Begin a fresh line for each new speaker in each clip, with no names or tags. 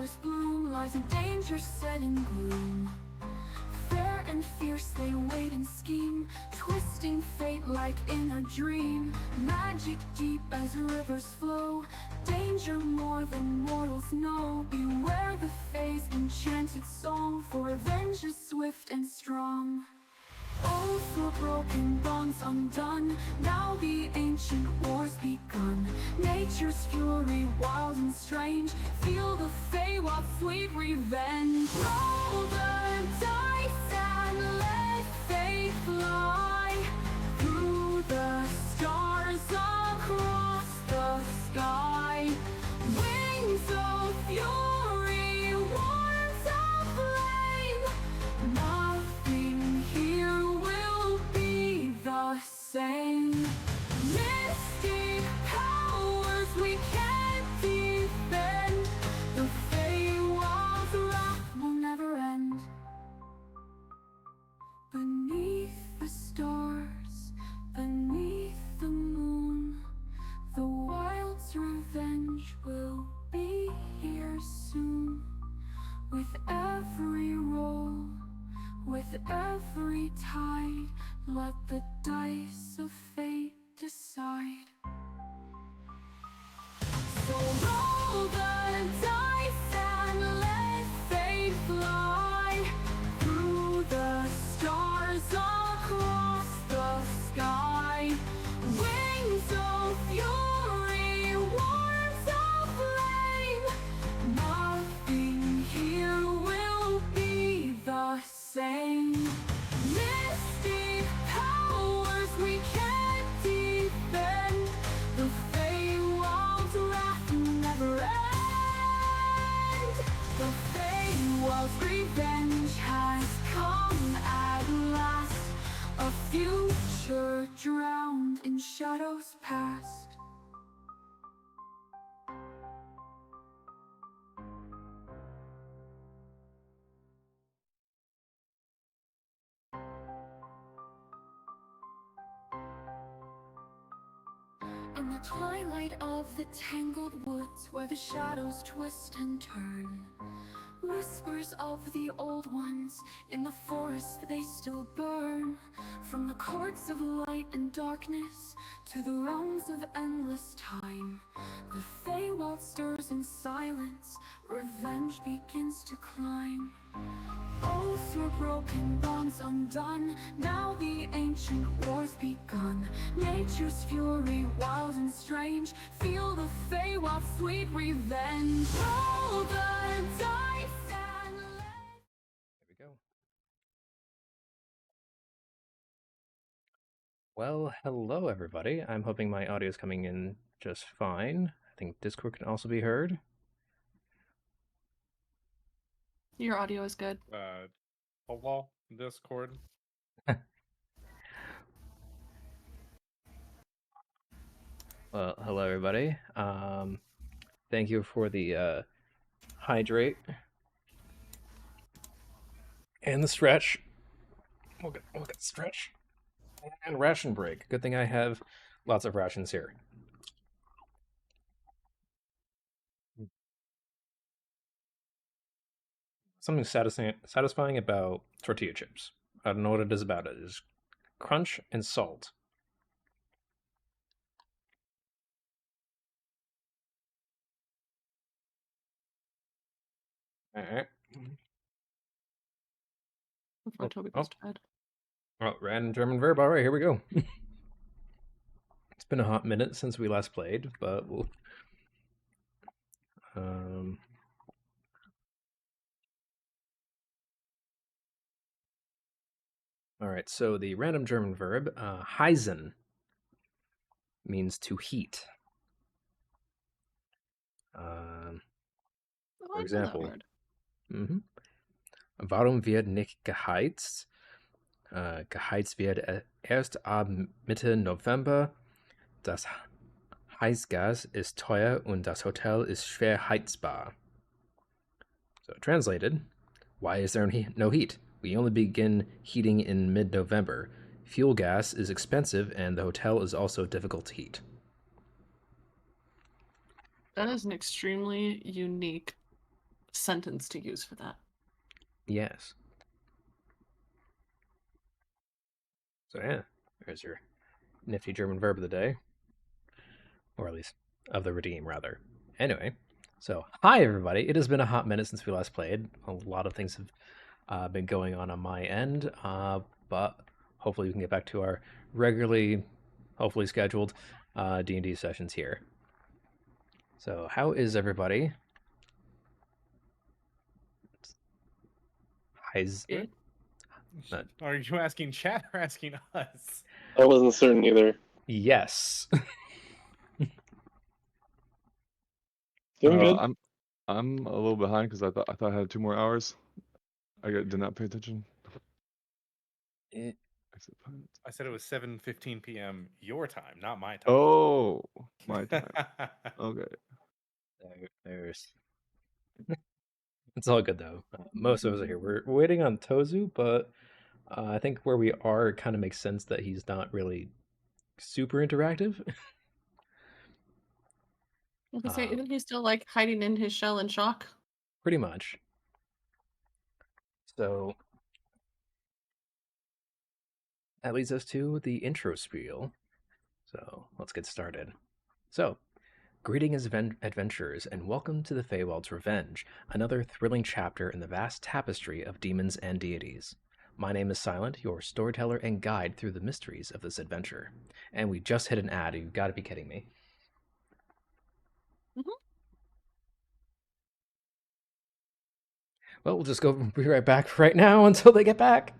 flowers bloom, lies in danger set in gloom. Fair and fierce they wait and scheme, twisting fate like in a dream. Magic deep as rivers flow, danger more than mortals know. Beware the Fae's enchanted song, for revenge is swift and strong. Oaths were broken, bonds undone, now the ancient war's begun. Nature's fury, wild and strange, feel the Feywild sweet revenge. Roll the dice and let fate fly through the stars across the sky. Wings of fury, wards of flame, nothing here will be the same. Mystic powers we can't defend, the Feywild's wrath will never end. Beneath the stars, beneath the moon, the wild's revenge will be here soon. With every roll, with every tide, let the dice of fate decide. So roll the dice and let fate fly through the stars across the sky. Wings of fury, wards of flame, nothing here will be the same. Mystic powers we can't defend, the Feywild's wrath will never end. The Feywild's revenge has come at last, a future drowned in shadows past. In the twilight of the tangled woods, where the shadows twist and turn, whispers of the old ones in the forest, they still burn. From the courts of light and darkness to the realms of endless time, the Feywild stirs in silence, revenge begins to climb. Oaths were broken, bonds undone, now the ancient war's begun. Nature's fury, wild and strange, feel the Feywild's sweet revenge. Roll the dice and let...
There we go. Well, hello everybody. I'm hoping my audio is coming in just fine. I think Discord can also be heard.
Your audio is good.
Hello, Discord.
Well, hello everybody. Thank you for the hydrate and the stretch. We'll get stretch and ration break. Good thing I have lots of rations here. Something satisfying about tortilla chips. I don't know what it is about it. It's crunch and salt. Alright.
Before Toby goes to bed.
Oh, random German verb. Alright, here we go. It's been a hot minute since we last played, but we'll... Alright, so the random German verb, heizen, means to heat. For example, Warum wird nicht geheizt? Geheizt wird erst ab Mitte November. Das Heizgas ist teuer und das Hotel ist schwer heizbar. So translated, why is there no heat? We only begin heating in mid-November. Fuel gas is expensive and the hotel is also difficult to heat.
That is an extremely unique sentence to use for that.
Yes. So yeah, there's your nifty German verb of the day. Or at least of the redeem, rather. Anyway, so hi everybody. It has been a hot minute since we last played. A lot of things have been going on my end, but hopefully we can get back to our regularly, hopefully scheduled D&D sessions here. So how is everybody?
Good.
Are you asking chat or asking us?
I wasn't certain either.
Yes.
Doing good.
I'm a little behind because I thought I had 2 more hours. Did not pay attention.
Eh,
I said it was 7:15 p.m. your time, not my time.
Oh, my time. Okay.
there's. It's all good though. Most of us are here. We're waiting on Tozu, but I think where we are, it kind of makes sense that he's not really super interactive.
I can say,
Um,
isn't he still like hiding in his shell in shock?
Pretty much. So that leads us to the intro spiel. So let's get started. So, greetings, adventurers, and welcome to the Feywild's Revenge, another thrilling chapter in the vast tapestry of demons and deities. My name is Silent, your storyteller and guide through the mysteries of this adventure. And we just hit an ad. You've got to be kidding me. Well, we'll just be right back right now until they get back.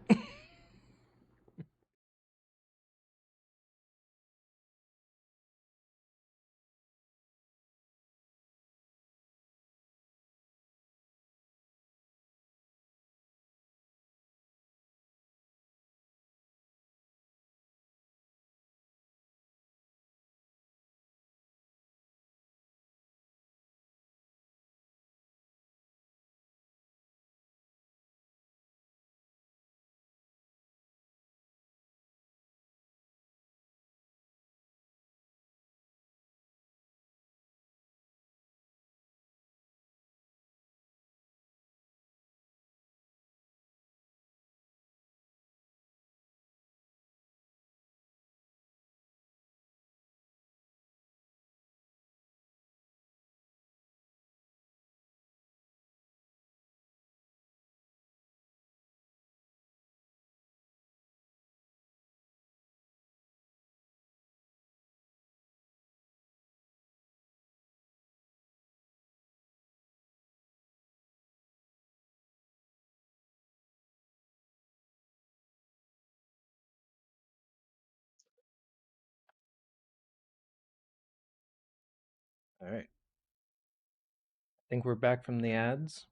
All right. I think we're back from the ads.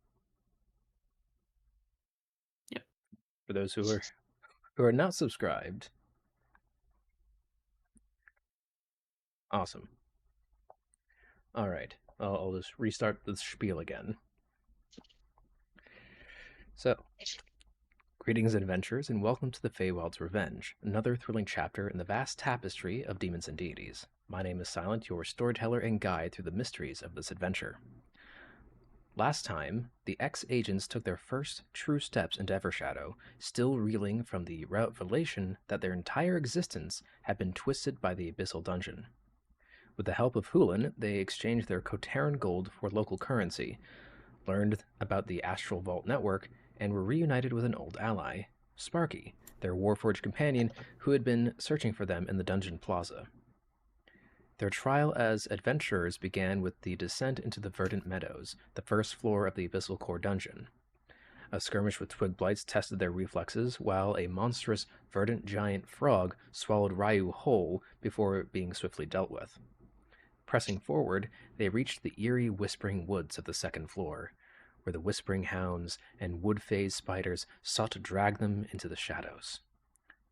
Yep.
For those who are not subscribed. Awesome. All right. I'll just restart the spiel again. So, greetings, adventurers, and welcome to the Feywild's Revenge, another thrilling chapter in the vast tapestry of demons and deities. My name is Silent, your storyteller and guide through the mysteries of this adventure. Last time, the ex-agents took their first true steps into Evershadow, still reeling from the revelation that their entire existence had been twisted by the Abyssal Dungeon. With the help of Hulin, they exchanged their Kotaran gold for local currency, learned about the Astral Vault network, and were reunited with an old ally, Sparky, their Warforged companion who had been searching for them in the dungeon plaza. Their trial as adventurers began with the descent into the Verdant Meadows, the first floor of the Abyssal Core dungeon. A skirmish with twig blights tested their reflexes, while a monstrous verdant giant frog swallowed Ryu whole before being swiftly dealt with. Pressing forward, they reached the eerie whispering woods of the second floor, where the whispering hounds and wood-phase spiders sought to drag them into the shadows.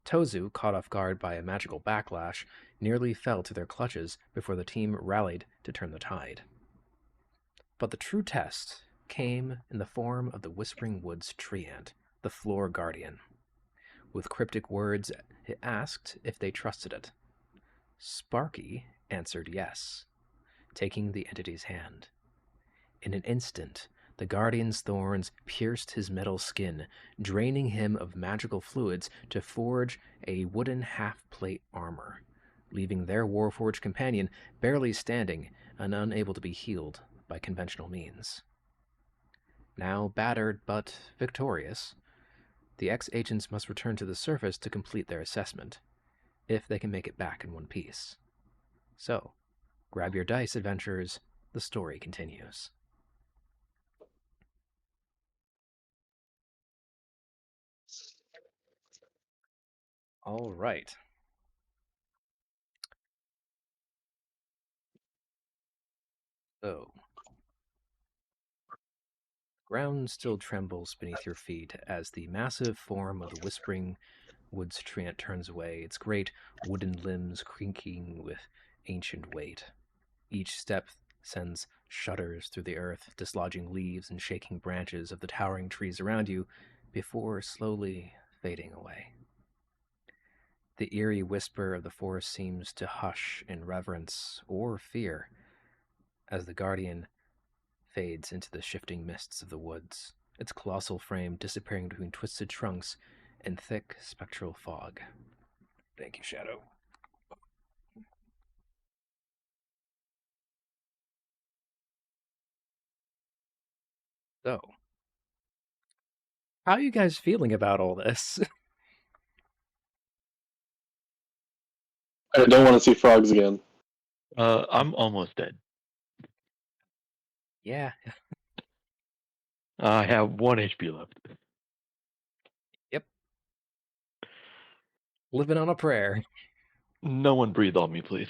Tozu, caught off guard by a magical backlash, nearly fell to their clutches before the team rallied to turn the tide. But the true test came in the form of the Whispering Woods treant, the Floor Guardian. With cryptic words, it asked if they trusted it. Sparky answered yes, taking the entity's hand. In an instant, the guardian's thorns pierced his metal skin, draining him of magical fluids to forge a wooden half-plate armor, leaving their warforged companion barely standing and unable to be healed by conventional means. Now battered but victorious, the ex-agents must return to the surface to complete their assessment, if they can make it back in one piece. So, grab your dice, adventurers. The story continues. All right. So, ground still trembles beneath your feet as the massive form of the Whispering Woods treant turns away, its great wooden limbs creaking with ancient weight. Each step sends shudders through the earth, dislodging leaves and shaking branches of the towering trees around you before slowly fading away. The eerie whisper of the forest seems to hush in reverence or fear as the guardian fades into the shifting mists of the woods, its colossal frame disappearing between twisted trunks and thick spectral fog. Thank you, Shadow. So, how are you guys feeling about all this?
I don't want to see frogs again.
I'm almost dead.
Yeah.
I have 1 HP left.
Yep. Living on a prayer.
No one breathe on me, please.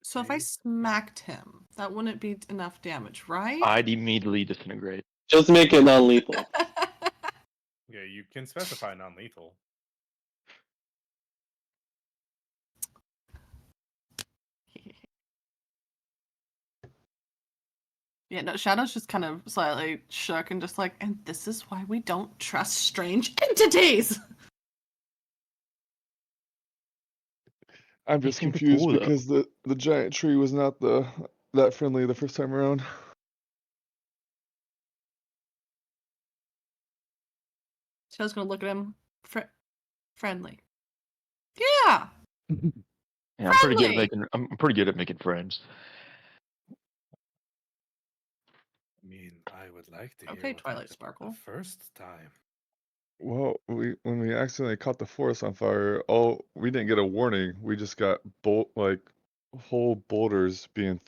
So if I smacked him, that wouldn't be enough damage, right?
I'd immediately disintegrate.
Just make it non-lethal.
Yeah, you can specify non-lethal.
Yeah, no, Shadow's just kind of slightly shook and just like, and this is why we don't trust strange entities.
I'm
He
just
seemed
confused
cool, though.
because the giant tree was not that friendly the first time around.
Shadow's gonna look at him, friendly. Yeah.
Yeah, I'm pretty good at
Friendly!
making friends.
I mean, I would like to hear
Okay,
what
Twilight
happened
Sparkle.
the first time.
Well, when we accidentally caught the forest on fire, we didn't get a warning. We just got whole boulders being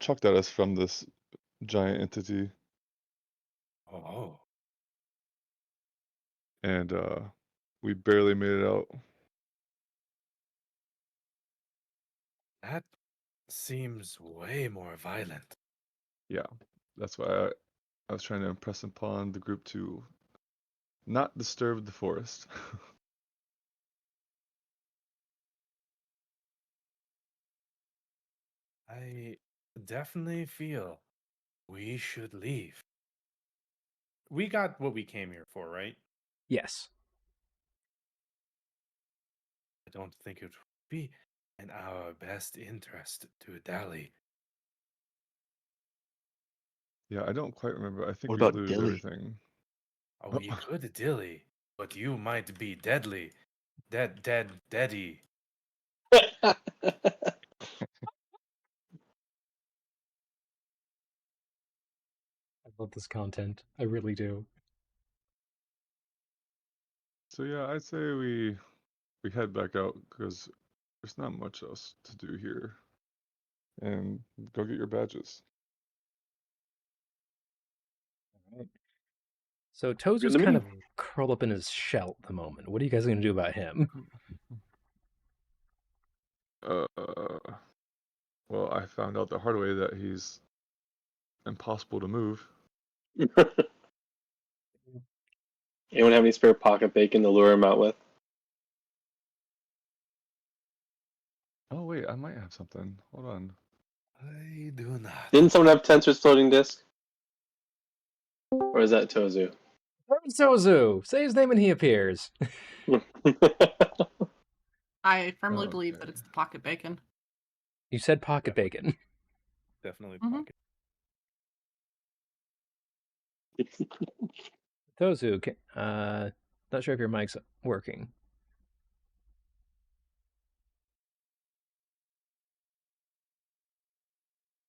chucked at us from this giant entity,
Oh,
and we barely made it out.
that seems way more violent.
Yeah, that's why I was trying to impress upon the group to not disturb the forest.
I definitely feel we should leave. We got what we came here for, right?
Yes.
I don't think it would be in our best interest to dally.
Yeah, I don't quite remember. I think
What
we
about
looted
Dilly?
everything.
Oh, we could dilly, but you might be deadly. Deady.
I love this content. I really do.
So yeah, I'd say we head back out because there's not much else to do here, and go get your badges.
Alright. So Tozu's
Gonna
kind
be.
of curled up in his shell at the moment. What are you guys going to do about him?
Well, I found out the hard way that he's impossible to move.
Anyone have any spare pocket bacon to lure him out with?
Oh wait, I might have something. Hold on.
I do not.
Didn't someone have Tensor's floating disc? Or is that Tozu?
Where's Tozu? Say his name and he appears.
I firmly believe that
Okay.
it's the pocket bacon.
You said pocket bacon.
Definitely
Mhm.
pocket.
Tozu, not sure if your mic's working.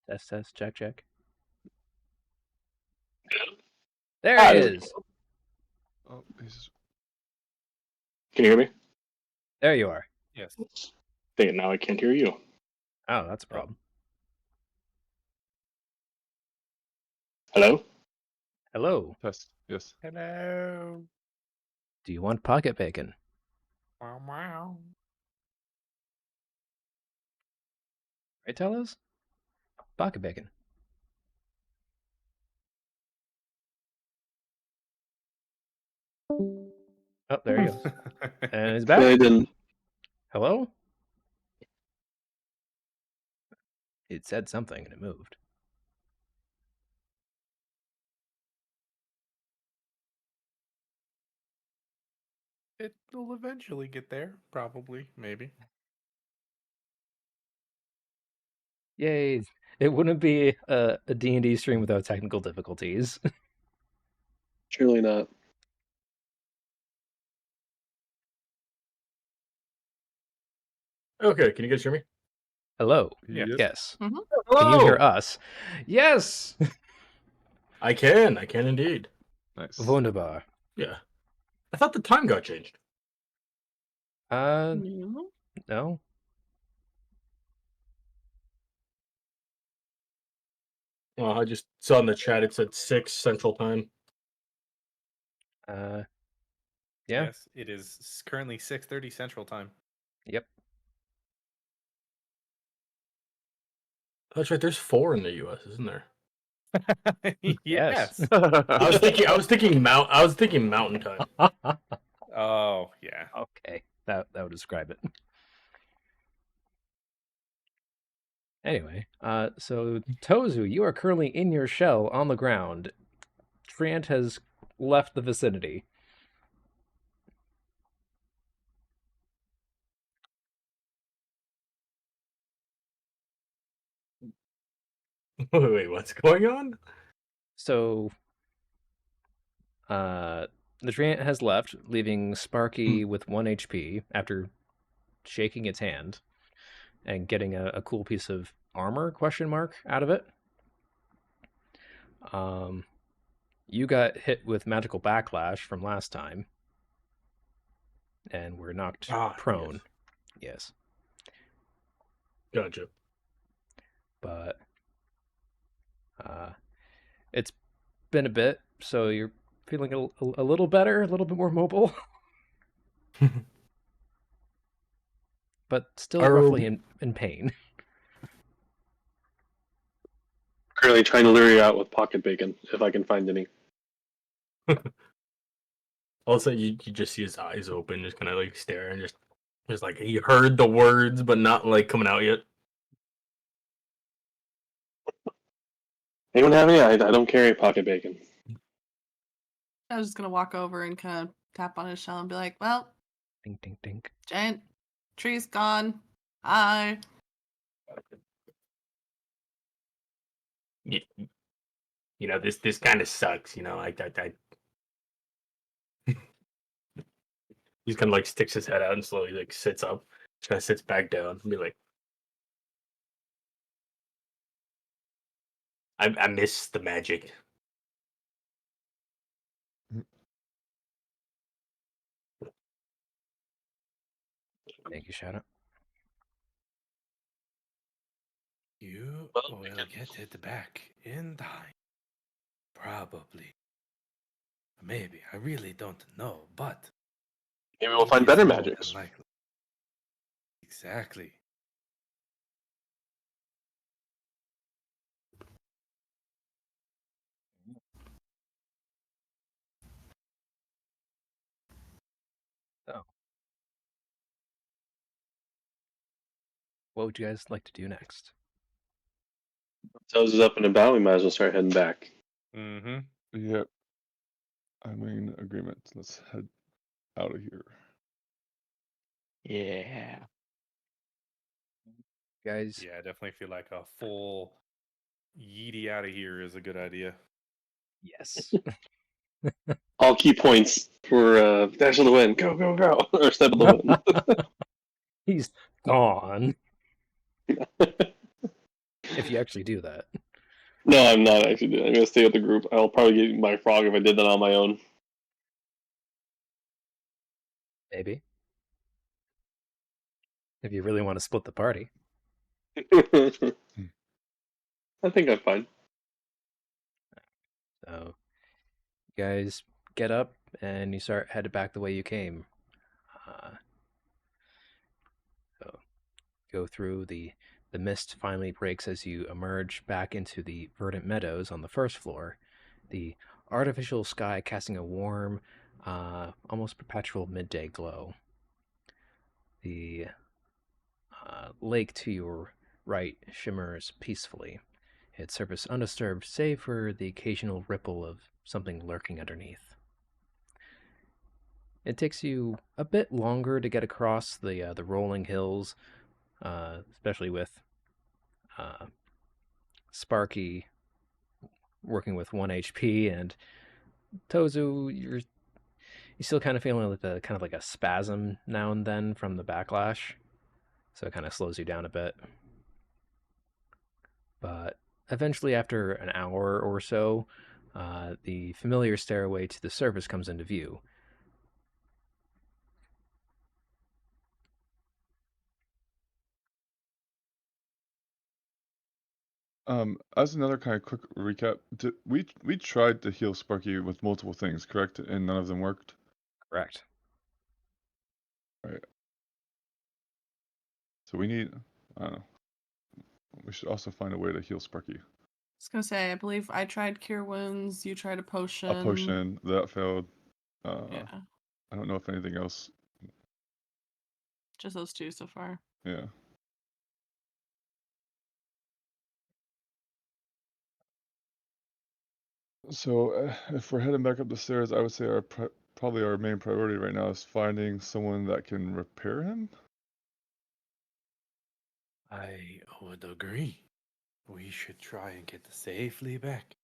Test, check. There
Ah,
he
there we
is.
Oh, he's
Can you hear me?
There you are.
Yes.
Dang it, now I can't hear you.
Oh, that's a problem.
Hello?
Hello.
test. Yes.
Hello.
Do you want pocket bacon?
Wow, wow.
Right, Telos? Pocket bacon. Oh, there he goes. And he's back.
I didn't.
Hello? It said something and it moved.
It'll eventually get there, probably, maybe.
Yay. It wouldn't be a D&D stream without technical difficulties.
Surely not.
Okay, can you guys hear me?
Hello.
Yeah.
Yep.
Yes.
Mhm.
Can you hear
Hello!
us? Yes!
I can indeed.
Nice.
Wunderbar.
Yeah. I thought the time got changed.
No.
No?
Well, I just saw in the chat it said 6 Central Time.
Yeah.
Yes, it is currently 6:30 Central Time.
Yep.
That's right, there's 4 in the US, isn't there?
Yes.
I was thinking Mountain Time.
Oh, yeah.
Okay. That would describe it. Anyway, so Tozu, you are currently in your shell on the ground. Trant has left the vicinity.
Wait, what's going on?
So, the Trant has left, leaving Sparky with 1 HP after shaking its hand and getting a cool piece of armor, question mark, out of it. You got hit with magical backlash from last time and were knocked prone. Yes.
Gotcha.
But it's been a bit, so you're feeling a little better, a little bit more mobile, but still roughly in pain.
Currently trying to lure you out with pocket bacon, if I can find any.
Also, you just see his eyes open, just kind of like stare and just like he heard the words, but not like coming out yet.
Anyone have any? I don't carry pocket bacon.
I was just gonna walk over and kind of tap on his shell and be like, "Well,
Ding, ding, ding.
giant tree's gone. Hi."
You know, this kind of sucks. You know, like I He's kind of like sticks his head out and slowly like sits up, just kind of sits back down and be like, I miss the magic.
Thank you, Shadow.
You
Well,
will get it back in time. Probably. Maybe. I really don't know, but
Maybe we'll
it
find
is
better
more than
magics.
likely. Exactly.
So, what would you guys like to do next?
Toes is up and about. We might as well start heading back.
Mm-hmm.
Yep. I'm in agreement. Let's head out of here.
Yeah.
guys.
Yeah, I definitely feel like a full yeety out of here is a good idea.
Yes.
All key points for Dash of the Wind. Go, go, go. Or Step of the Wind.
He's gone. If you actually do that.
No, I'm not actually doing it. I'm going to stay with the group. I'll probably get my frog if I did that on my own.
Maybe. If you really want to split the party.
I think I'm fine.
So you guys get up and you start headed back the way you came. So go through the mist finally breaks as you emerge back into the verdant meadows on the first floor. The artificial sky casting a warm, almost perpetual midday glow. The lake to your right shimmers peacefully, its surface undisturbed save for the occasional ripple of something lurking underneath. It takes you a bit longer to get across the rolling hills, especially with Sparky working with 1 HP, and Tozu, you still kind of feeling like a spasm now and then from the backlash, so it kind of slows you down a bit. But eventually, after an hour or so, the familiar stairway to the surface comes into view.
As another kind of quick recap, we tried to heal Sparky with multiple things, correct? And none of them worked.
Correct.
Right. So we need, I don't know. We should also find a way to heal Sparky.
I was gonna say, I believe I tried cure wounds. You tried a potion.
A potion that failed.
Yeah,
I don't know if anything else.
just those two so far.
Yeah. So if we're heading back up the stairs, I would say probably our main priority right now is finding someone that can repair him.
I would agree. We should try and get safely back.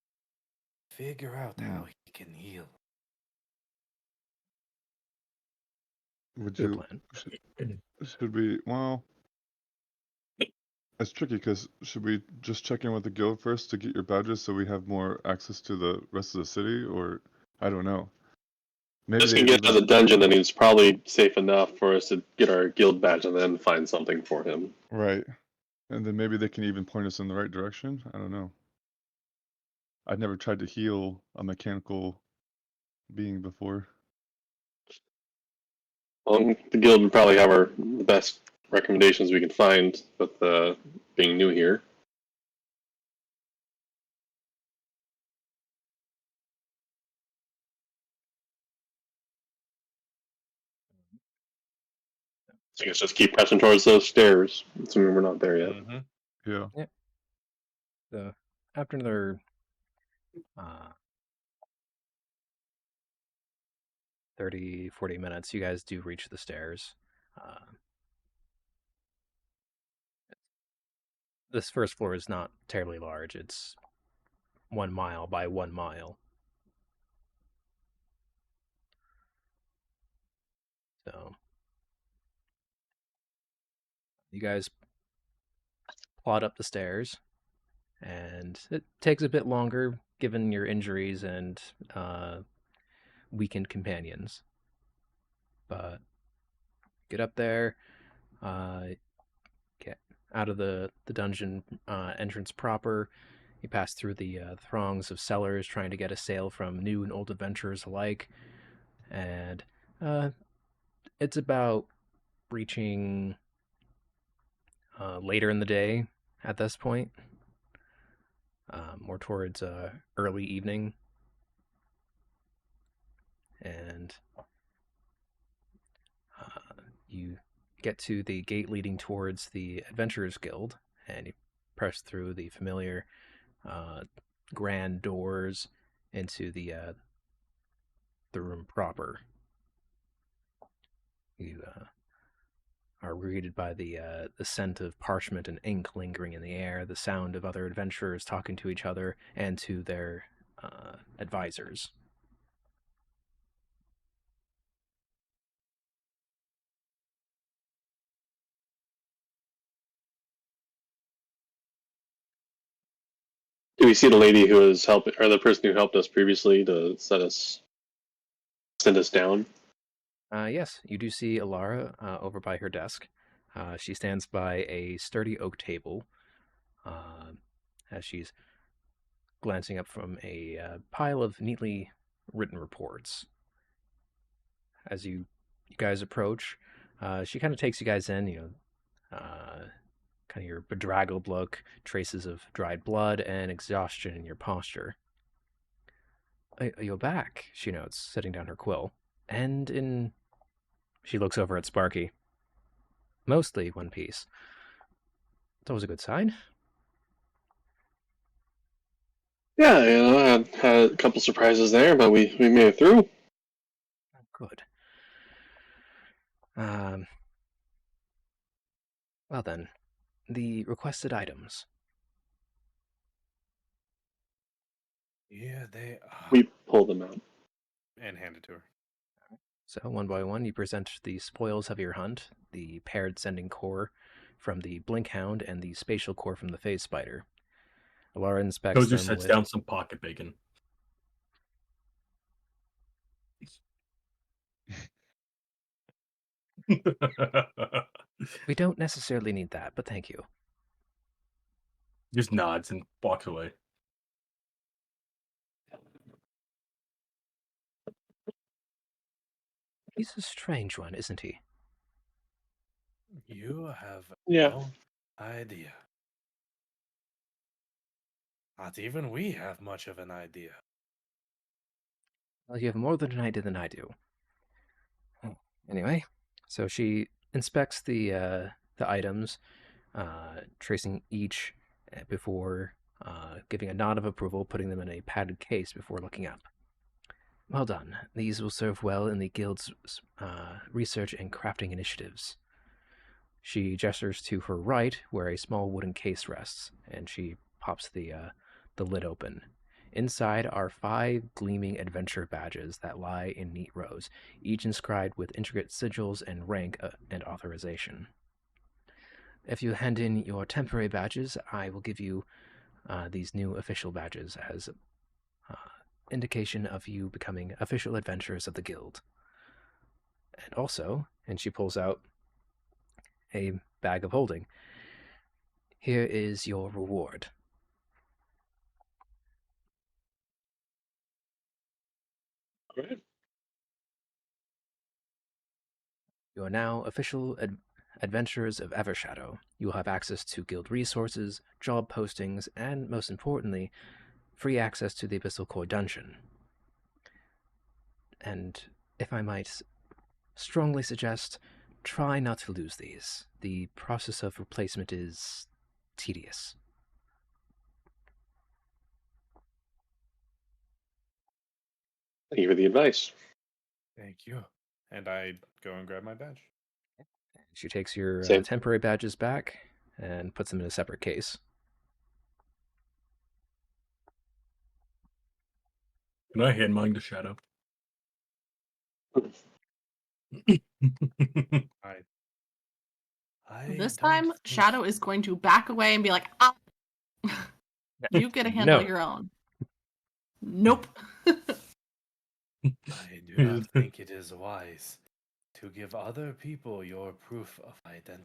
Figure out how he can heal.
Would
Good
you?
plan.
Should we? Well, it's tricky because should we just check in with the guild first to get your badges so we have more access to the rest of the city, or I don't know. Maybe
Just
they
can get to
even-
the dungeon, then it's probably safe enough for us to get our guild badge and then find something for him.
right, and then maybe they can even point us in the right direction. I don't know. I'd never tried to heal a mechanical being before.
Well, the guild would probably have the best recommendations we can find with being new here. So I guess just keep pressing towards those stairs, assuming we're not there yet.
Mm-hmm.
Yeah.
So after another 30, 40 minutes, you guys do reach the stairs. This first floor is not terribly large. It's 1 mile by 1 mile. So you guys plod up the stairs, and it takes a bit longer given your injuries and weakened companions. But get up there, get out of the dungeon entrance proper. You pass through the throngs of sellers trying to get a sale from new and old adventurers alike, and it's about reaching later in the day at this point, more towards early evening, and you get to the gate leading towards the Adventurers Guild, and you press through the familiar grand doors into the room proper. You are greeted by the scent of parchment and ink lingering in the air, the sound of other adventurers talking to each other and to their advisors.
Do we see the lady who was helping, or the person who helped us previously to send us down?
Yes, you do see Alara over by her desk. She stands by a sturdy oak table as she's glancing up from a pile of neatly written reports. As you guys approach, she kind of takes you guys in, kind of your bedraggled look, traces of dried blood, and exhaustion in your posture. You're back, she notes, setting down her quill. And in... She looks over at Sparky. Mostly one piece. It's always a good sign.
Yeah, I had a couple surprises there, but we made it through.
Good. Well then, the requested items.
Here they are.
We pulled them out.
And hand it to her.
So, one by one, you present the spoils of your hunt, the paired sending core from the Blinkhound and the spatial core from the Phase Spider. Alara inspects
Gozer
them
sets
with...
down some pocket bacon.
We don't necessarily need that, but thank you.
Just nods and walks away.
He's a strange one, isn't he?
You have
Yeah.
no idea. Not even we have much of an idea.
Well, you have more than an idea than I do. Anyway, so she inspects the items, tracing each before giving a nod of approval, putting them in a padded case before looking up. Well done. These will serve well in the guild's research and crafting initiatives. She gestures to her right, where a small wooden case rests, and she pops the lid open. Inside are 5 gleaming adventure badges that lie in neat rows, each inscribed with intricate sigils and rank and authorization. If you hand in your temporary badges, I will give you these new official badges as indication of you becoming official adventurers of the guild. And also, and she pulls out a bag of holding, here is your reward.
All right.
You are now official adventurers of Evershadow. You will have access to guild resources, job postings, and, most importantly, free access to the Abyssal Core dungeon. And, if I might strongly suggest, try not to lose these. The process of replacement is tedious.
Thank you for the advice.
Thank you. And I go and grab my badge.
She takes your
Same.
temporary badges back and puts them in a separate case.
Can I hand mine to Shadow?
I
This
don't
time,
think-
Shadow is going to back away and be like, ah, you get a handle
No.
your own. Nope.
I do not think it is wise to give other people your proof of identity.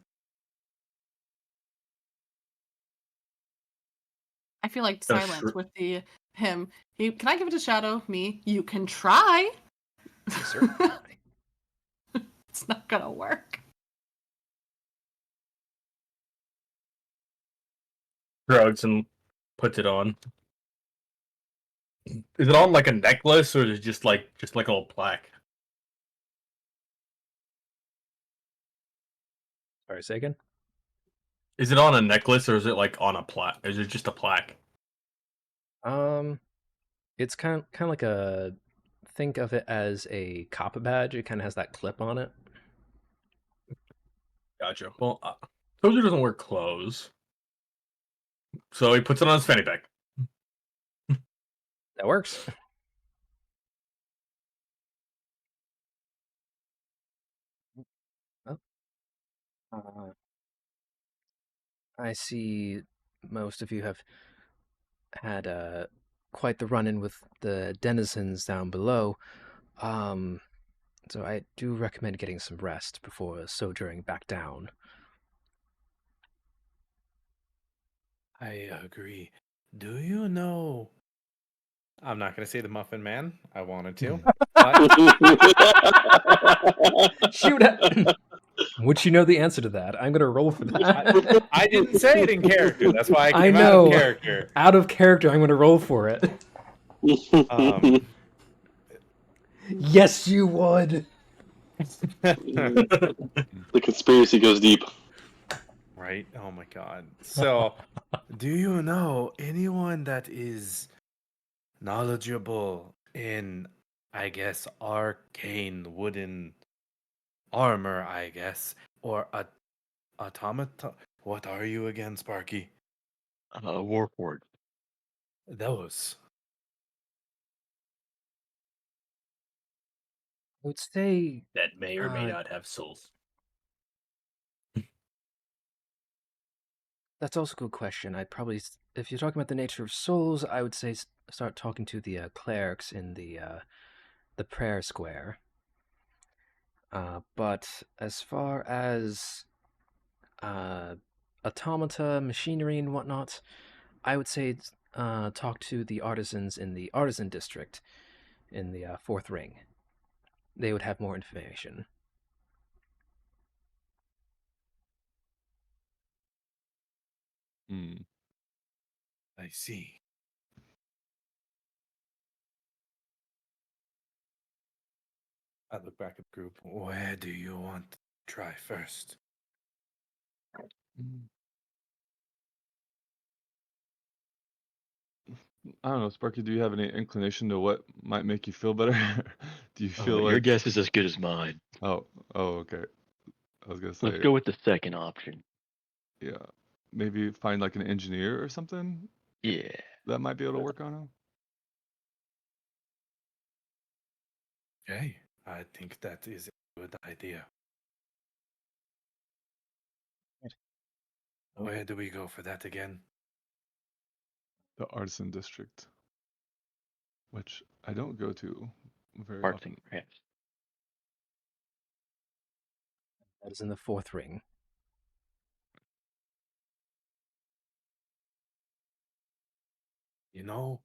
I feel like
That's
silence
true.
with the him. Can I give it to Shadow? Me? You can try.
Certainly.
It's not gonna work.
Shrugs and puts it on. Is it on like a necklace or is it just like a little plaque?
Sorry, say again?
Is it on a necklace or is it like on a plaque? Is it just a plaque?
It's kind of like a... Think of it as a cop badge. It kind of has that clip on it.
Gotcha. Well, Tozer doesn't wear clothes, so he puts it on his fanny pack.
That works. Well, I see most of you have had quite the run-in with the denizens down below. So I do recommend getting some rest before sojourning back down.
I agree. Do you know? I'm not going to say the Muffin Man. I wanted to. But
Shoot it! Would you know the answer to that? I'm gonna roll for that.
I didn't say it in character. That's why I
I
came out
know.
of character.
Out of character, I'm gonna roll for it. Yes, you would.
The conspiracy goes deep.
Right? Oh my god. So, do you know anyone that is knowledgeable in, I guess, arcane wooden armor, I guess, or automata? What are you again, Sparky?
Warforged.
Those.
I would say
That may or may
Uh,
not have souls.
that's also a good question. I'd probably, if you're talking about the nature of souls, I would say start talking to the clerics in the prayer square. But as far as automata, machinery, and whatnot, I would say talk to the artisans in the artisan district in the fourth ring. They would have more information.
Hmm.
I see. I look back at the group. Where do you want to try first?
I don't know, Sparky. Do you have any inclination to what might make you feel better? Do you feel
Your
like?
guess is as good as mine.
Oh, okay. I was gonna say,
Let's go with the second option.
yeah, maybe find like an engineer or something
Yeah.
that might be able to work on him.
Okay, I think that is a good idea. Where do we go for that again?
The artisan district, which I don't go to very
Arts
often.
and crafts.
That is in the fourth ring.
You know,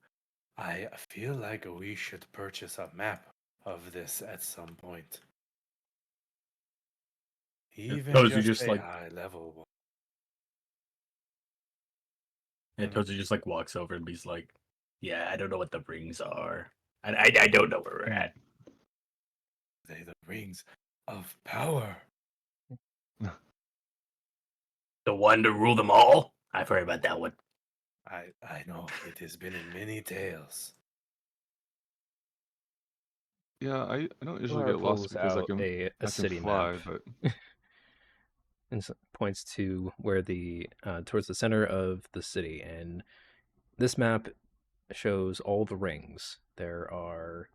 I feel like we should purchase a map of this at some point. Even
Tozy
just
just
a
like
high level one.
and Tozy just like walks over and he's like, "Yeah, I don't know what the rings are. I don't know where we're at."
They the rings of power.
The one to rule them all. I've heard about that one.
I know it has been in many tales.
Yeah, I don't usually
Lara
get lost
pulls
because
out
I can
city
fly,
map
but
and points to where the towards the center of the city, and this map shows all the rings. There are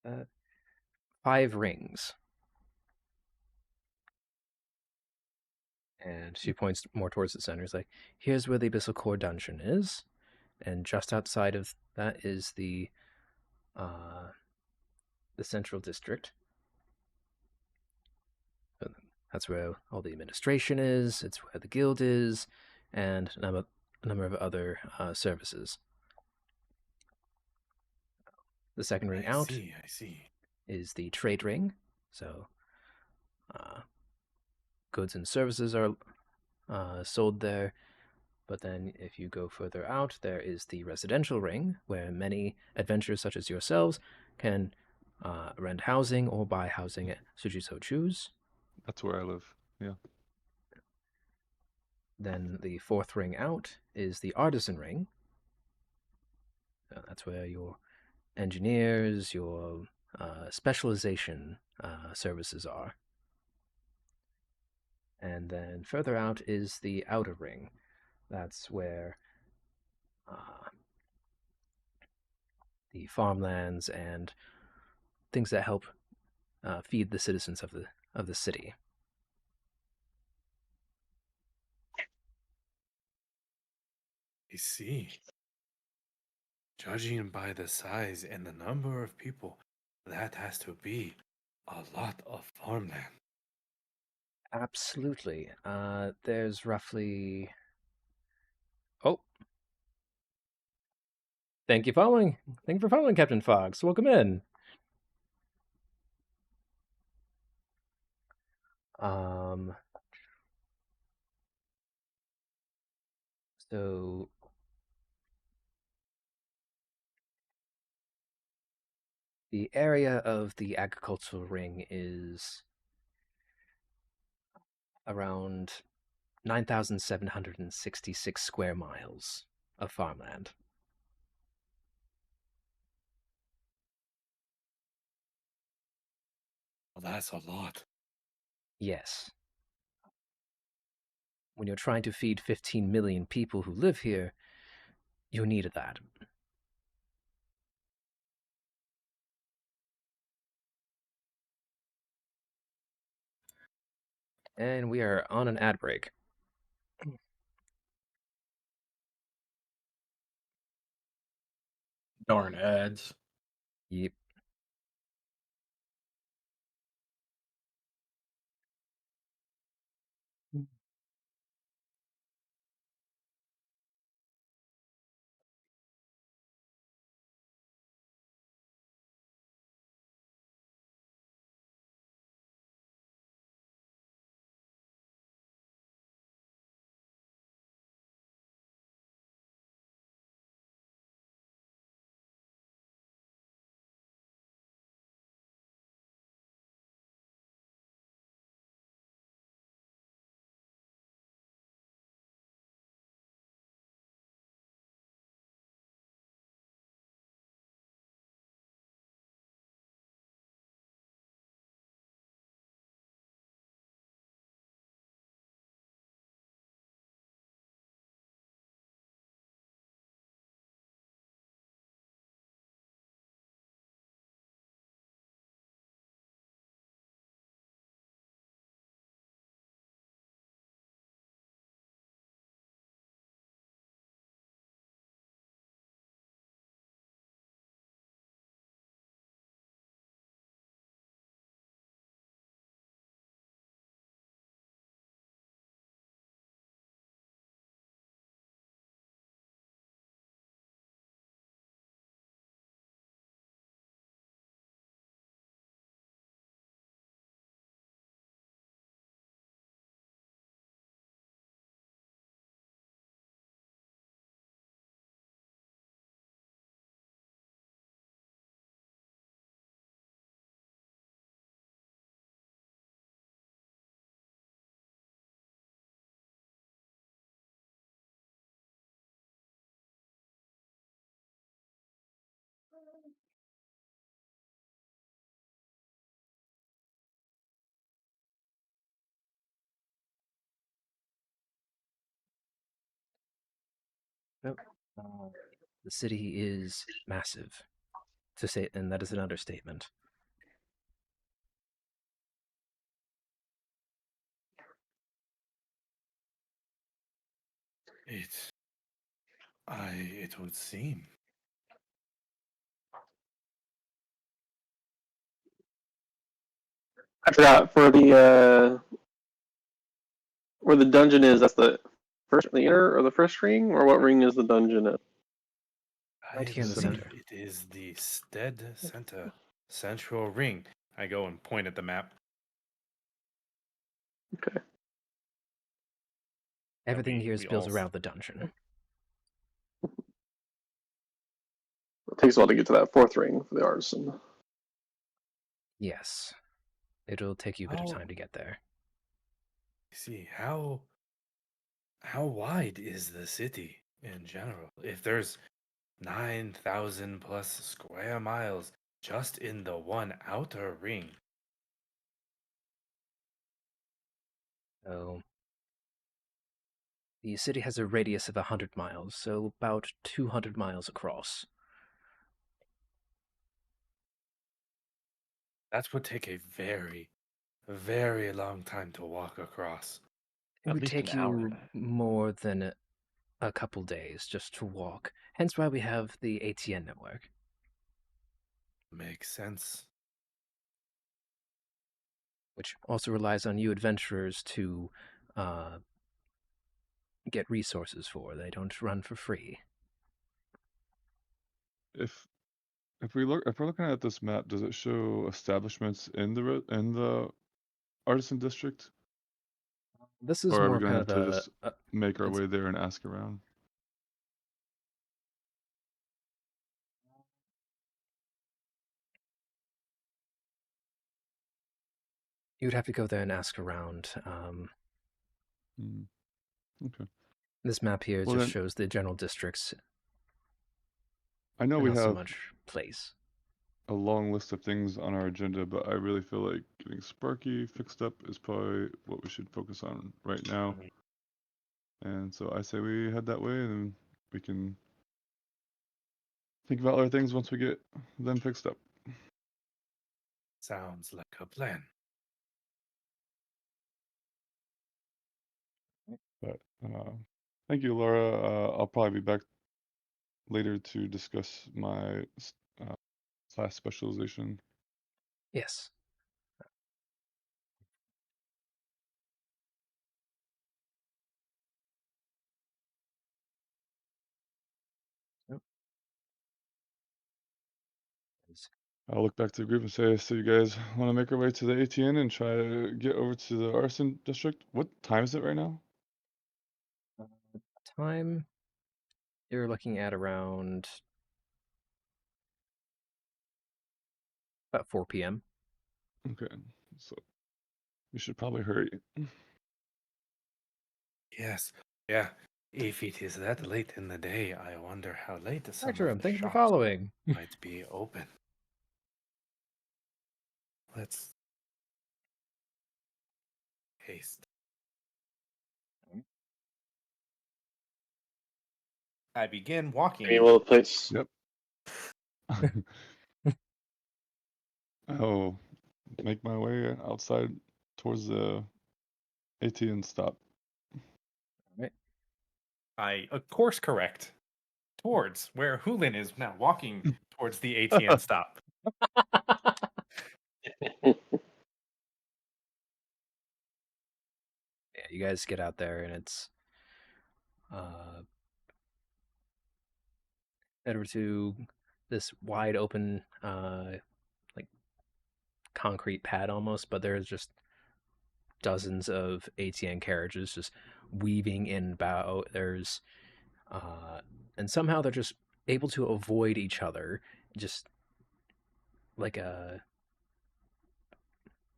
uh, 5 rings, and she points more towards the center. It's like, here's where the Abyssal Core dungeon is, and just outside of that is the central district. That's where all the administration is. It's where the guild is, and a number of other services. The second ring out
I see.
is the trade ring. So goods and services are sold there. But then if you go further out, there is the residential ring, where many adventurers such as yourselves can rent housing or buy housing should you so choose.
that's where I live. Yeah.
Then the fourth ring out is the artisan ring. That's where your engineers, your specialization services are. And then further out is the outer ring. That's where the farmlands and things that help feed the citizens of the city.
I see. Judging by the size and the number of people, that has to be a lot of farmland.
Absolutely. There's roughly. Oh, thank you following. Thank you for following, Captain Fox. Welcome in. So the area of the agricultural ring is around 9,766 square miles of farmland.
Well, that's a lot.
Yes. When you're trying to feed 15 million people who live here, you need that. And we are on an ad break.
Darn ads.
Yep. Nope. The city is massive, to say, and that is an understatement.
It, it would seem.
I forgot for the where the dungeon is. That's the inner or the first ring, or what ring is the dungeon at?
Right
I
here in the
believe
center.
it is the Stead Center Central Ring. I go and point at the map.
Okay.
Everything here is
we
built
all
around the dungeon.
It takes a while to get to that fourth ring for the artisan.
Yes. It'll take you a bit of
How-
time to get there.
see how wide is the city in general? If there's 9,000 plus square miles just in the one outer ring.
So the city has a radius of 100 miles, so about 200 miles across.
That would take a very, very long time to walk across.
It
At
would
least an
take
hour.
you more than a couple days just to walk. Hence why we have the ATN network.
Makes sense.
Which also relies on you adventurers to uh, get resources for. They don't run for free.
If we're looking at this map, does it show establishments in the artisan district,
This is
or are we
more
gonna
kind
have
of
to just make our
it's-
way there and ask around?
you'd have to go there and ask around.
Hmm. Okay.
This map here
Well,
just
then,
shows the general districts
I know
and
we
not so
have
much place.
a long list of things on our agenda, but I really feel like getting Sparky fixed up is probably what we should focus on right now. And so I say we head that way, and then we can think about other things once we get them fixed up.
Sounds like a plan.
But thank you, Laura. I'll probably be back later to discuss my class specialization.
Yes. Yep.
I'll look back to the group and say, so you guys want to make our way to the ATN and try to get over to the arson district? What time is it right now?
Time you're looking at around about 4 p.m.
Okay, so we should probably hurry.
Yes. Yeah. If it is that late in the day, I wonder how late some of
Jerome,
the
thank you for
shops
following.
might be open. Let's haste. I begin walking.
Any little place.
Yep. I'll make my way outside towards the ATN stop.
Right.
I course correct towards where Hulin is now walking towards the ATN stop.
Yeah, you guys get out there and it's head over to this wide open like concrete pad almost, but there's just dozens of ATN carriages just weaving in and about. There's and somehow they're just able to avoid each other, just like a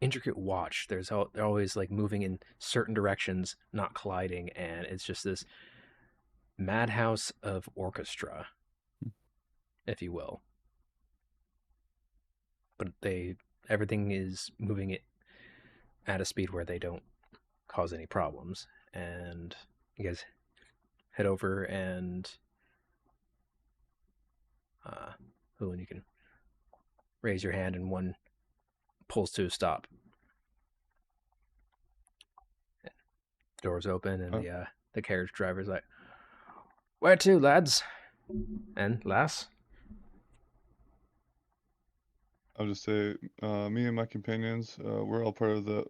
intricate watch. They're always like moving in certain directions, not colliding, and it's just this madhouse of orchestra, if you will. But everything is moving it at a speed where they don't cause any problems. And you guys head over and Hoolan, you can raise your hand and one pulls to a stop. The doors open and the carriage driver's like, "Where to, lads and lass?"
I'll just say, me and my companions, we're all part of the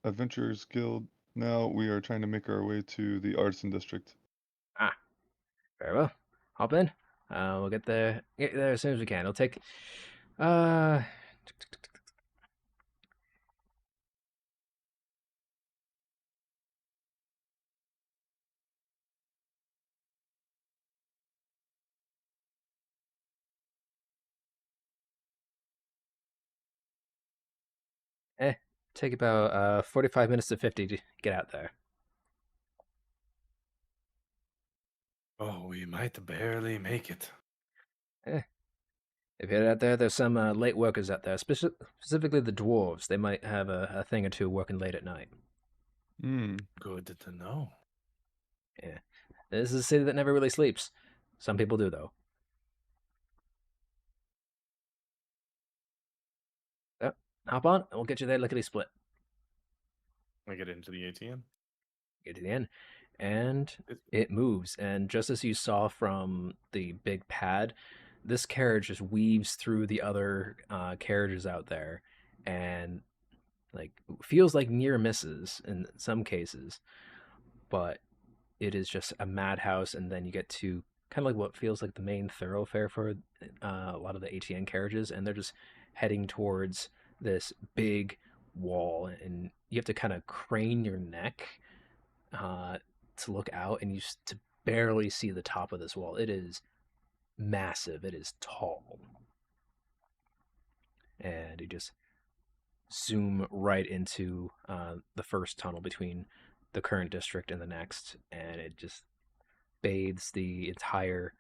Adventurers Guild. Now we are trying to make our way to the Artisan District.
Ah, very well. Hop in. We'll get there as soon as we can. It'll take uh take about 45 minutes to 50 to get out there.
Oh, we might barely make it.
If you're out there, there's some late workers out there, specifically the dwarves. They might have a thing or two working late at night.
Hmm.
Good to know.
Yeah. This is a city that never really sleeps. Some people do, though. So, hop on, and we'll get you there lickety split.
I get into the ATM.
Get to the end. And
It-
it moves. And just as you saw from the big pad, this carriage just weaves through the other carriages out there and like feels like near misses in some cases, but it is just a madhouse. And then you get to kind of like what feels like the main thoroughfare for a lot of the ATN carriages, and they're just heading towards this big wall, and you have to kind of crane your neck to look out, and to barely see the top of this wall. It is massive. It is tall, and you just zoom right into the first tunnel between the current district and the next, and it just bathes the entire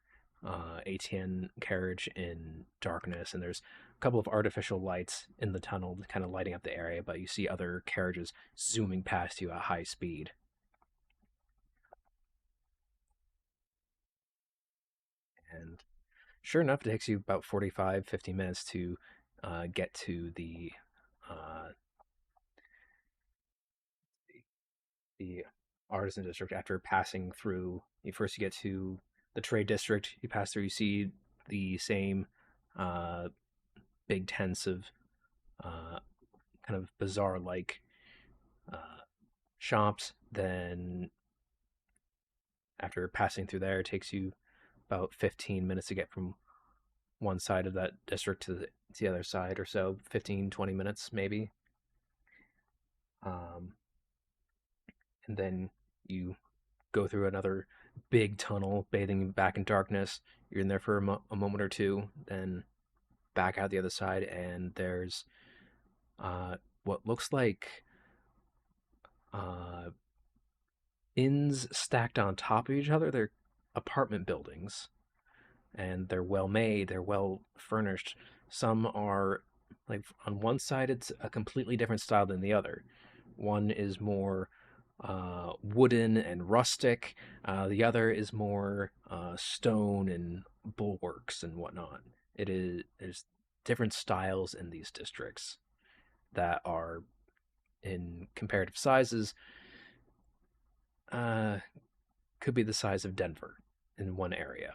ATN carriage in darkness. And there's a couple of artificial lights in the tunnel kind of lighting up the area, but you see other carriages zooming past you at high speed. And sure enough, it takes you about 45, 50 minutes to get to uh, the artisan district. After passing through, you get to the trade district. You pass through, you see the same uh, big tents of kind of bazaar-like shops. Then after passing through there, it takes you about 15 minutes to get from one side of that district to the other side, or so 15, 20 minutes maybe. And then you go through another big tunnel, bathing back in darkness. You're in there for a moment or two, then back out the other side, and there's what looks like inns stacked on top of each other. They're apartment buildings, and they're well made, they're well furnished. Some are like on one side, it's a completely different style than the other. One is more wooden and rustic. The other is more stone and bulwarks and whatnot. There's different styles in these districts that are in comparative sizes. Could be the size of Denver in one area.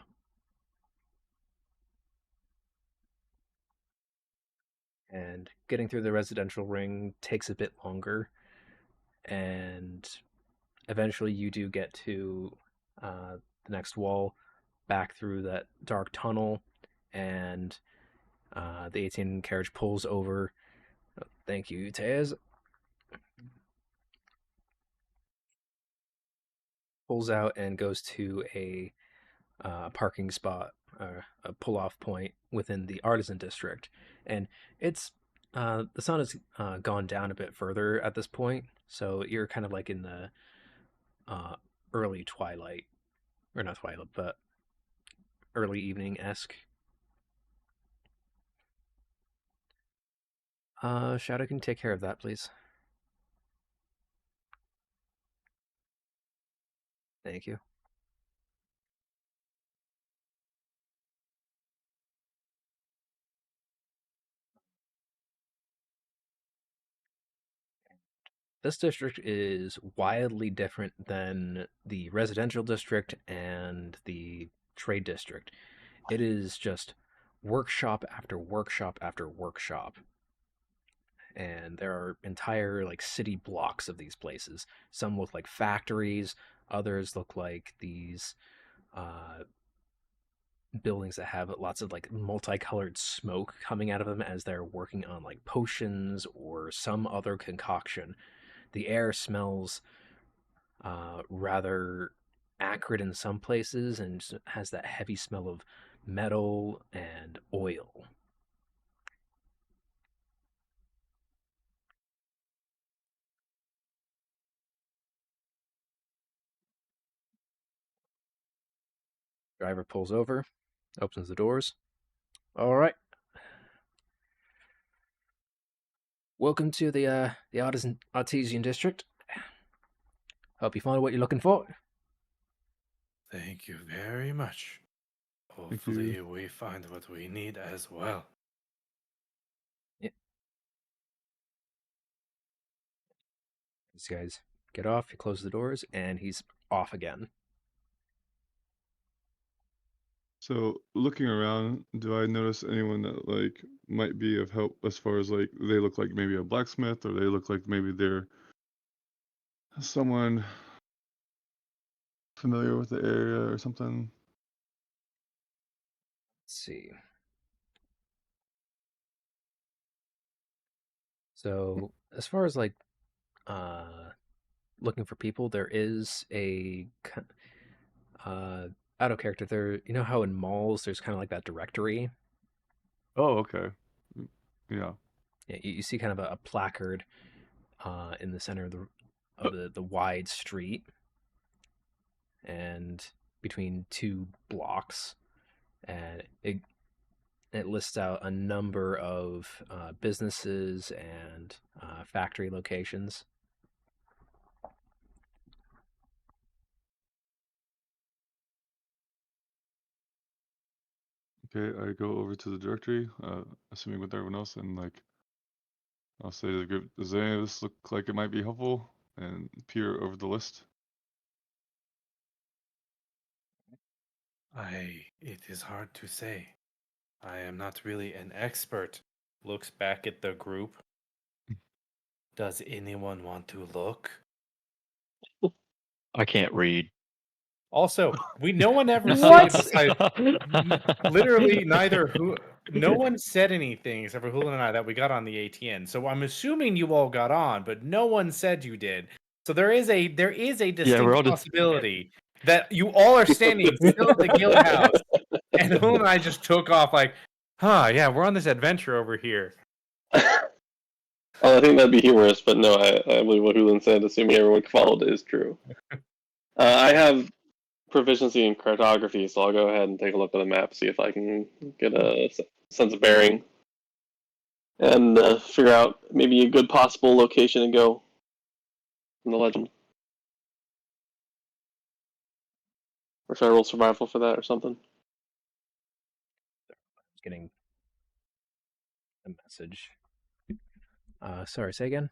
And getting through the residential ring takes a bit longer, and eventually you do get to the next wall, back through that dark tunnel, and the 18 carriage pulls over. Oh, thank you, Tez. Pulls out and goes to a parking spot, a pull-off point within the artisan district, and it's the sun has gone down a bit further at this point, so you're kind of like in the early twilight, or not twilight, but early evening esque. Shadow, can you take care of that, please? Thank you. This district is wildly different than the residential district and the trade district. It is just workshop after workshop after workshop. And there are entire like city blocks of these places. Some look like factories, others look like these buildings that have lots of like multicolored smoke coming out of them as they're working on like potions or some other concoction. The air smells rather acrid in some places and has that heavy smell of metal and oil. Driver pulls over, opens the doors. All right, welcome to the artesian district. Hope you find what you're looking for.
Thank you very much.
Thank
Hopefully,
you.
we find what we need as well.
These guys get off, he closes the doors, and he's off again.
So looking around, do I notice anyone that like might be of help as far as like they look like maybe a blacksmith or they look like maybe they're someone familiar with the area or something?
Let's see. So as far as like looking for people, there is a out of character there. You know how in malls there's kind of like that directory.
Oh, okay. Yeah.
Yeah, you see kind of a placard in the center of the wide street, and between two blocks, and it lists out a number of businesses and factory locations.
Okay, I go over to the directory, assuming with everyone else, and like I'll say to the group, does any of this look like it might be helpful? And peer over the list.
It is hard to say. I am not really an expert. Looks back at the group. Does anyone want to look?
I can't read.
Also, no one ever
What?
stated besides literally no one said anything except for Hulan and I that we got on the ATN. So I'm assuming you all got on, but no one said you did. So there is a distinct
we're all just-
possibility that you all are standing still at the guild house, and Hulan and I just took off like, yeah, we're on this adventure over here.
I think that'd be humorous, but no, I believe what Hulan said, assuming everyone followed it, is true. I have proficiency in cartography, so I'll go ahead and take a look at the map, see if I can get a sense of bearing, and figure out maybe a good possible location to go in the legend. Or should I roll survival for that or something?
Getting a message. Sorry, say again.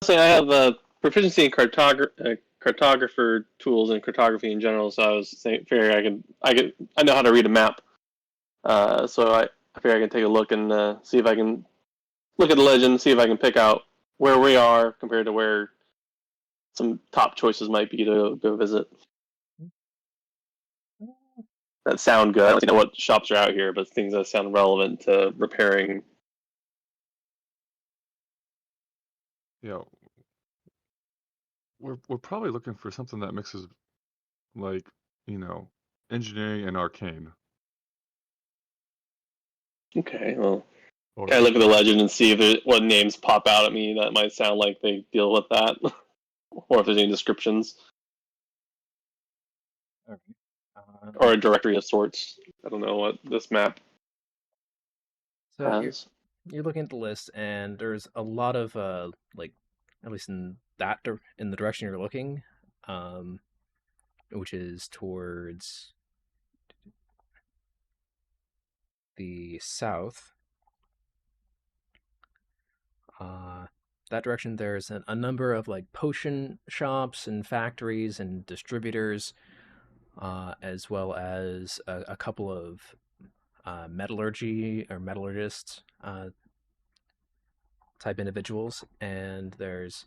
Say I have proficiency in cartographer tools and cartography in general, so I was figuring I know how to read a map. So I figure I can take a look and see if I can look at the legend, see if I can pick out where we are compared to where some top choices might be to go visit. That sound good. I don't know what shops are out here, but things that sound relevant to repairing.
Yeah. We're probably looking for something that mixes like, engineering and arcane.
Okay, well,
Or
can I look at the legend and see if what names pop out at me that might sound like they deal with that, or if there's any descriptions or a directory of sorts. I don't know what this map
So
has.
you're looking at the list, and there's a lot of like, at least in in the direction you're looking, which is towards the south. That direction, there's a number of like potion shops and factories and distributors, as well as a couple of metallurgy or metallurgists type individuals, and there's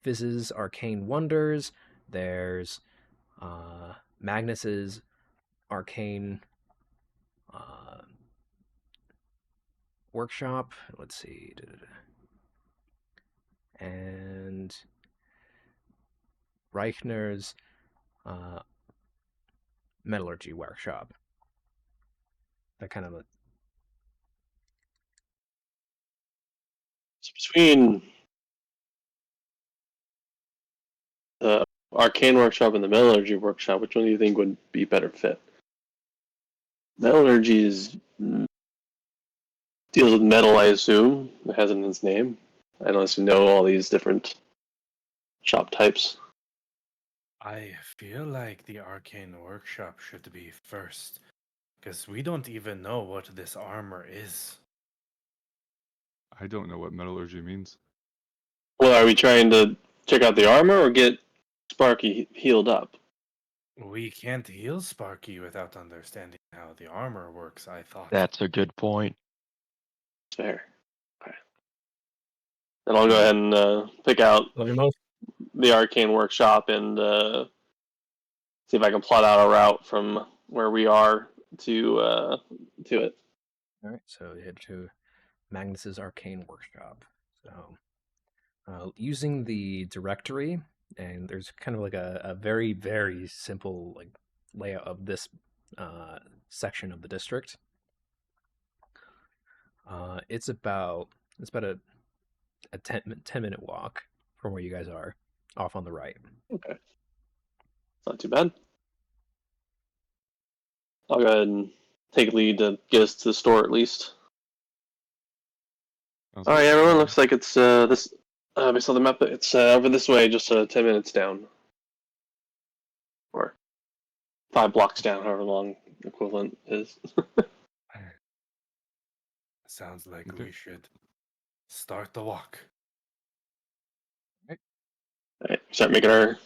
Fizz's Arcane Wonders. There's Magnus's Arcane Workshop. Let's see. And Reichner's Metallurgy Workshop. That kind of a...
So between the Arcane Workshop and the Metallurgy Workshop, which one do you think would be better fit? Metallurgy is Deals with metal, I assume. It has it in its name. I don't know all these different shop types.
I feel like the arcane workshop should be first, because we don't even know what this armor is.
I don't know what metallurgy means.
Well, are we trying to check out the armor or get Sparky healed up?
We can't heal Sparky without understanding how the armor works, I thought.
That's a good point.
Fair. Okay. Then I'll go ahead and pick out
Love you most.
the arcane workshop and see if I can plot out a route from where we are to it.
All right, so you head to Magnus's Arcane Workshop. So, using the directory, and there's kind of like a very, very simple like layout of this section of the district. It's about a 10-minute walk from where you guys are, off on the right.
Okay. It's not too bad. I'll go ahead and take lead to get us to the store at least.
Sounds
All right,
good.
everyone. Looks like it's this. Based on the map, it's over this way, just 10 minutes down, or 5 blocks down, however long equivalent is.
Sounds like
Okay.
we should start the walk.
All right, start making our,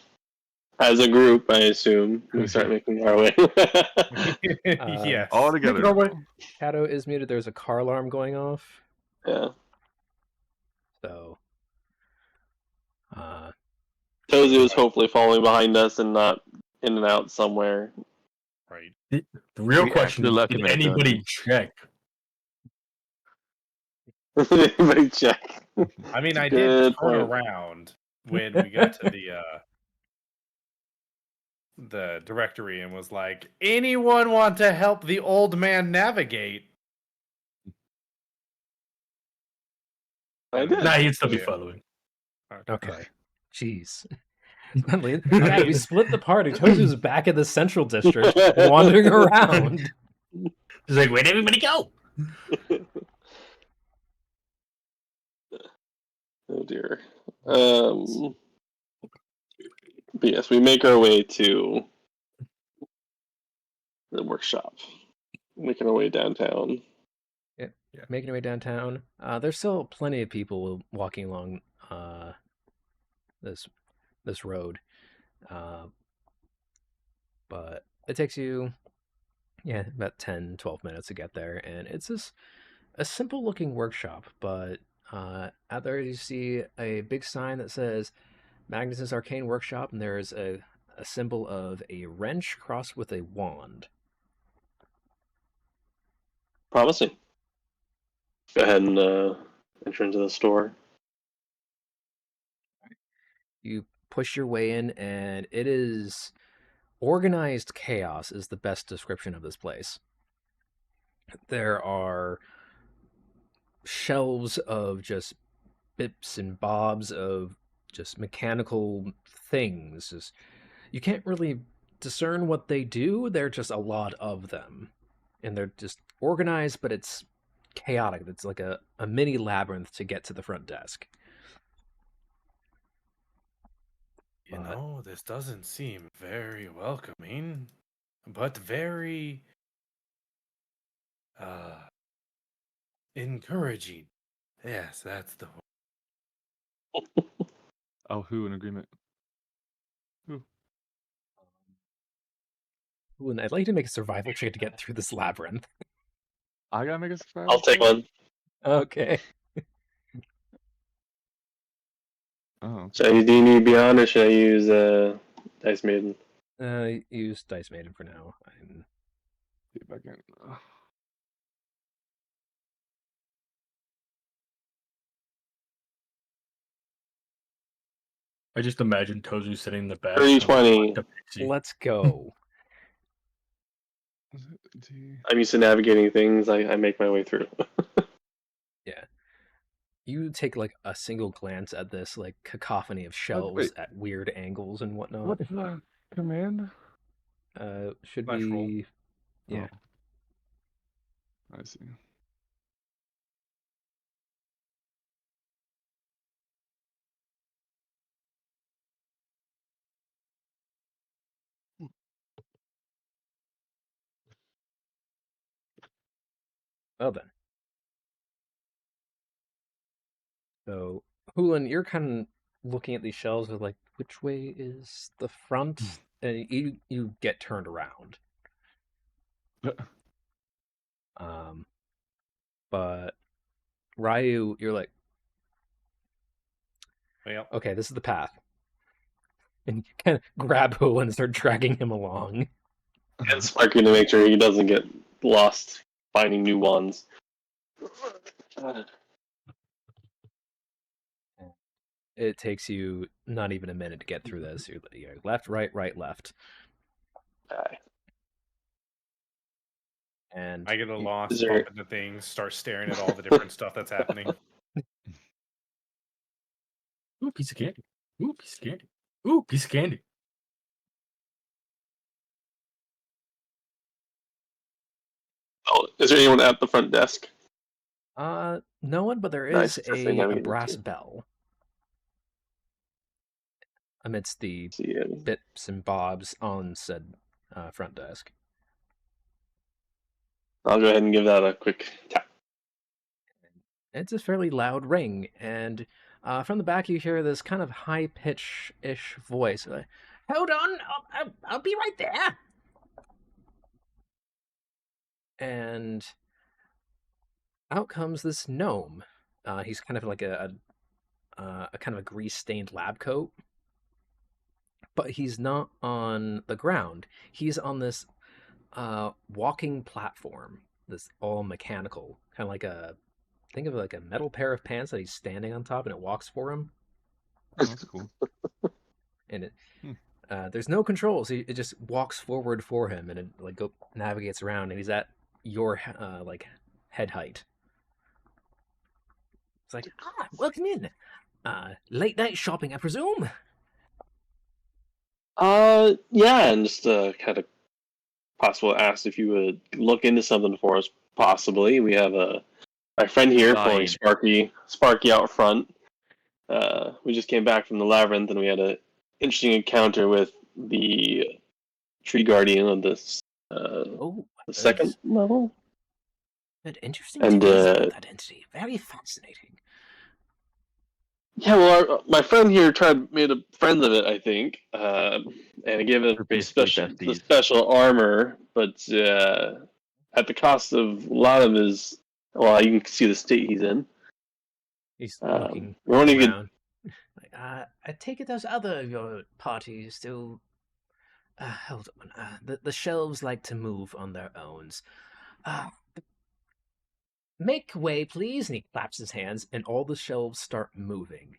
as a group, I assume, we start making our way.
Yes.
All
Making
together.
our way.
Cato is muted. There's a car alarm going off.
Yeah.
So,
Tozu is hopefully following behind us and not in and out somewhere.
Right.
The real
We
question
actually
is,
left
did
him in a
anybody
dungeon.
check?
Anybody check?
I mean, I
Good
did turn
point.
around when we got to the directory and was like, anyone want to help the old man navigate?
I did.
Nah, he'd still be
Yeah.
following.
okay. Jeez. Yeah, we split the party. Tozu's back in the central district, wandering around.
He's like, where'd everybody go?
Oh dear. But yes, we make our way to the workshop. Making our way downtown.
Making our way downtown. There's still plenty of people walking along this road, but it takes you about 10-12 minutes to get there, and it's a simple looking workshop, but out there you see a big sign that says Magnus's Arcane Workshop, and there's a symbol of a wrench crossed with a wand.
Promising. Go ahead and enter into the store.
You push your way in, and it is organized chaos is the best description of this place. There are shelves of just bips and bobs of just mechanical things. Just, you can't really discern what they do. They're just a lot of them, and they're just organized, but it's chaotic. It's like a mini labyrinth to get to the front desk.
You know, this doesn't seem very welcoming, but very encouraging. Yes, that's the word.
Oh, who in agreement?
Ooh, and I'd like to make a survival check to get through this labyrinth.
I gotta make a survival.
I'll take one.
Okay.
Oh,
Should I do you need Beyond or should I use Dice Maiden?
Use Dice Maiden for now.
get back in.
I just imagine Tozu sitting in the back.
30-20.
Let's go.
I'm used to navigating things. I make my way through.
Yeah. You take like a single glance at this like cacophony of shelves
wait.
at weird angles and whatnot.
What's the command?
Should
Flash roll.
be yeah.
Oh. I see.
Well then. So, Hulan, you're kind of looking at these shelves with like, which way is the front? And you get turned around. But Ryu, you're like,
Well,
okay, this is the path. And you kind of grab Hulan and start dragging him along.
And Sparky to make sure he doesn't get lost finding new wands.
It takes you not even a minute to get through this. You're left, right, left.
Okay.
And
I get a lost,
Is there-
bump into things, start staring at all the different stuff that's happening.
Ooh, piece of candy. Ooh, piece of candy. Ooh, piece of candy.
Oh, is there anyone at the front desk?
no one, but there
Nice,
is
that's the thing
a
navigating
brass
to.
bell amidst the
See it.
bits and bobs on said front desk.
I'll go ahead and give that a quick tap.
It's a fairly loud ring, and from the back you hear this kind of high-pitch-ish voice. Like, hold on, I'll be right there. And out comes this gnome. He's kind of like a kind of a grease-stained lab coat, but he's not on the ground. He's on this walking platform. This all mechanical, kind of like think of it like a metal pair of pants that he's standing on top, and it walks for him.
Oh, that's cool.
And it there's no controls. It just walks forward for him, and it like navigates around, and he's at your like head height. It's like, welcome in. Late night shopping, I presume.
Yeah, and just kind of possible asked if you would look into something for us. Possibly, we have my friend here pulling Sparky out front. We just came back from the labyrinth, and we had an interesting encounter with the tree guardian of this the second level.
But interesting
And,
details about that entity. Very fascinating.
Yeah, well, my friend here made a friend of it, I think, and he gave it
We're basically
the
besties.
special armor, but at the cost of a lot of his. Well, you can see the state he's in.
He's looking
we're only good.
around. Like, I take it those other of your parties still. Hold on. The shelves like to move on their own. Make way, please. And he claps his hands, and all the shelves start moving.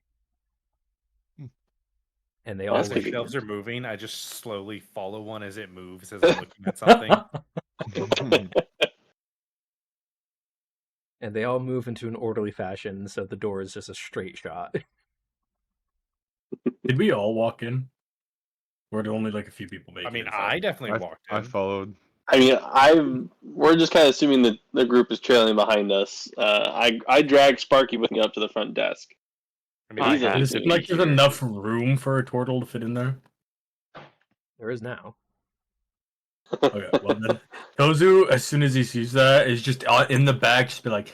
And they all
That's
As
good.
the shelves are moving, I just slowly follow one as it moves as I'm looking at something.
And they all move into an orderly fashion, so the door is just a straight shot.
Did we all walk in? Or did only like a few people make it?
I mean,
inside?
I definitely walked in.
I followed.
I mean, we're just kind of assuming that the group is trailing behind us. I dragged Sparky with me up to the front desk.
I mean,
He's
I
Does it seem like there's enough room for a turtle to fit in there?
There is now.
Okay, well then, Tozu, as soon as he sees that, is just in the back, just be like,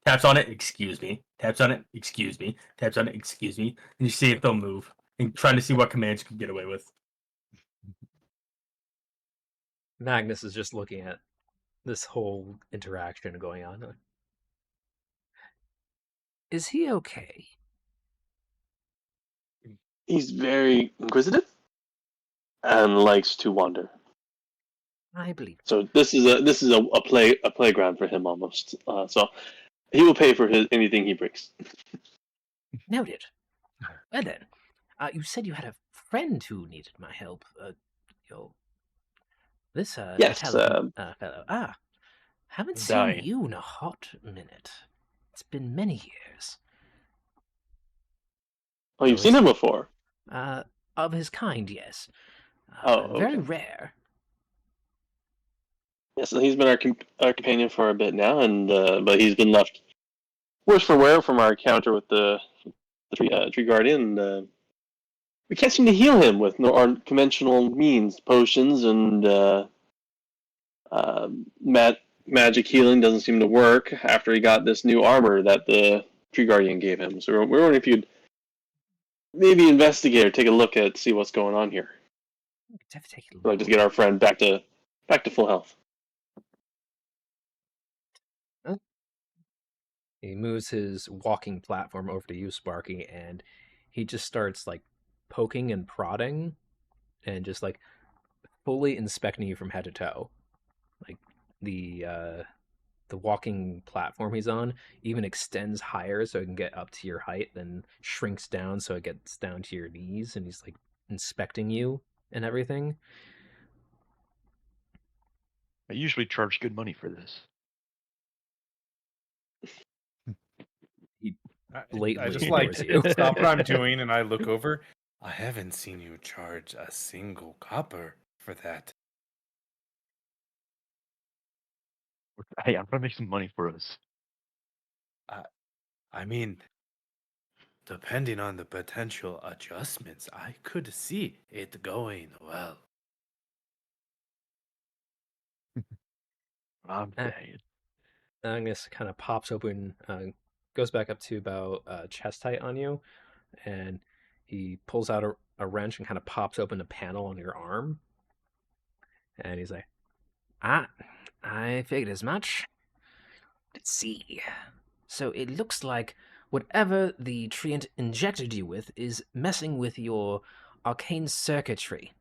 taps on it, excuse me, taps on it, excuse me, taps on it, excuse me, and you see if they'll move, and trying to see what commands you can get away with.
Magnus is just looking at this whole interaction going on. Is he okay?
He's very inquisitive and likes to wander.
I believe.
So this is a playground for him almost. So he will pay for anything he brings.
Noted. Well then, you said you had a friend who needed my help. This
Yes,
Italian fellow. Haven't seen
Dying.
you in a hot minute. It's been many years.
Oh, you've seen him before.
Of his kind, yes.
Oh,
Very
okay.
rare.
Yes, he's been our companion for a bit now, and but he's been left worse for wear from our encounter with the tree guardian. And, we can't seem to heal him with our conventional means, potions, and magic healing doesn't seem to work after he got this new armor that the Tree Guardian gave him. So we're wondering if you'd maybe investigate or take a look at see what's going on here. Like to get our friend back to full health.
He moves his walking platform over to you, Sparky, and he just starts like poking and prodding and just like fully inspecting you from head to toe. Like the walking platform he's on even extends higher so it can get up to your height, then shrinks down so it gets down to your knees, and he's like inspecting you and everything.
I usually charge good money for this.
I
Blatantly
just like
ignores you.
stop what I'm doing and I look over. I haven't seen you charge a single copper for that.
Hey, I'm trying to make some money for us.
I mean, depending on the potential adjustments, I could see it going well.
I'm
Eh.
saying.
Agnes kind of pops open, goes back up to about chest height on you, and he pulls out a wrench and kind of pops open a panel on your arm. And he's like, I figured as much. Let's see. So it looks like whatever the treant injected you with is messing with your arcane circuitry.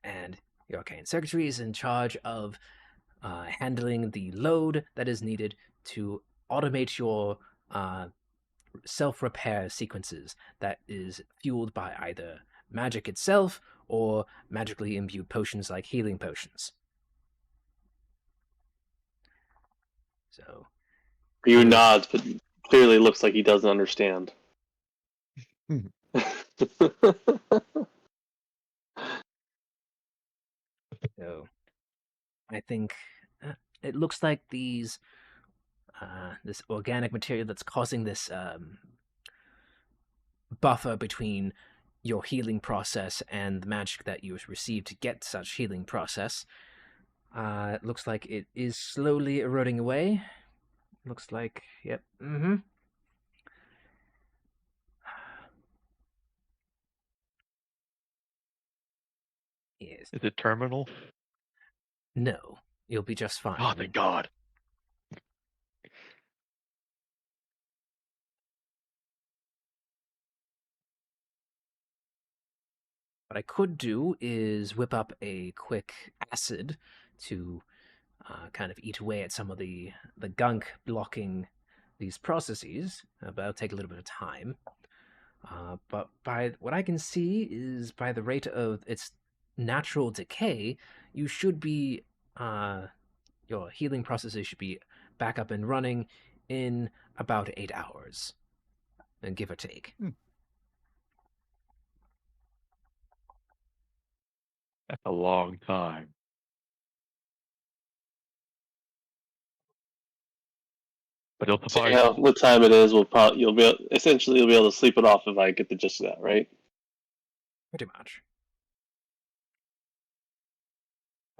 And your arcane circuitry is in charge of handling the load that is needed to automate your self-repair sequences that is fueled by either magic itself or magically imbued potions like healing potions. So
Ryu nods, but clearly looks like he doesn't understand.
So I think it looks like this organic material that's causing this buffer between your healing process and the magic that you received to get such healing process. It looks like it is slowly eroding away. Looks like, yep, Yes.
Is it terminal?
No, you'll be just fine.
Oh, thank God.
What I could do is whip up a quick acid to kind of eat away at some of the gunk blocking these processes, but it'll take a little bit of time. But by what I can see is by the rate of its natural decay, you should be your healing processes should be back up and running in about 8 hours, and give or take.
That's a long time. But it'll
So
suffice.
yeah, what time it is, you'll be able to sleep it off if I get the gist of that, right?
Pretty much.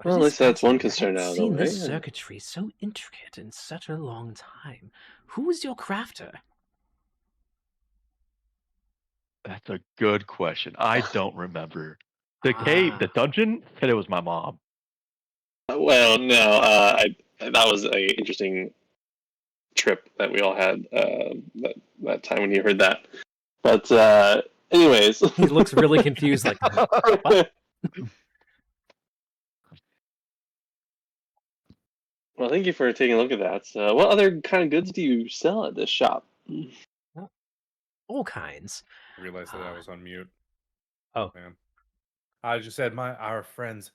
Well, at least that's one concern out of the
Seen
way.
this circuitry so intricate in such a long time. Who is your crafter?
That's a good question. I don't remember. The cave, the dungeon, said it was my mom.
Well, no, that was a interesting trip that we all had that time when you heard that. But anyways,
He looks really confused, like, what?
Well, thank you for taking a look at that. What other kind of goods do you sell at this shop?
All kinds.
I realized that I was on mute.
Oh.
Man. I just said our friend's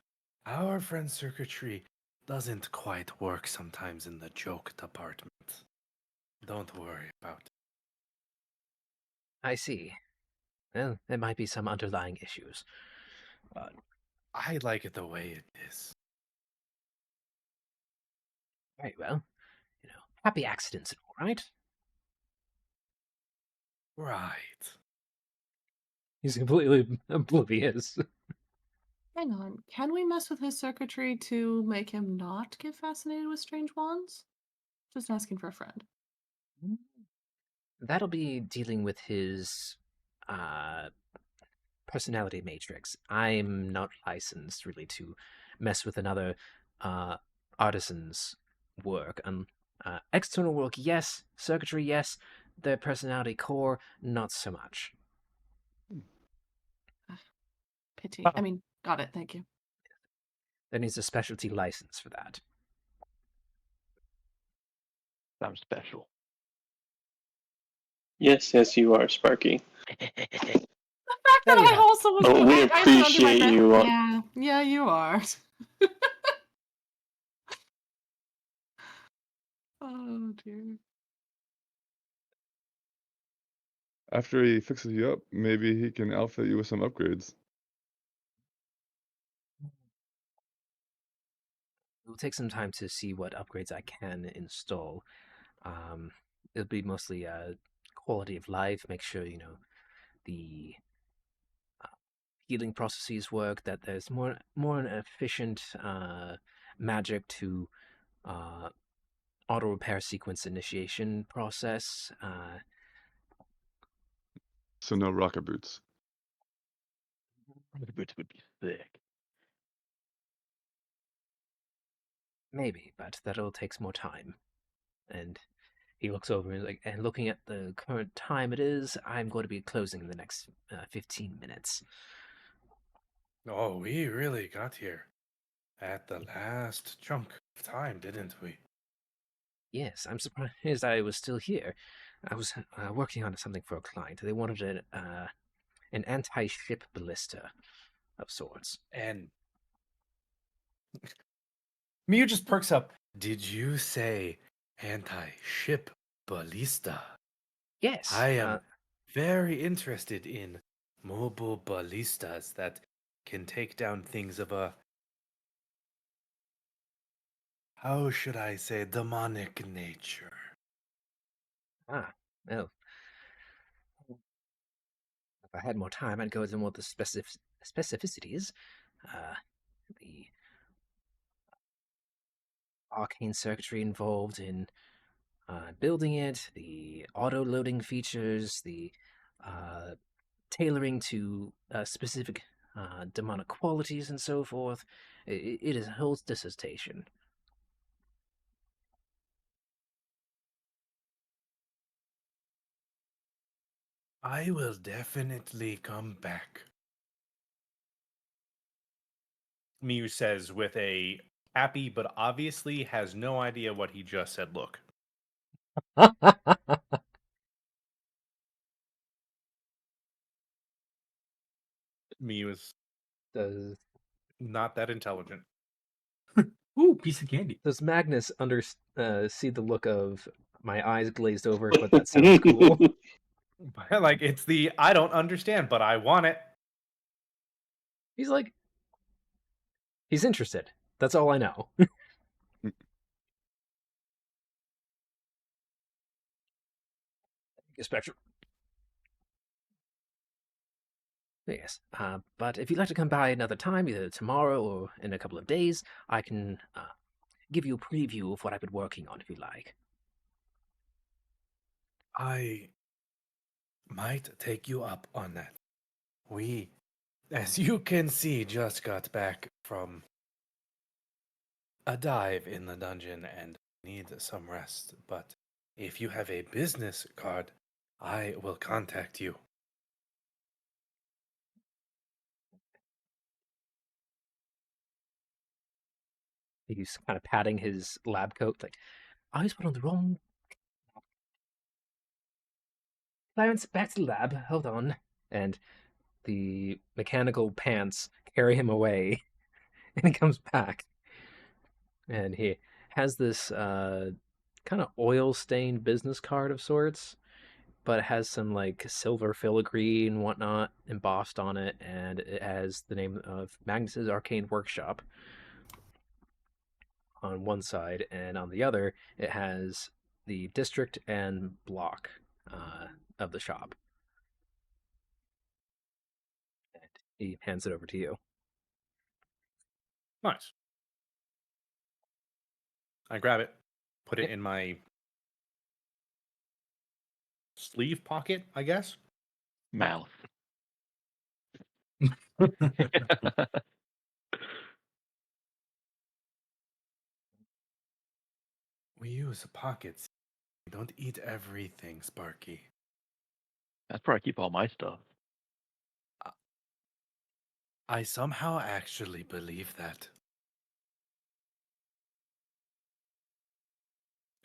circuitry doesn't quite work sometimes in the joke department. Don't worry about it.
I see. Well, there might be some underlying issues. But
I like it the way it is.
very well. Happy accidents, all right?
Right.
He's completely oblivious.
Hang on. Can we mess with his circuitry to make him not get fascinated with strange wands? Just asking for a friend.
That'll be dealing with his uh, personality matrix. I'm not licensed really to mess with another uh, artisan's work. External work, yes. Circuitry, yes. Their personality core, not so much.
Pity. I mean, got it. Thank you.
There needs a specialty license for that.
I'm special.
Yes, yes, you are, Sparky.
The fact that I also was.
Oh, we
I said under my
appreciate
breath,
you.
Yeah, you are. Oh dear.
After he fixes you up, maybe he can outfit you with some upgrades.
It'll take some time to see what upgrades I can install. It'll be mostly quality of life. Make sure the healing processes work. That there's more an efficient magic to auto repair sequence initiation process.
So no rocket boots.
The boots would be sick.
Maybe, but that'll take more time. And he looks over and looking at the current time it is, I'm going to be closing in the next 15 minutes.
Oh, we really got here at the last chunk of time, didn't we?
Yes, I'm surprised I was still here. I was working on something for a client. They wanted an anti-ship ballista of sorts.
And Miu just perks up. Did you say anti-ship ballista?
Yes.
I am very interested in mobile ballistas that can take down things of a, how should I say, demonic nature.
Well, if I had more time, I'd go into more of the specificities. The arcane circuitry involved in building it, the auto loading features, the tailoring to specific demonic qualities, and so forth. It is a whole dissertation.
I will definitely come back. Miu says with a happy but obviously has no idea what he just said look. Miu is
Does
not that intelligent.
Ooh, piece of candy.
Magnus see the look of my eyes glazed over, but that sounds cool?
Like, it's the I don't understand, but I want it.
He's like, he's interested. That's all I know. Spectrum. Yes, but if you'd like to come by another time, either tomorrow or in a couple of days, I can give you a preview of what I've been working on if you like.
I might take you up on that. We, as you can see, just got back from a dive in the dungeon and need some rest. But if you have a business card, I will contact you.
He's kind of patting his lab coat, like, I was put on the wrong. Clarence, back to the lab. Hold on. And the mechanical pants carry him away, and he comes back. And he has this kind of oil-stained business card of sorts, but it has some like silver filigree and whatnot embossed on it, and it has the name of Magnus's Arcane Workshop on one side, and on the other it has the district and block of the shop. And he hands it over to you.
Nice. I grab it, put it
Yep.
in my sleeve pocket, I guess.
Mouth.
We use pockets. We don't eat everything, Sparky.
That's where I keep all my stuff.
I somehow actually believe that.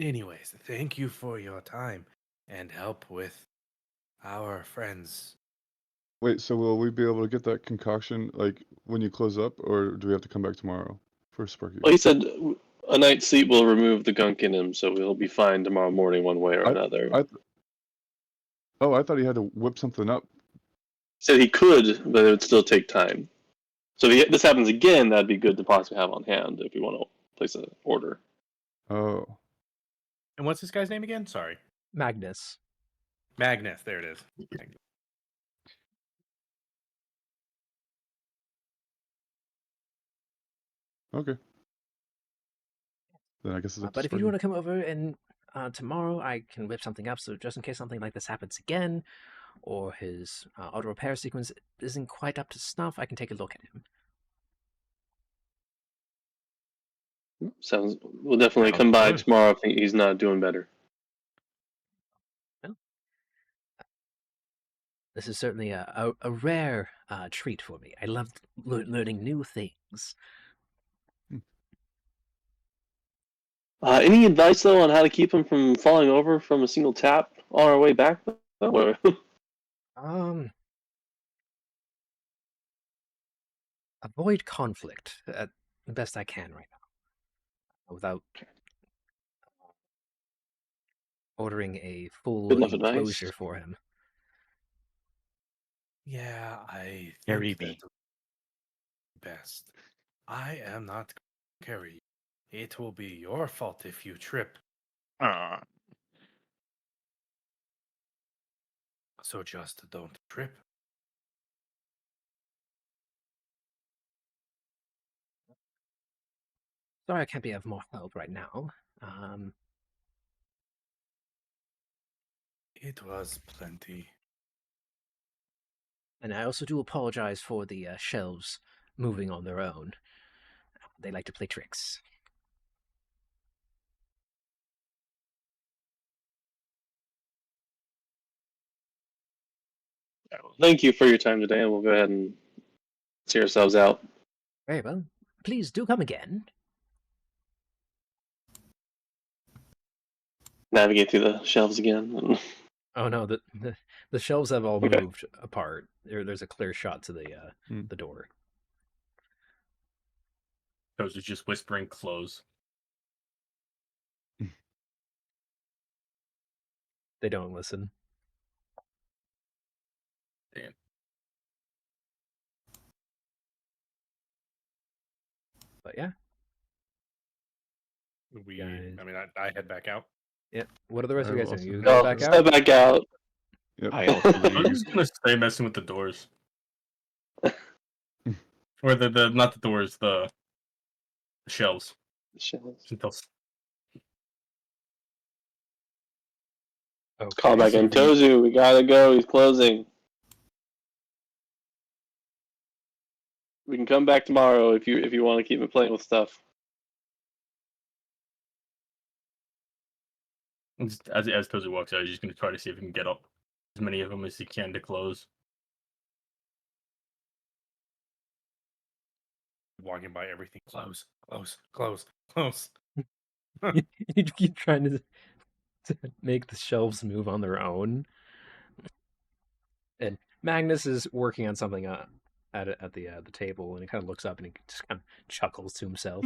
Anyways, thank you for your time and help with our friends.
Wait, so will we be able to get that concoction like when you close up, or do we have to come back tomorrow for Sparky?
Well, he said a night's sleep will remove the gunk in him, so we'll be fine tomorrow morning, one way or another.
I thought he had to whip something up.
He said he could, but it would still take time. So if this happens again, that'd be good to possibly have on hand if we want to place an order.
Oh,
And what's this guy's name again? Sorry.
Magnus.
Magnus. There it is.
okay. Then I guess it's up to
But if you
Sparky.
want to come over and tomorrow, I can whip something up. So just in case something like this happens again, or his auto repair sequence isn't quite up to snuff, I can take a look at him.
Sounds. We'll definitely
Sounds
come by
good.
tomorrow if he's not doing better.
This is certainly a rare treat for me. I love learning new things.
Any advice though on how to keep him from falling over from a single tap on our way back?
Avoid conflict the best I can right now, without ordering a full
Good enough advice.
enclosure for him.
Yeah, I
Carry
think
me.
that's best. I am not going to carry you. It will be your fault if you trip. So just don't trip.
Sorry I can't be of more help right now.
It was plenty.
And I also do apologize for the shelves moving on their own. They like to play tricks.
Thank you for your time today, and we'll go ahead and see ourselves out.
Very well. Please do come again.
Navigate through the shelves again.
Oh no, the shelves have all
Okay.
moved apart. There's a clear shot to the door.
Those are just whispering close.
They don't listen.
Damn.
But yeah.
We,
Guys.
I mean, I head back out.
Yeah. What are the rest of you guys
Alright,
doing? You
well,
go
No,
back
step
out?
back out.
Yep.
I also
I'm
leave.
just gonna stay messing with the doors. Or the not the doors, the shelves.
Shelves.
Until
Okay.
Call back
so
in.
the-
Tozu, we gotta go. He's closing. We can come back tomorrow if you want to keep me playing with stuff.
just, as Tozu walks out, he's just gonna try to see if he can get up as many of them as he can to close.
Walking by everything. Close, close, close, close.
you keep trying to make the shelves move on their own. And Magnus is working on something at the table, and he kind of looks up and he just kind of chuckles to himself.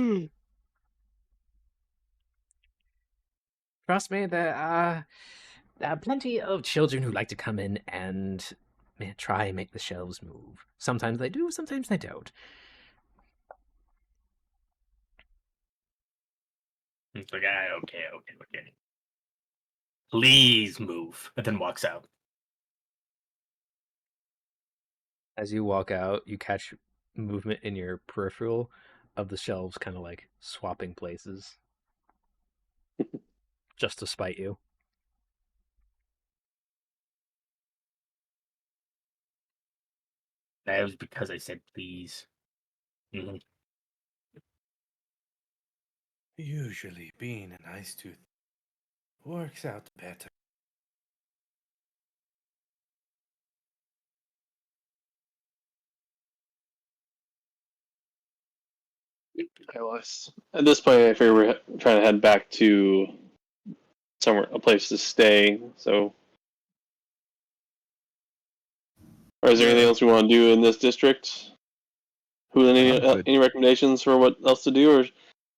Trust me, there are plenty of children who like to come in and try and make the shelves move. Sometimes they do, sometimes they don't.
It's like, okay. Please move. And then walks out.
As you walk out, you catch movement in your peripheral of the shelves kind of like swapping places just to spite you.
That was because I said please. Mhm.
Usually, being a nice tooth works out better.
At this point, I figure we're trying to head back to somewhere, a place to stay. So, or is there anything
Yeah,
else we want to do in this district? Who
Honestly,
any recommendations for what else to do, or should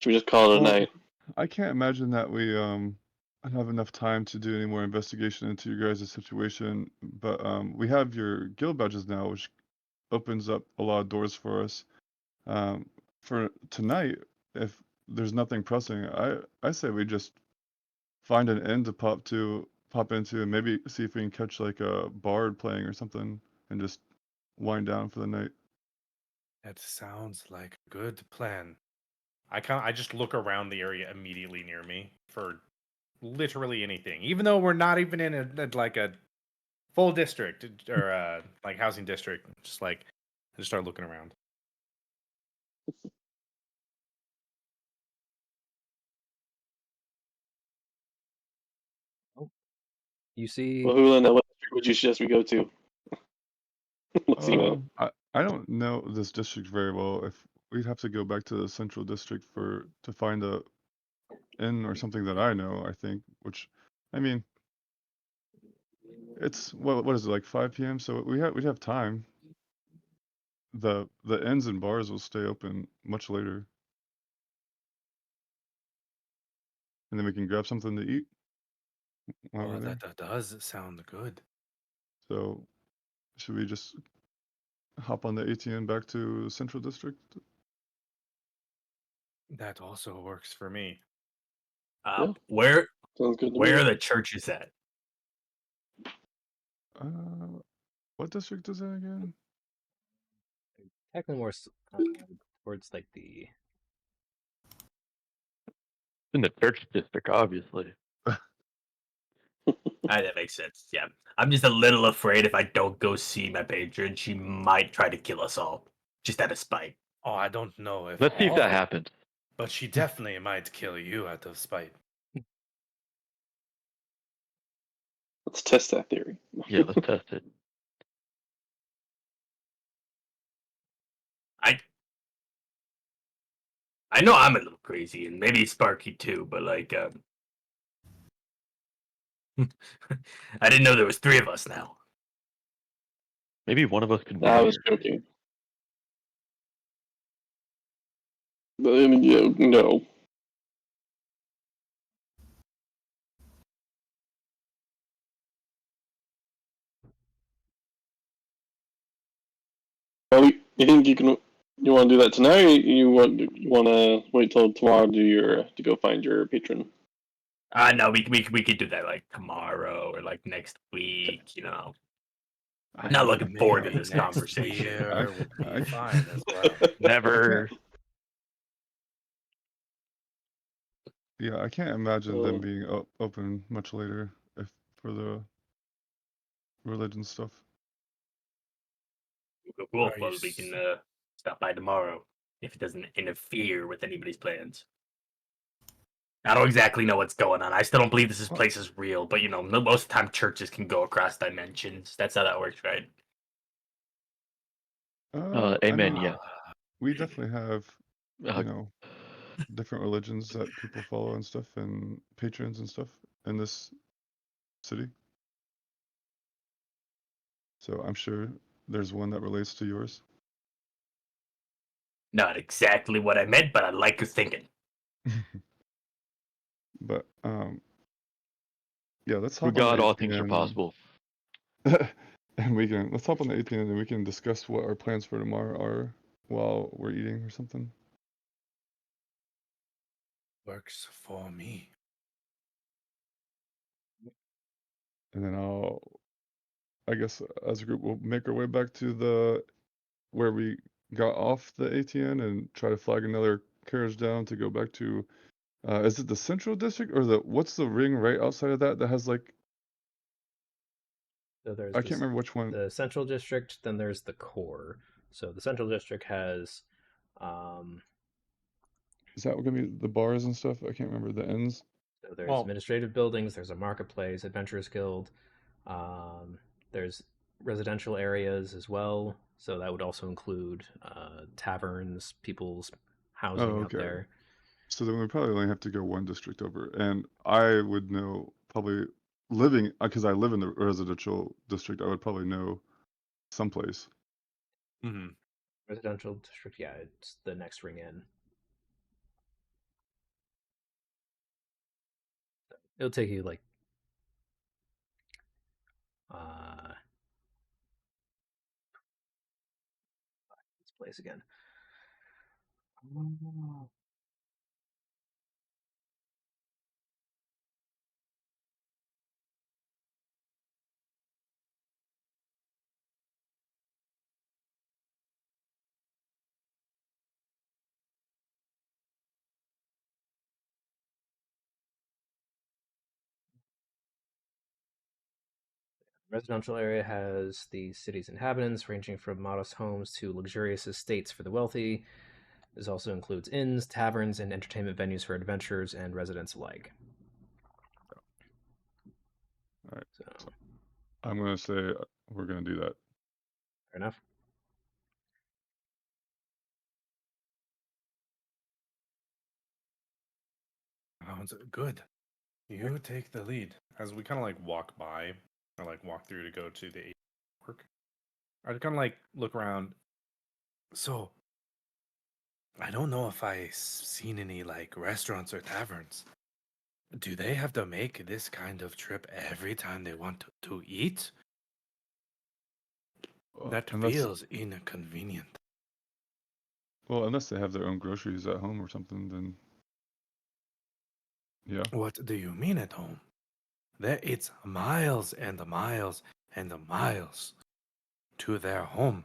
we just call it a
well,
night?
I can't imagine that we have enough time to do any more investigation into your guys' situation, but we have your guild badges now, which opens up a lot of doors for us. For tonight, if there's nothing pressing, I say we just find an inn to pop into, and maybe see if we can catch like a bard playing or something, and just wind down for the night.
That sounds like a good plan. I just look around the area immediately near me for literally anything, even though we're not even in like a full district or like housing district. Just like I just start looking around.
You see,
Well, Hula, what district would you suggest we go to? Let's see, man.
I don't know this district very well. If we'd have to go back to the central district to find a inn or something that I know, I think, which, I mean, it's what is it, like 5 p.m. So we'd have time. The inns and bars will stay open much later, and then we can grab something to eat while we're
Oh,
there.
that does sound good.
So should we just hop on the ATN back to Central District?
That also works for me.
Yeah.
Where
Sounds good to
where
me.
are the churches at?
What district is that again?
technically more towards like the
in the church district, obviously.
That makes sense. Yeah, I'm just a little afraid if I don't go see my patron, she might try to kill us all, just out of spite.
Oh, I don't know if
Let's see if that
all,
happens.
but she definitely might kill you out of spite.
Let's test that theory.
Yeah, let's test it.
I I know I'm a little crazy, and maybe Sparky too, but like, I didn't know there was 3 of us now.
Maybe one of us can
I was
warrior.
joking. But I mean, yeah, no. Well, you think you want to do that tonight? Or you want to wait till tomorrow to go find your patron?
No, we could do that like tomorrow or like next week. You know, I'm not looking forward to
Maybe
this
next
conversation.
year would
I-
be fine as well.
Never.
Yeah, I can't imagine them
Oh.
being open much later for the religion stuff.
Cool.
Are you
Well, we can stop by tomorrow if it doesn't interfere with anybody's plans. I don't exactly know what's going on. I still don't believe this place is real, but you know, most of the time churches can go across dimensions. That's how that works, right?
I
Amen.
mean,
Yeah.
we definitely have,
Uh,
you know, different religions that people follow and stuff, and patrons and stuff in this city. So I'm sure there's one that relates to yours.
Not exactly what I meant, but I like your thinking.
But yeah, let's
through
hop on the
God, all things are
ATN,
possible.
and let's hop on the ATN and we can discuss what our plans for tomorrow are while we're eating or something.
Works for me.
And then I guess as a group, we'll make our way back to where we got off the ATN and try to flag another carriage down to go back to, is it the Central District or what's the ring right outside of that that has like,
So there's
I can't remember which one.
the Central District, then there's the core. So the Central District has
Is that gonna be the bars and stuff? I can't remember the ends.
so there's
Well-
administrative buildings, there's a marketplace, Adventurers Guild, there's residential areas as well. So that would also include taverns, people's housing out
okay.
there.
So then we probably only have to go one district over, and I would know probably living because I live in the residential district. I would probably know someplace.
Mm-hmm.
Residential district, yeah, it's the next ring in. It'll take you like this place again. Residential area has the city's inhabitants, ranging from modest homes to luxurious estates for the wealthy. This also includes inns, taverns, and entertainment venues for adventurers and residents alike.
All right.
So,
I'm gonna say we're gonna do that.
fair enough.
Sounds good. You take the lead. As we kind of like walk by or like walk through to go to the work, I kind of like look around. So, I don't know if I seen any like restaurants or taverns. Do they have to make this kind of trip every time they want to eat? That
Unless,
feels inconvenient.
well, unless they have their own groceries at home or something, then yeah.
What do you mean at home? There, it's miles and miles and miles to their home.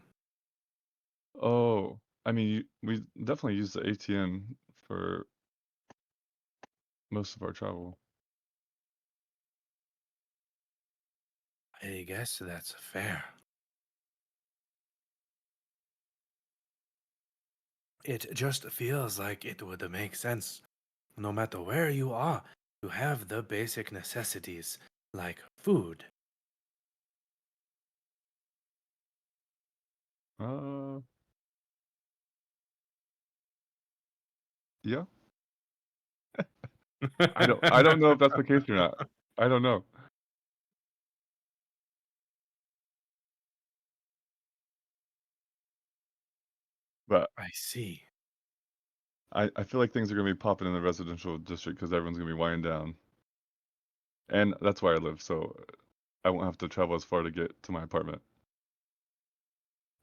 Oh, I mean, we definitely use the ATN for most of our travel.
I guess that's fair. It just feels like it would make sense, no matter where you are, to have the basic necessities like food.
Yeah. I don't know if that's the case or not. I don't know. But
I see.
I feel like things are gonna be popping in the residential district because everyone's gonna be winding down. And that's where I live, so I won't have to travel as far to get to my apartment.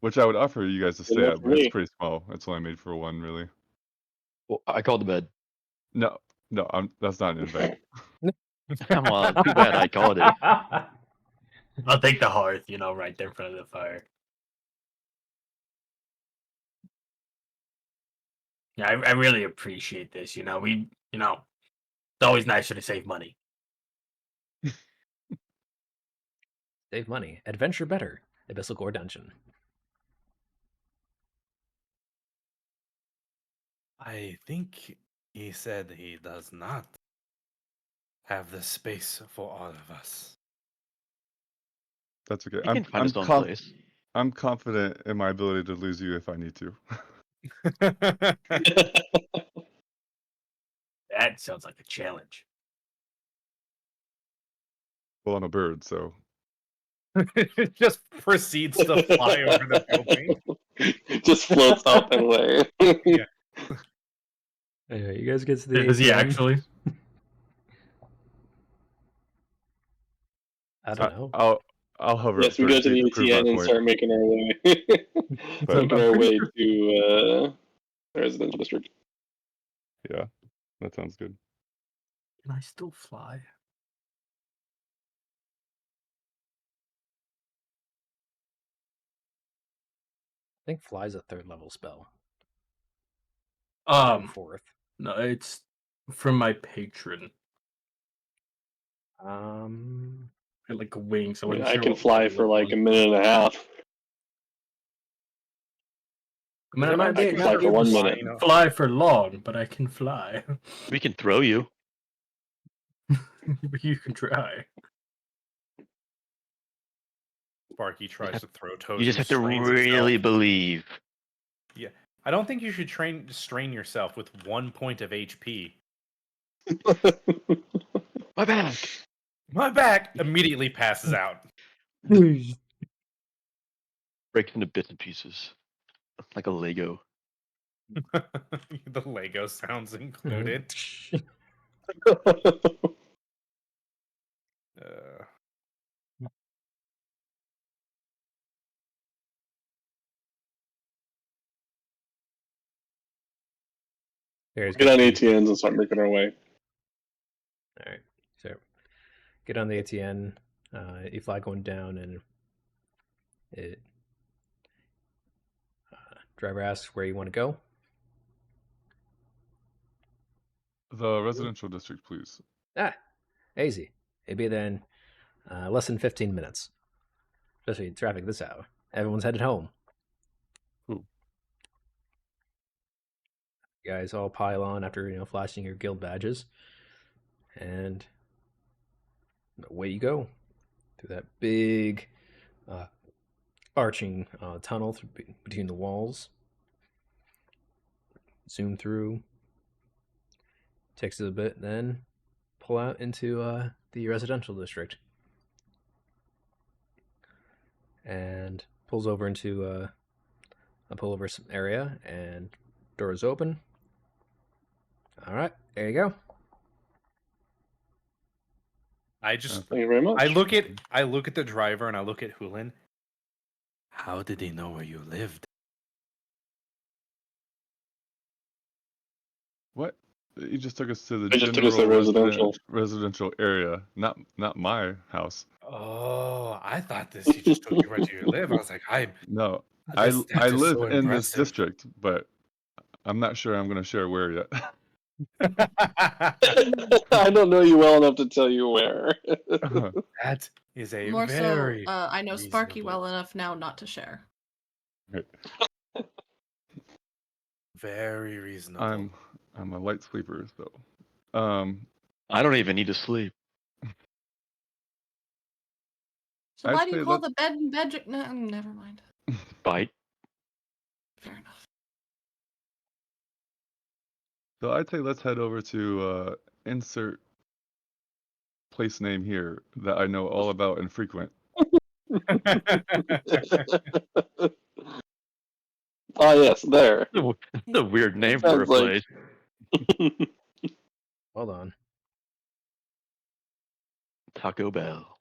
Which I would offer you guys to
Good
stay
enough
at,
for
but it's
me.
pretty small. It's only made for one, really.
Well, I called the bed.
No, that's not an invite.
Come on, too bad I called it.
I'll take the hearth, right there in front of the fire. Yeah, I really appreciate this. It's always nicer to save money.
Save money. Adventure better. Abyssal Gore Dungeon.
I think he said he does not have the space for all of us.
That's okay.
He can find his own place.
I'm confident in my ability to lose you if I need to.
That sounds like a challenge.
Well, I'm a bird, so
It just proceeds to fly over the building.
Just floats up and away.
Yeah.
Anyway, you guys get to the
Does he
ATM?
actually?
I don't know.
I'll hover
Yes,
up
we
for
go to
Jake
the
to prove my
ATN and
point.
start making our way.
But
making our way to the residential district.
yeah, that sounds good.
Can I still fly?
think fly's a 3rd level spell. Or 4th.
No, it's from my patron. Like a wing, so
I mean,
wasn't
I
sure
can
what
fly
level
for
it
like
was.
a minute and a half.
I mean, I
There
might
might
be
be
fly
able
for 1
to
minute.
fly for long, but I can fly.
We can throw you.
You can try.
Sparky tries to throw Tozu.
You just have to
strains
really
himself.
believe.
Yeah, I don't think you should strain yourself with 1 point of HP.
My back.
My back immediately passes out.
Breaks into bits and pieces, like a Lego.
The Lego sounds included.
Here's
Get on
the-
ATNs and start making our way.
All right, so get on the ATN. You fly going down, and it driver asks where you want to go.
The residential district, please.
Easy. It'd be then less than 15 minutes. Especially traffic this hour. Everyone's headed home.
Cool.
You guys all pile on after flashing your guild badges, and away you go through that big arching tunnel between the walls. Zoom through. Takes it a bit, then pull out into the residential district, and pulls over into a pullover area, and doors open. All right, there you go.
I just
Thank you very much.
I look at the driver and I look at Hulin. How did he know where you lived?
What? You just took us to the
They just took us to
general
residential.
residential area, not my house.
Oh, I thought he just took you right to your live. I was like,
No,
That
I
is
live
so
in this
impressive.
district, but I'm not sure I'm going to share where yet.
I don't know you well enough to tell you where.
That is a
More
very
so, I know Sparky
reasonable-
well enough now not to share.
very reasonable.
I'm a light sleeper, so
I don't even need to sleep.
So
I'd
why do you
say
call
let's-
the bed and bed? No, never mind.
Bite.
Fair enough.
So I'd say let's head over to insert place name here that I know all about and frequent.
Ah, yes, there.
It's a weird name for a
Sounds like-
place.
Hold on.
Taco Bell.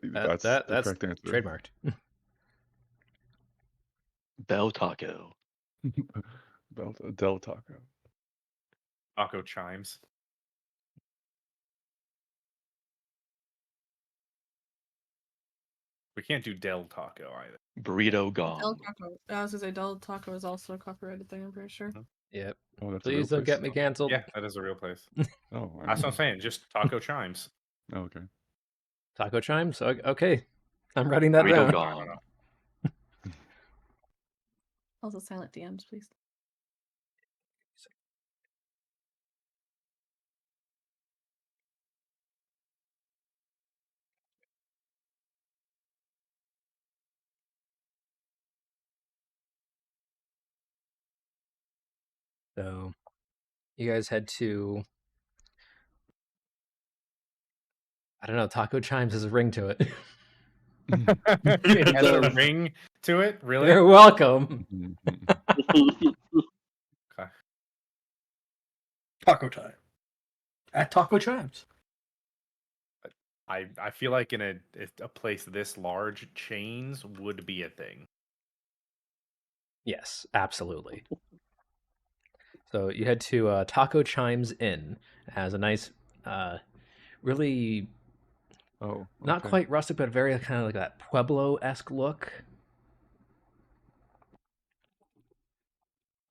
That's
That's
the correct answer.
trademarked.
Bell Taco.
Del Taco.
Taco chimes. We can't do Del Taco either.
Burrito
Del
Gong.
Taco. I was gonna say Del Taco is also a copyrighted thing. I'm pretty sure.
Yep.
Oh, that's a real
Please don't
place?
get me canceled.
Yeah, that is a real place.
Oh,
That's what I'm saying. Just Taco chimes.
Oh, okay.
Taco chimes. Okay, I'm writing that
Burrito
down.
Gong.
Also silent DMs, please.
So, you guys head to. I don't know. Taco chimes has a ring to it.
It has a ring to it. Really?
You're welcome.
Okay.
Taco time. At Taco Chimes.
I feel like in a place this large, chains would be a thing.
Yes, absolutely. So you head to Taco Chimes Inn. It has a nice, really
Oh,
not
okay.
quite rustic, but very kind of like that Pueblo-esque look.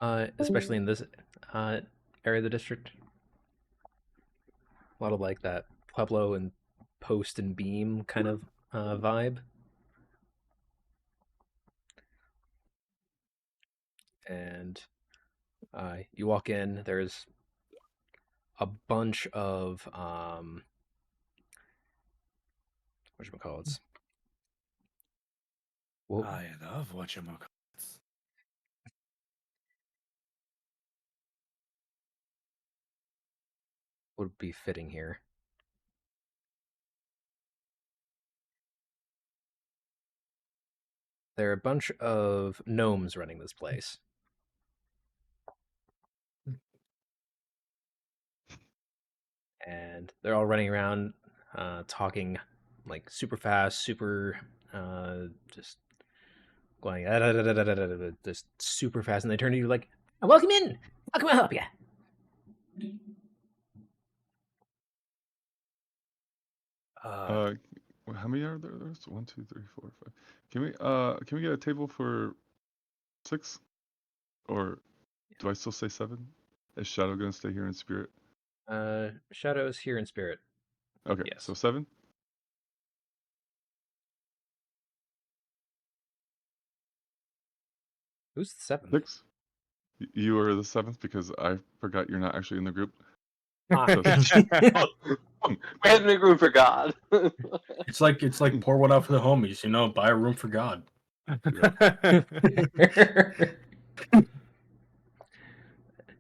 especially in this area of the district. A lot of like that Pueblo and Post and Beam kind of vibe. And you walk in. There's a bunch of whatchamacallits. What
I love whatchamacallits.
would be fitting here? There are a bunch of gnomes running this place. And they're all running around, talking like super fast, super just going just super fast, and they turn to you like, "Welcome in. How can I help you?"
How many are there? There's 1, 2, 3, 4, 5. Can we get a table for 6? Or do I still say 7? Is Shadow gonna stay here in spirit?
Shadow is here in spirit.
Okay,
Yes.
so 7.
Who's the seventh?
6. You are the 7th because I forgot you're not actually in the group.
We had to make room for God.
It's like pour one out for the homies, you know, buy a room for God.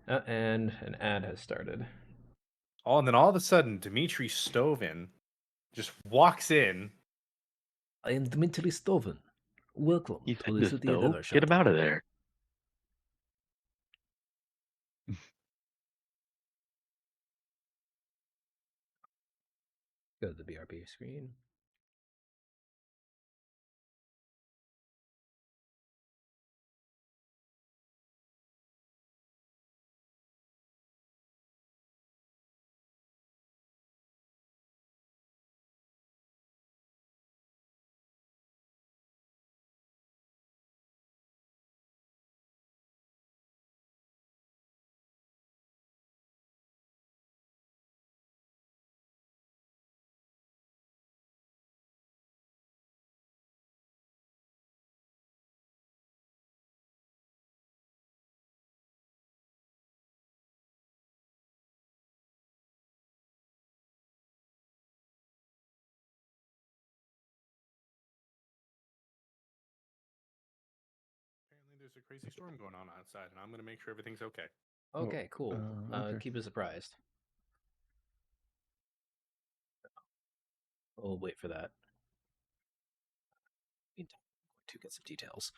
And an ad has started.
Oh, and then all of a sudden, Dmitry Stovin just walks in.
I am Dmitry Stovin. Welcome
He's
to
in
the
this
city
though.
of
Get him out of there.
Go to the BRB screen.
Apparently, there's a crazy storm going on outside, and I'm going to make sure everything's okay.
Okay, cool.
okay.
Keep us surprised. We'll wait for that. Meantime, I'm going to get some details.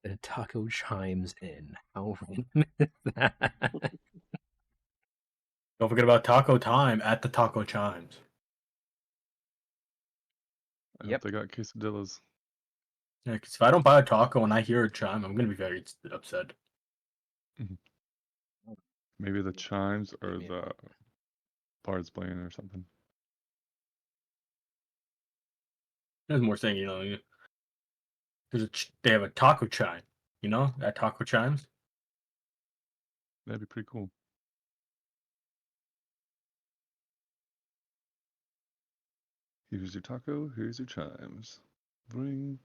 The taco chimes in. How random is that?
Don't forget about taco time at the Taco Chimes.
I
Yep.
hope they got quesadillas.
Yeah, because if I don't buy a taco and I hear a chime, I'm gonna be very upset.
Maybe the chimes or
Give me a
the
moment.
bards playing or something.
There's more saying, you know, they have a taco chime, you know, at Taco Chimes.
That'd be pretty cool. Here's your taco, here's your chimes. Bring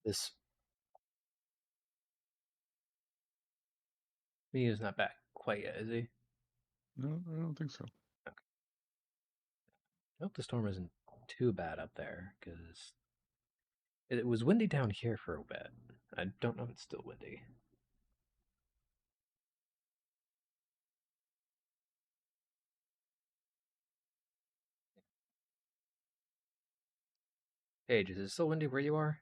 This Mia's not back quite yet, is he?
No, I don't think so.
I hope the storm isn't too bad up there, because it was windy down here for a bit. I don't know if it's still windy. Paige, is it still windy where you are?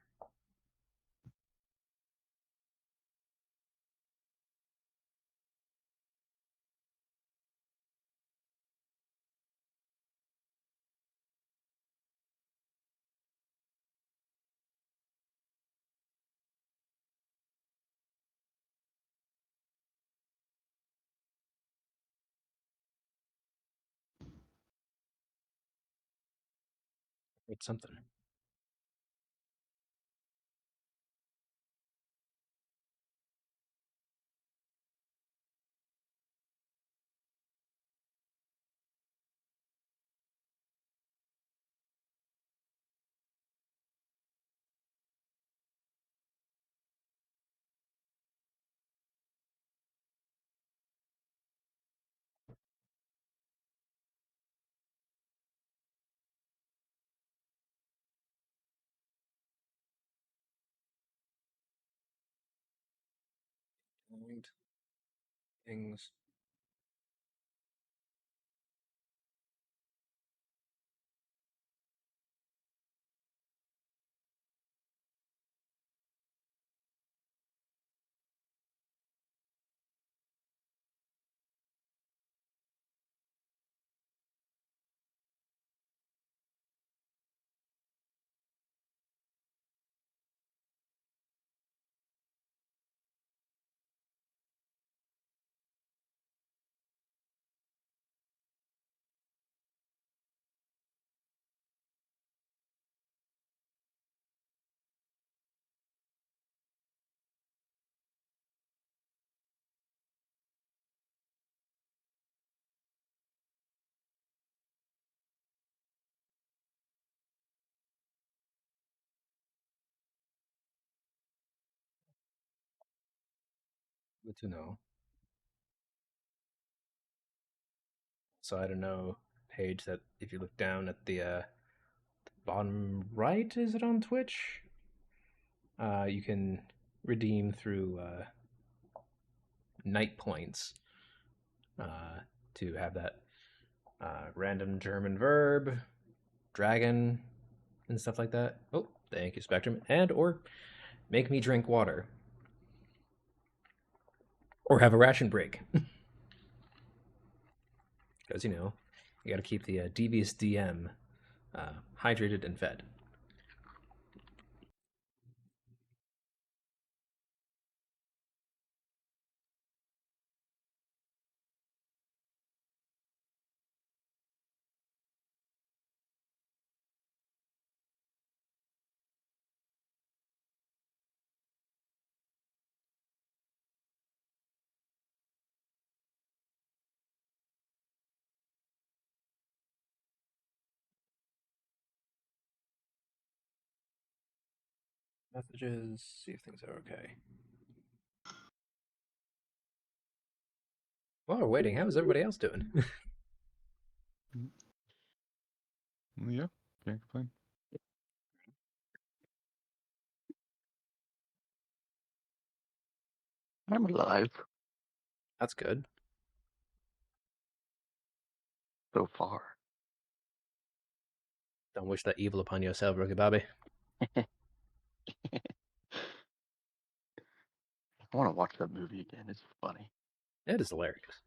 It's something. Things. Good to know. So I don't know, Paige, that if you look down at the bottom right, is it on Twitch? You can redeem through night points to have that random German verb, dragon, and stuff like that. Oh, thank you, Spectrum. And or make me drink water. Or have a ration break. Because, you know, you gotta keep the devious DM hydrated and fed. Messages, see if things are okay. While we're waiting, how is everybody else doing?
Yeah, can't complain.
I'm alive
That's good.
so far.
Don't wish that evil upon yourself, Rookie Bobby.
I want to watch that movie again. It's funny.
It is hilarious.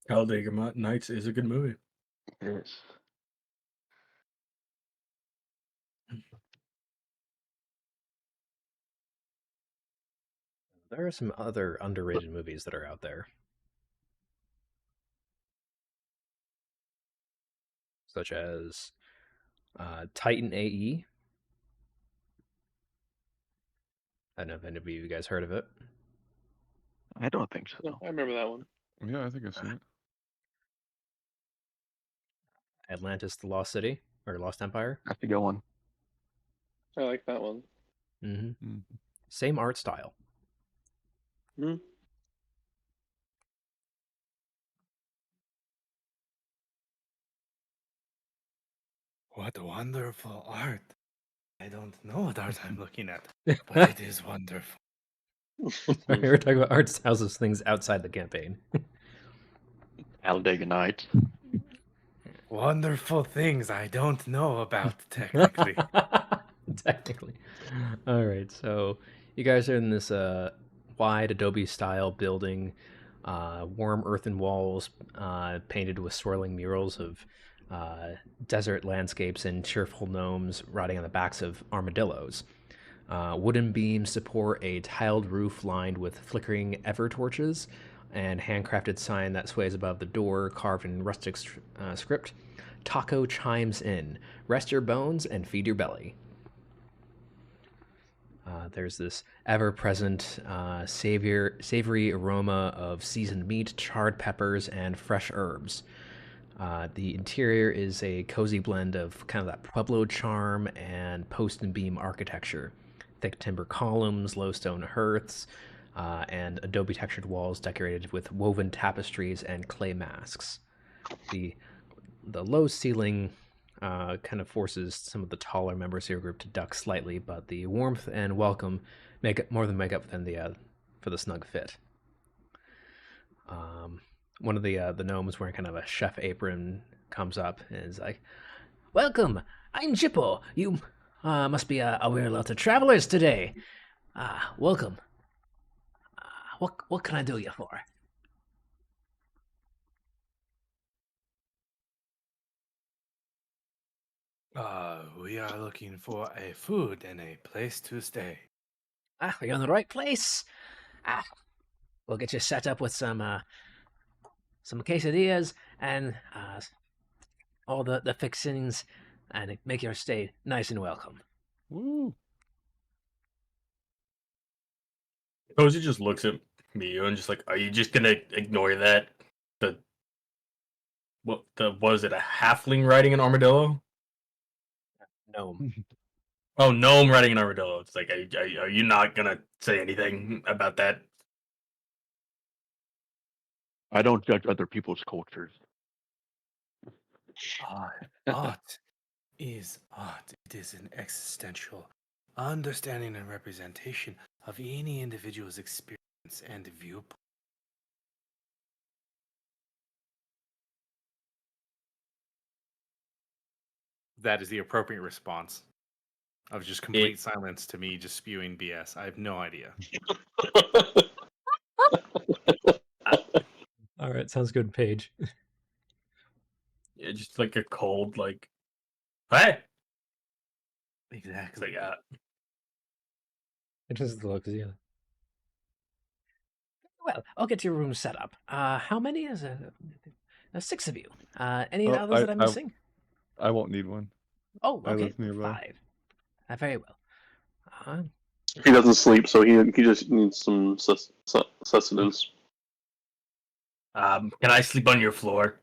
Talladega Nights is a good movie.
It is.
There are some other underrated movies that are out there, such as Titan AE. I don't know if any of you guys heard of it.
I don't think so.
No, I remember that one.
Yeah, I think I've seen it.
Atlantis: The Lost City or Lost Empire.
That's a good one.
I like that one.
Mm.
Same art style.
Hmm.
What wonderful art. I don't know what art I'm looking at, but it is wonderful.
Sorry, we're talking about art styles of things outside the campaign.
Talladega Nights.
Wonderful things I don't know about technically.
Technically. All right, so you guys are in this wide Adobe style building, warm earthen walls painted with swirling murals of desert landscapes and cheerful gnomes riding on the backs of armadillos. Wooden beams support a tiled roof lined with flickering ever torches, and handcrafted sign that sways above the door, carved in rustic script. Taco chimes in. Rest your bones and feed your belly. There's this ever-present savory aroma of seasoned meat, charred peppers, and fresh herbs. The interior is a cozy blend of kind of that Pueblo charm and post and beam architecture. Thick timber columns, low stone hearths, and adobe textured walls decorated with woven tapestries and clay masks. The low ceiling kind of forces some of the taller members of your group to duck slightly, but the warmth and welcome more than make up for the snug fit. One of the gnomes wearing kind of a chef apron comes up and is like, "Welcome, I'm Jippo. You must be aware lot of travelers today. Welcome. What can I do you for?"
We are looking for a food and a place to stay.
You're in the right place. We'll get you set up with some quesadillas and all the fixings, and make your stay nice and welcome.
Woo.
Cozy just looks at me and just like, are you just gonna ignore that? Was it a halfling riding an armadillo?
Gnome.
Oh, gnome riding an armadillo. It's like, are you not gonna say anything about that?
I don't judge other people's cultures.
Art is art. It is an existential understanding and representation of any individual's experience and viewpoint. That is the appropriate response of just complete silence to me just spewing BS. I have no idea.
All right, sounds good, Paige.
Yeah, just like a cold, like, hey, it's
Exactly.
like,
It just looks, yeah. Well, I'll get your room set up. How many is it? 6 of you. Any
Oh,
others that I'm missing?
I won't need one.
Oh,
I
okay.
live nearby.
5. Very well.
He doesn't sleep, so he just needs some sustenance.
can I sleep on your floor?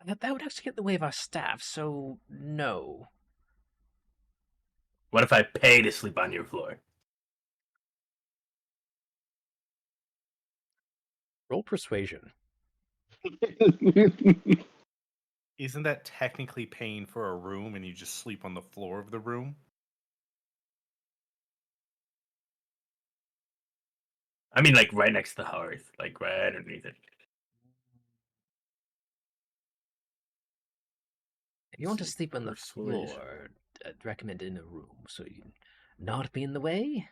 That would actually get in the way of our staff, so no.
What if I pay to sleep on your floor?
Roll persuasion.
Isn't that technically paying for a room and you just sleep on the floor of the room?
I mean, like right next to the hearth, like right underneath it.
If you want to
Let's see,
sleep on the
persuasion.
floor, I'd recommend in a room so you not be in the way.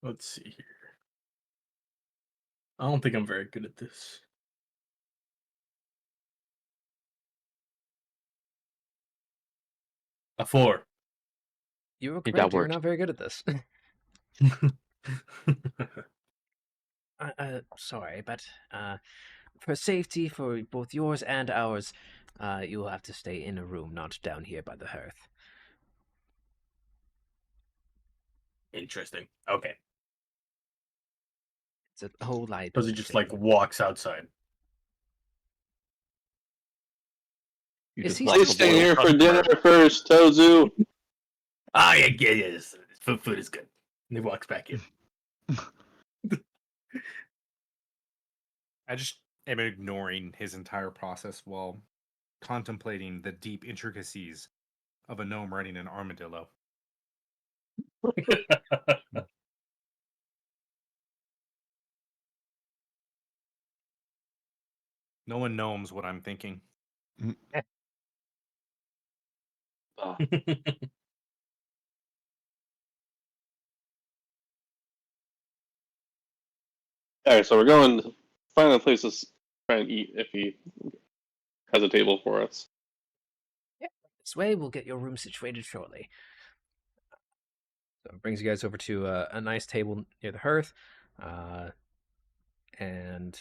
Let's see here. I don't think I'm very good at this. A 4.
You were
think
correct.
that
You're
works.
not very good at this. Sorry, but for safety for both yours and ours, you will have to stay in a room, not down here by the hearth.
Interesting. Okay.
It's a whole idea.
Because he just like walks outside.
You
Is
just
he
lost
Please
a
stay
loyal
here for dinner
customer.
first, Tozu.
Ah, yeah, yes. Food is good. And he walks back in.
I just am ignoring his entire process while contemplating the deep intricacies of a gnome riding an armadillo. No one gnomes what I'm thinking.
Ah, all right, so we're going to find a place to try and eat if he has a table for us.
This way, we'll get your room situated shortly. So it brings you guys over to a nice table near the hearth. And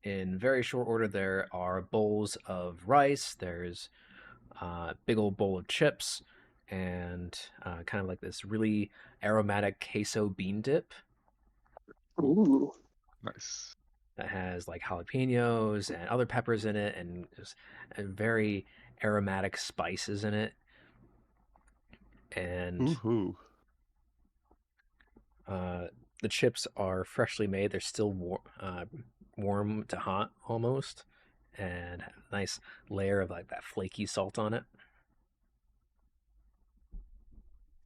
in very short order, there are bowls of rice. There's a big old bowl of chips and kind of like this really aromatic queso bean dip
Ooh.
Nice.
that has like jalapenos and other peppers in it and just very aromatic spices in it. And
Woohoo.
the chips are freshly made. They're still warm to hot almost, and have a nice layer of like that flaky salt on it.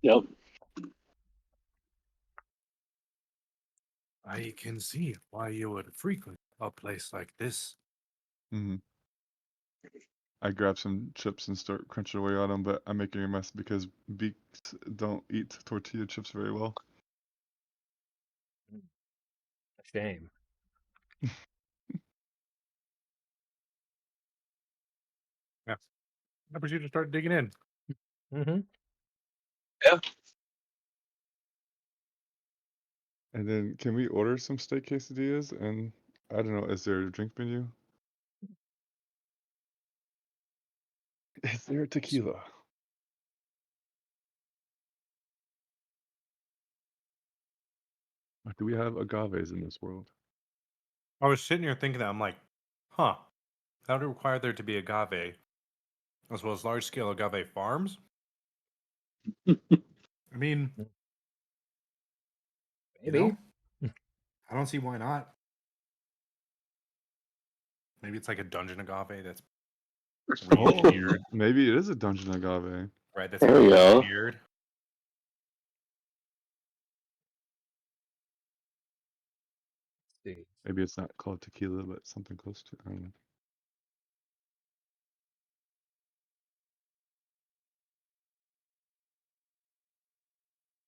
Yep.
I can see why you would frequent a place like this.
Hmm. I grab some chips and start crunching away on them, but I'm making a mess because beaks don't eat tortilla chips very well.
A shame.
Yeah. I proceed to start digging in.
Mm-hmm.
And then can we order some steak quesadillas? And I don't know, is there a drink menu? Is there tequila? Or do we have agaves in this world?
I was sitting here thinking that I'm like, huh, that would require there to be agave, as well as large scale agave farms. I mean,
Maybe.
you know, I don't see why not. Maybe it's like a dungeon agave that's really
Oh,
weird,
maybe it is a dungeon agave.
right? That's
There we
really
go.
weird.
Let's see.
Maybe it's not called tequila, but something close to. I don't know.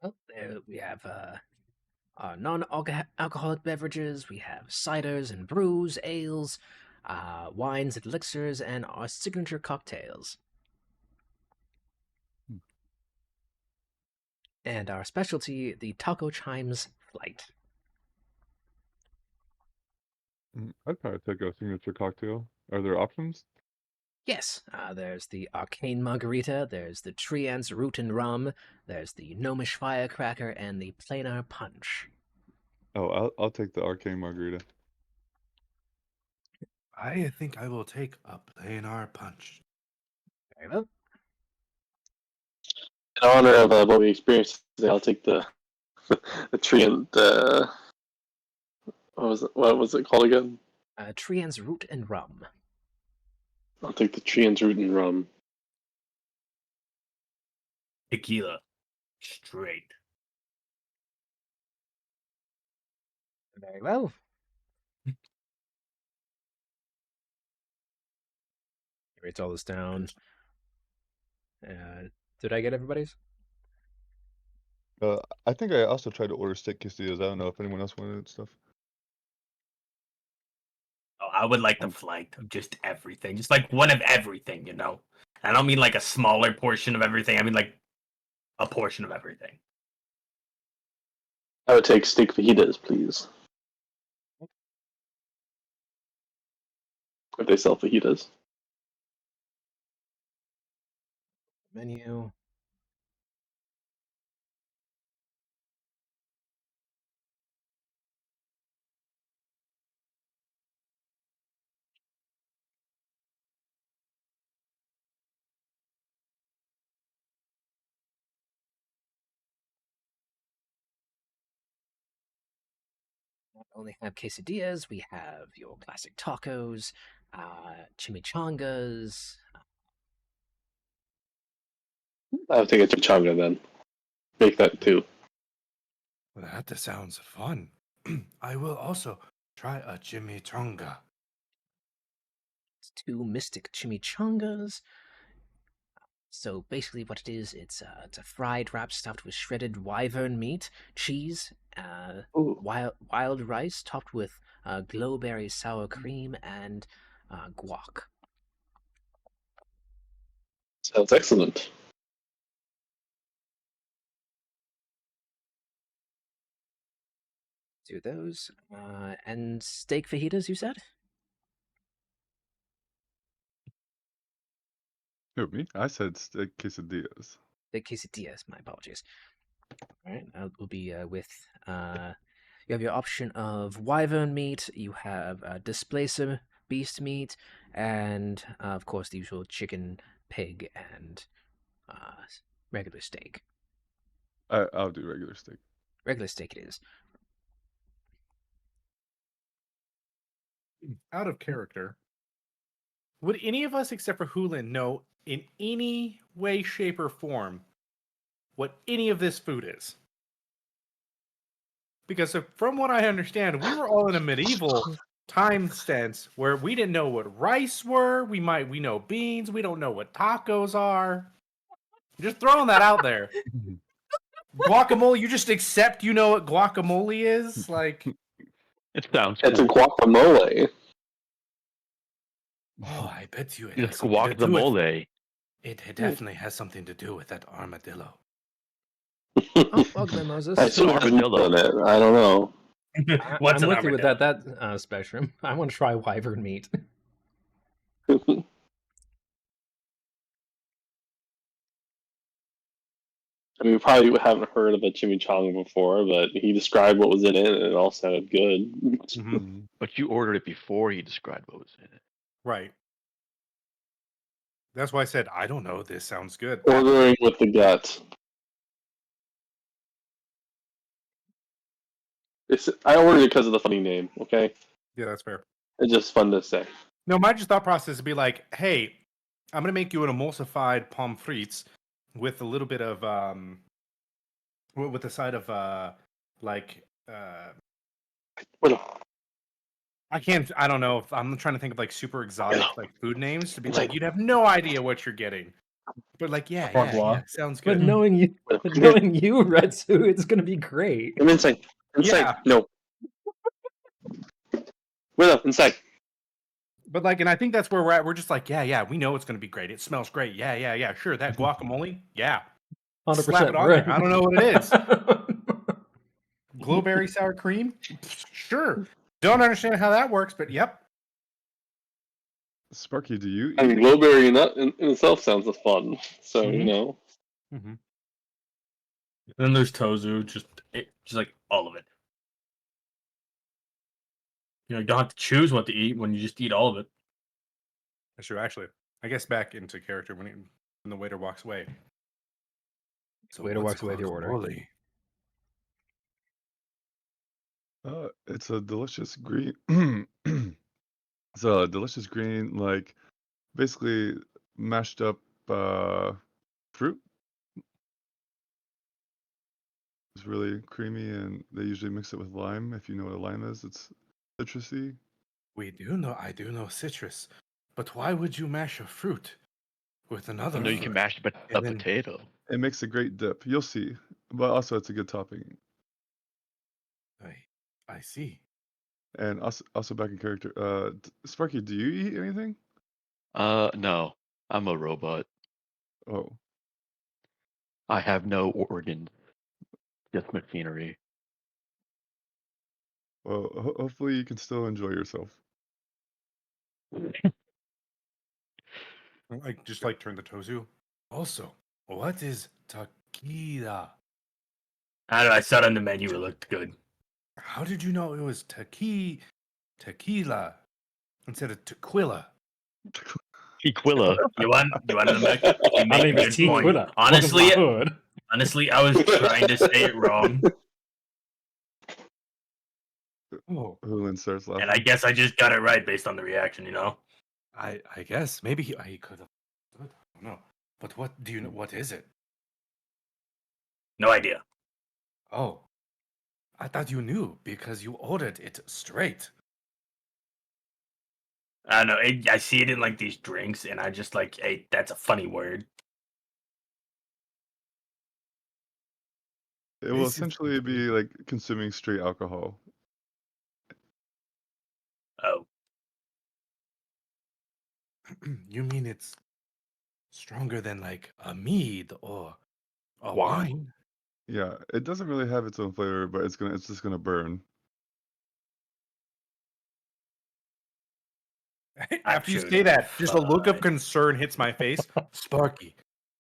Well, we have non-alcoholic beverages. We have ciders and brews, ales, wines and elixirs, and our signature cocktails.
Hmm.
And our specialty, the Taco Chimes Flight.
I'd probably take a signature cocktail. Are there options?
Yes, there's the Arcane Margarita, there's the Trian's Root and Rum, there's the Gnomish Firecracker, and the Planar Punch.
Oh, I'll take the arcane margarita.
I think I will take a plain R punch.
Very well.
In honor of what we experienced today, I'll take the the tree and what was it called again?
Trian's Root and Rum.
I'll take the tree and root and rum.
Tequila. Straight.
Very well. Writes all this down. Did I get everybody's?
I think I also tried to order steak quesadillas. I don't know if anyone else wanted stuff.
Oh, I would like the flight of just everything. Just like one of everything, you know? I don't mean like a smaller portion of everything. I mean like a portion of everything.
I would take steak fajitas, please. If they sell fajitas.
Menu. only have quesadillas. We have your classic tacos, chimichangas.
I'll take a chimichanga then. Make that too.
Well, that sounds fun. I will also try a chimichanga.
It's 2 mystic chimichangas. So basically, what it is, it's a fried wrap stuffed with shredded wyvern meat, cheese,
Ooh.
wild rice topped with glowberry sour cream and guac.
Sounds excellent.
Do those and steak fajitas. You said.
Who, me? I said steak quesadillas.
The quesadillas. My apologies. All right, will be with. You have your option of wyvern meat. You have displacer beast meat, and of course the usual chicken, pig, and regular steak.
I'll do regular steak.
Regular steak it is.
Out of character, would any of us except for Hulin know in any way, shape, or form what any of this food is? Because from what I understand, we were all in a medieval time sense where we didn't know what rice were. We know beans. We don't know what tacos are. Just throwing that out there. Guacamole, you just accept you know what guacamole is? Like,
It sounds
It's a
cool.
guacamole.
oh, I bet you it
It's
has something to do with
guacamole.
it definitely has something to do with that armadillo.
Oh, welcome in, Moses.
I assume it has meat
armadillo.
on it. I don't know.
What's
I'm
an
with you with
armadillo?
that spectrum. I want to try wyvern meat.
I mean, we probably haven't heard of a chimichanga before, but he described what was in it, and it all sounded good.
Mhm.
But you ordered it before he described what was in it.
Right. That's why I said, I don't know. This sounds good.
Ordering with the gut. I ordered it because of the funny name, okay?
Yeah, that's fair.
It's just fun to say.
No, my just thought process would be like, hey, I'm gonna make you an emulsified pommes frites with a little bit of with the side of
Well,
I don't know if I'm trying to think of like super exotic like food names to be like you'd have no idea what you're getting. But like yeah, sounds
But
good.
knowing you, Retsu, it's gonna be great.
I'm inside.
Yeah.
No. Wait up, inside.
But like, and I think that's where we're at. We're just like, yeah, we know it's gonna be great. It smells great. Yeah, sure. That guacamole, yeah.
100%
Slap it on
right.
there. I don't know what it is. Glowberry sour cream? Sure. Don't understand how that works, but yep.
Sparky, do you
I mean,
eat?
glowberry in itself sounds fun. So, you
Mhm.
know.
Mm-hmm.
Then there's Tozu, just like all of it. You don't have to choose what to eat when you just eat all of it.
That's true, actually. I guess back into character when the waiter walks away. So
Waiter
what's
walks away with your order.
guacamole?
It's a delicious green. It's a delicious green, like basically mashed up fruit. It's really creamy, and they usually mix it with lime. If you know what a lime is, it's citrusy.
I do know citrus. But why would you mash a fruit with another
I know you
fruit?
can mash a
And then-
potato.
It makes a great dip. You'll see. But also, it's a good topping.
I see.
And also back in character. Sparky, do you eat anything?
No. I'm a robot.
Oh,
I have no organs. Just machinery.
well, hopefully you can still enjoy yourself.
Like just like turn the Tozu. Also, what is tequila?
I don't know, I saw it on the menu, it looked good.
How did you know it was tequila instead of tequila?
Tequila.
You want to make it? You
My
make
name
a
is
good point.
Tequila.
Honestly,
Welcome to my hood.
I was trying to say it wrong.
Oh,
Hoolan starts laughing.
And I guess I just got it right based on the reaction, you know?
I guess maybe he could have. I don't know. But what do you know? What is it?
No idea.
Oh, I thought you knew because you ordered it straight.
I don't know. I see it in like these drinks, and I just like, hey, that's a funny word.
It will
This is
essentially
going to
be like consuming straight alcohol.
Oh,
You mean it's stronger than like a mead or a
Wine.
wine?
Yeah, it doesn't really have its own flavor, but it's just gonna burn.
After you
should
say that,
be
just a look of
fine.
concern hits my face. Sparky,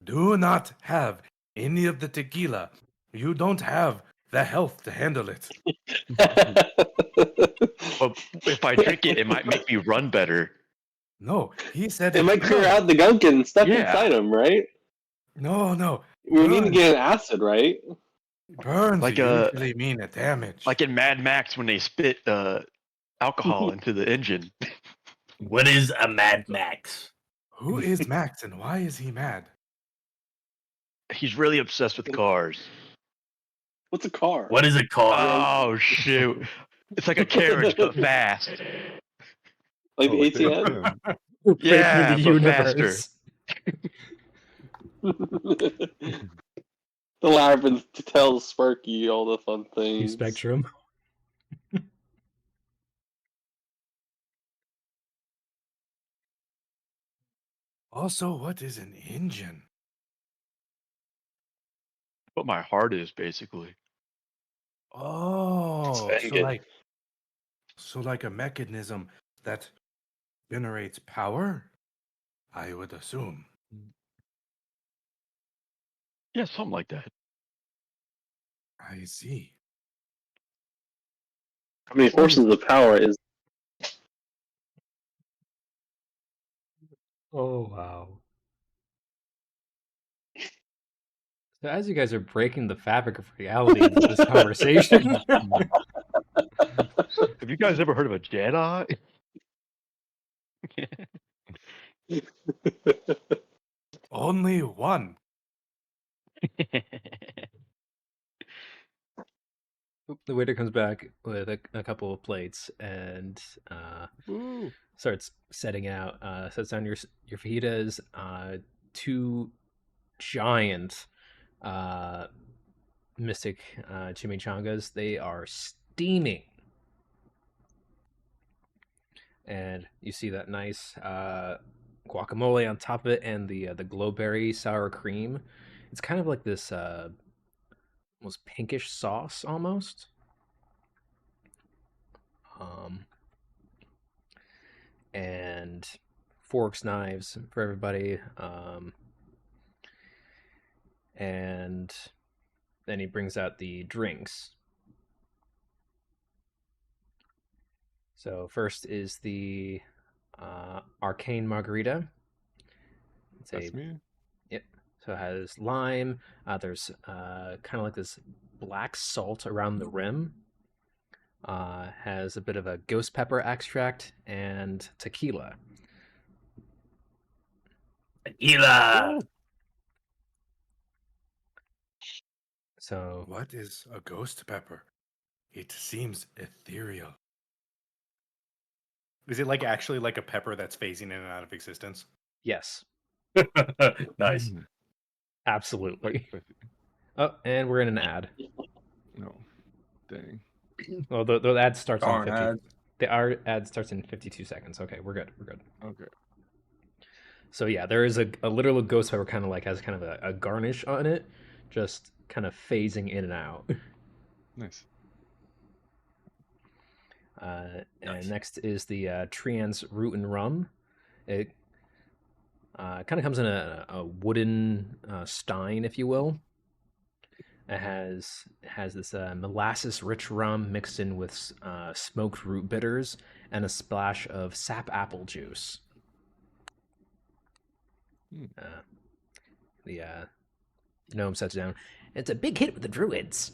do not have any of the tequila. You don't have the health to handle it.
But if I drink it, it might make me run better.
No, he said
It
it
might clear
burns.
out the gunkin stuck
Yeah.
inside him, right?
No,
We need to
burns.
get an acid, right?
Burns
Like
usually mean a damage.
Like in Mad Max when they spit alcohol into the engine.
What is a Mad Max?
Who is Max and why is he mad?
He's really obsessed with cars.
What's a car?
What is a car?
Oh shoot! It's like a carriage but fast.
Like
Oh,
the
like the
ATM?
ATM.
Yeah,
the
but faster.
universe.
The labyrinth tells Sparky all the fun things.
Spectrum.
Also, what is an engine?
What my heart is basically.
Oh,
Engine.
so like a mechanism that generates power? I would assume.
Yeah, something like that.
I see.
How many forces of power is
Oh wow. So as you guys are breaking the fabric of reality into this conversation,
Have you guys ever heard of a Jedi?
Only one.
the waiter comes back with a couple of plates and starts setting out. Sets down your fajitas, two giant mystic chimichangas. They are steaming, and you see that nice guacamole on top of it, and the glowberry sour cream. It's kind of like this almost pinkish sauce almost. And forks, knives for everybody. And then he brings out the drinks. So first is the arcane margarita.
That's me.
Yep. So it has lime. There's kind of like this black salt around the rim. Has a bit of a ghost pepper extract and tequila.
Tequila.
So
What is a ghost pepper? It seems ethereal. Is it like actually like a pepper that's phasing in and out of existence?
yes,
Nice.
absolutely. Oh, and we're in an ad.
No. Dang.
Well, the ad starts in
Darn
50.
ad.
The ad starts in 52 seconds. Okay, we're good. We're good.
Okay.
So yeah, there is a literal ghost pepper kind of like has kind of a garnish on it, just kind of phasing in and out.
Nice.
And
Nice.
next is the Trian's Root and Rum. It kind of comes in a wooden stein, if you will. It has this molasses-rich rum mixed in with smoked root bitters and a splash of sap apple juice. The gnome sets down. It's a big hit with the druids.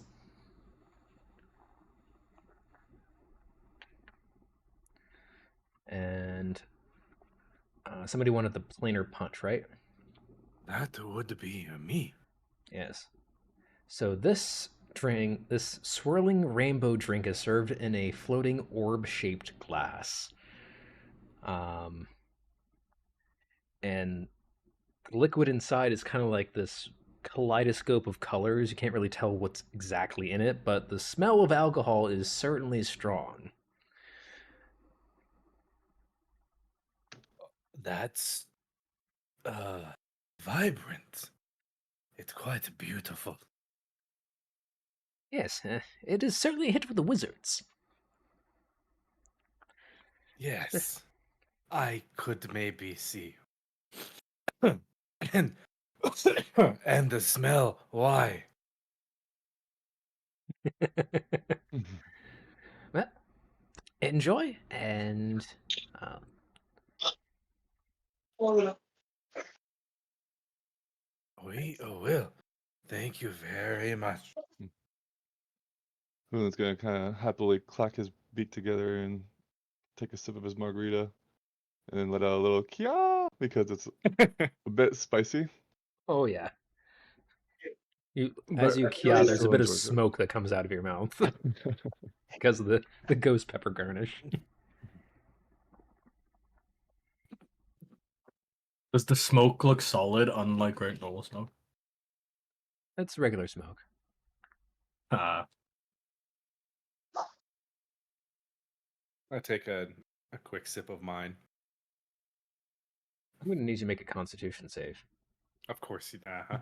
And somebody wanted the plainer punch, right?
That would be me.
Yes. So this drink, this swirling rainbow drink, is served in a floating orb-shaped glass. And the liquid inside is kind of like this kaleidoscope of colors. You can't really tell what's exactly in it, but the smell of alcohol is certainly strong.
That's vibrant. It's quite beautiful.
Yes, it is certainly a hit with the wizards.
Yes. I could maybe see. and and the smell, why?
Well, enjoy, and
We will. Thank you very much.
Hulin's gonna kind of happily clack his beak together and take a sip of his margarita, and then let out a little kia because it's a bit spicy.
oh yeah. As
But
you
he
kia, there's a
still
bit of
enjoys it.
smoke that comes out of your mouth because of the ghost pepper garnish.
Does the smoke look solid, unlike normal smoke?
That's regular smoke.
I take a quick sip of mine.
I'm gonna need you to make a Constitution save.
Of course, I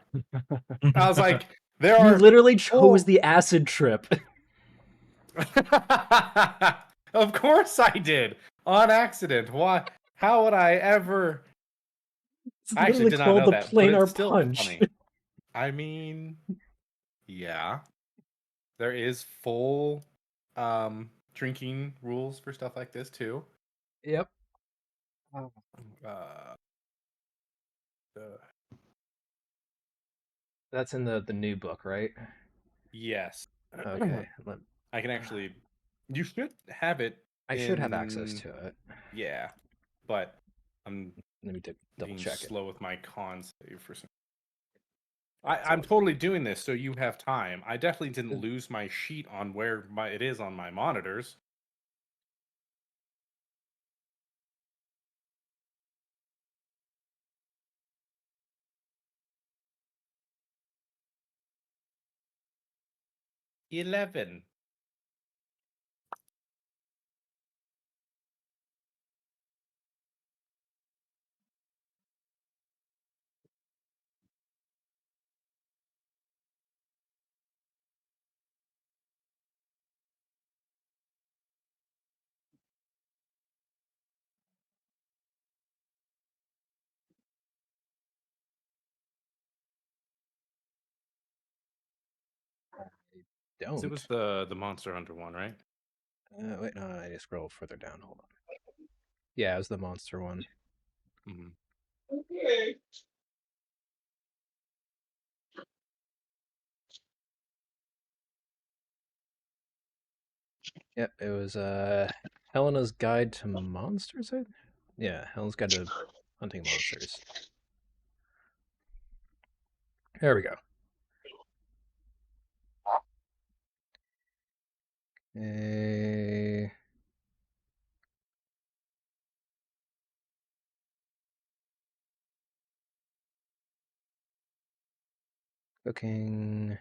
was like, there
You
are.
literally chose
Oh.
the acid trip.
Of course I did. On accident. Why? How would I ever?
It's
I actually
literally
did not
called
know
the
that, but
planar
it's still
punch.
funny. I mean, yeah. There is full drinking rules for stuff like this too.
Yep.
Uh,
That's in the new book, right?
yes.
Okay.
I can actually. You should have it.
I should have access to it.
Yeah, but I'm
Let me double
being
check it.
slow with my con save for some.
That's
I'm
all.
totally doing this so you have time. I definitely didn't lose my sheet on where it is on my monitors. $11.
Don't.
It was the Monster Hunter one, right?
Wait, no, I just scrolled further down. Hold on. Yeah, it was the monster one.
Mm-hmm.
Yep, it was Helena's Guide to Monsters. Yeah, Helena's Guide to Hunting Monsters. There we go. Cooking.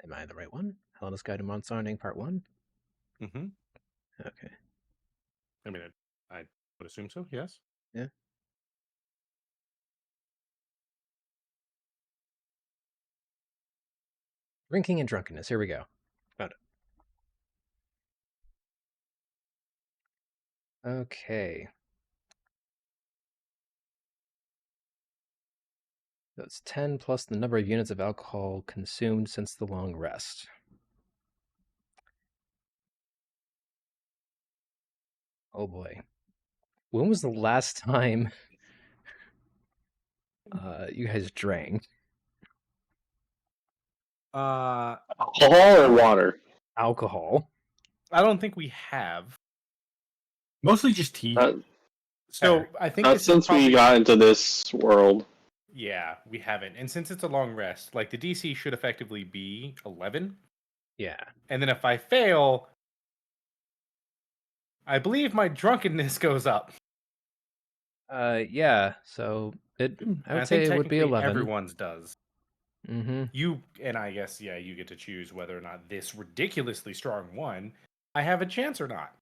Am I the right one? Helena's Guide to Monster Hunting Part 1?
Mm-hmm.
Okay.
I mean, I would assume so, yes.
Yeah. Drinking and drunkenness. Here we go. Found it. Okay. That's 10 plus the number of units of alcohol consumed since the long rest. Oh boy. When was the last time you guys drank
Alcohol or water?
alcohol.
I don't think we have.
Mostly just tea.
So I think
Not
this is
since we
probably-
got into this world.
Yeah, we haven't. And since it's a long rest, like the DC should effectively be 11.
Yeah.
And then if I fail, I believe my drunkenness goes up.
Yeah. So it, I would
think
say it would be
technically
11.
Everyone's does.
Mm-hmm.
You and I guess you get to choose whether or not this ridiculously strong one I have a chance or not.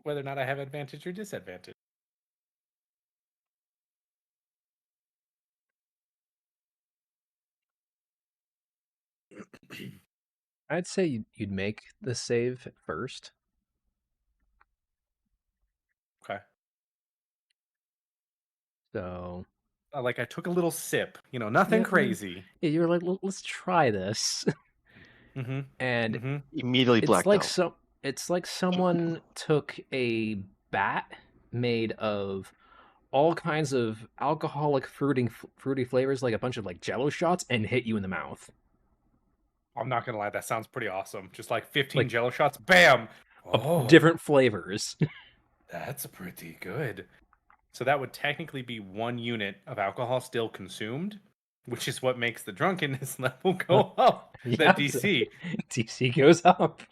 Whether or not I have advantage or disadvantage.
I'd say you'd make the save first.
Okay.
So
Like I took a little sip, nothing
Yeah,
crazy.
yeah, you were like, let's try this,
Mm-hmm.
and
Mm-hmm.
Immediately blacked out.
It's like someone took a bat made of all kinds of alcoholic fruity flavors, like a bunch of like Jello shots, and hit you in the mouth.
I'm not gonna lie, that sounds pretty awesome. Just like 15
Like-
Jello shots, bam!
Of
Oh,
different flavors.
that's pretty good. So that would technically be 1 unit of alcohol still consumed, which is what makes the drunkenness level go up.
Yeah,
That DC.
DC goes up.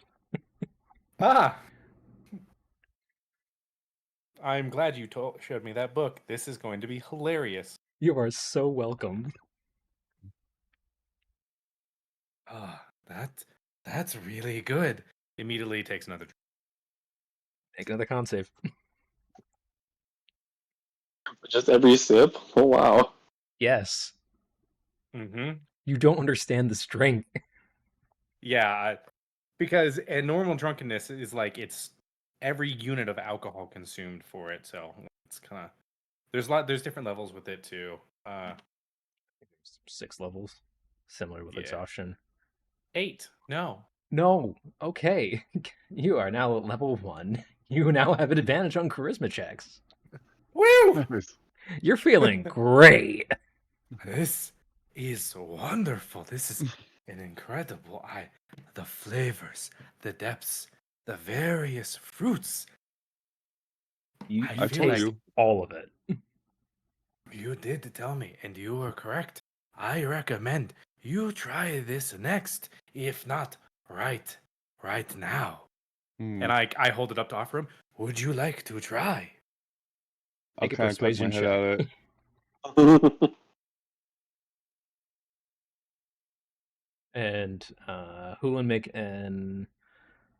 I'm glad you showed me that book. This is going to be hilarious.
You are so welcome.
That's really good. Immediately takes another.
Make another con save.
Just every sip? Oh, wow.
Yes.
Mm-hmm.
You don't understand the strength.
Yeah, because a normal drunkenness is like it's every unit of alcohol consumed for it. So it's kind of there's different levels with it too.
6 levels, similar with
Yeah.
exhaustion.
8. No.
No. Okay. You are now at level 1. You now have an advantage on charisma checks.
Woo!
Nice.
You're feeling great.
This is wonderful. This is an incredible. The flavors, the depths, the various fruits.
You,
I
you
I
feel
told
taste
you.
all of it.
You did tell me, and you were correct. I recommend you try this next, if not right now.
Hmm.
And I hold it up to offer him. Would you like to try?
I'll
Make a
kind of clap my
persuasion
head
check.
at it.
And Hulin, make an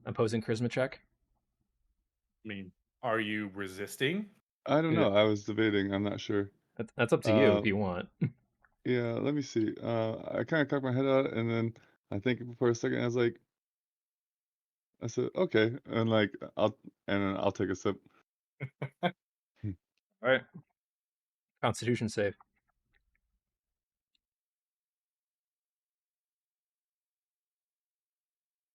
opposing charisma check.
I mean, are you resisting?
I don't
Yeah.
know. I was debating. I'm not sure.
That's up to you if you want.
Yeah, let me see. I kind of cocked my head out, and then I think for a second, I said, okay, and like I'll take a sip.
All right. Constitution save.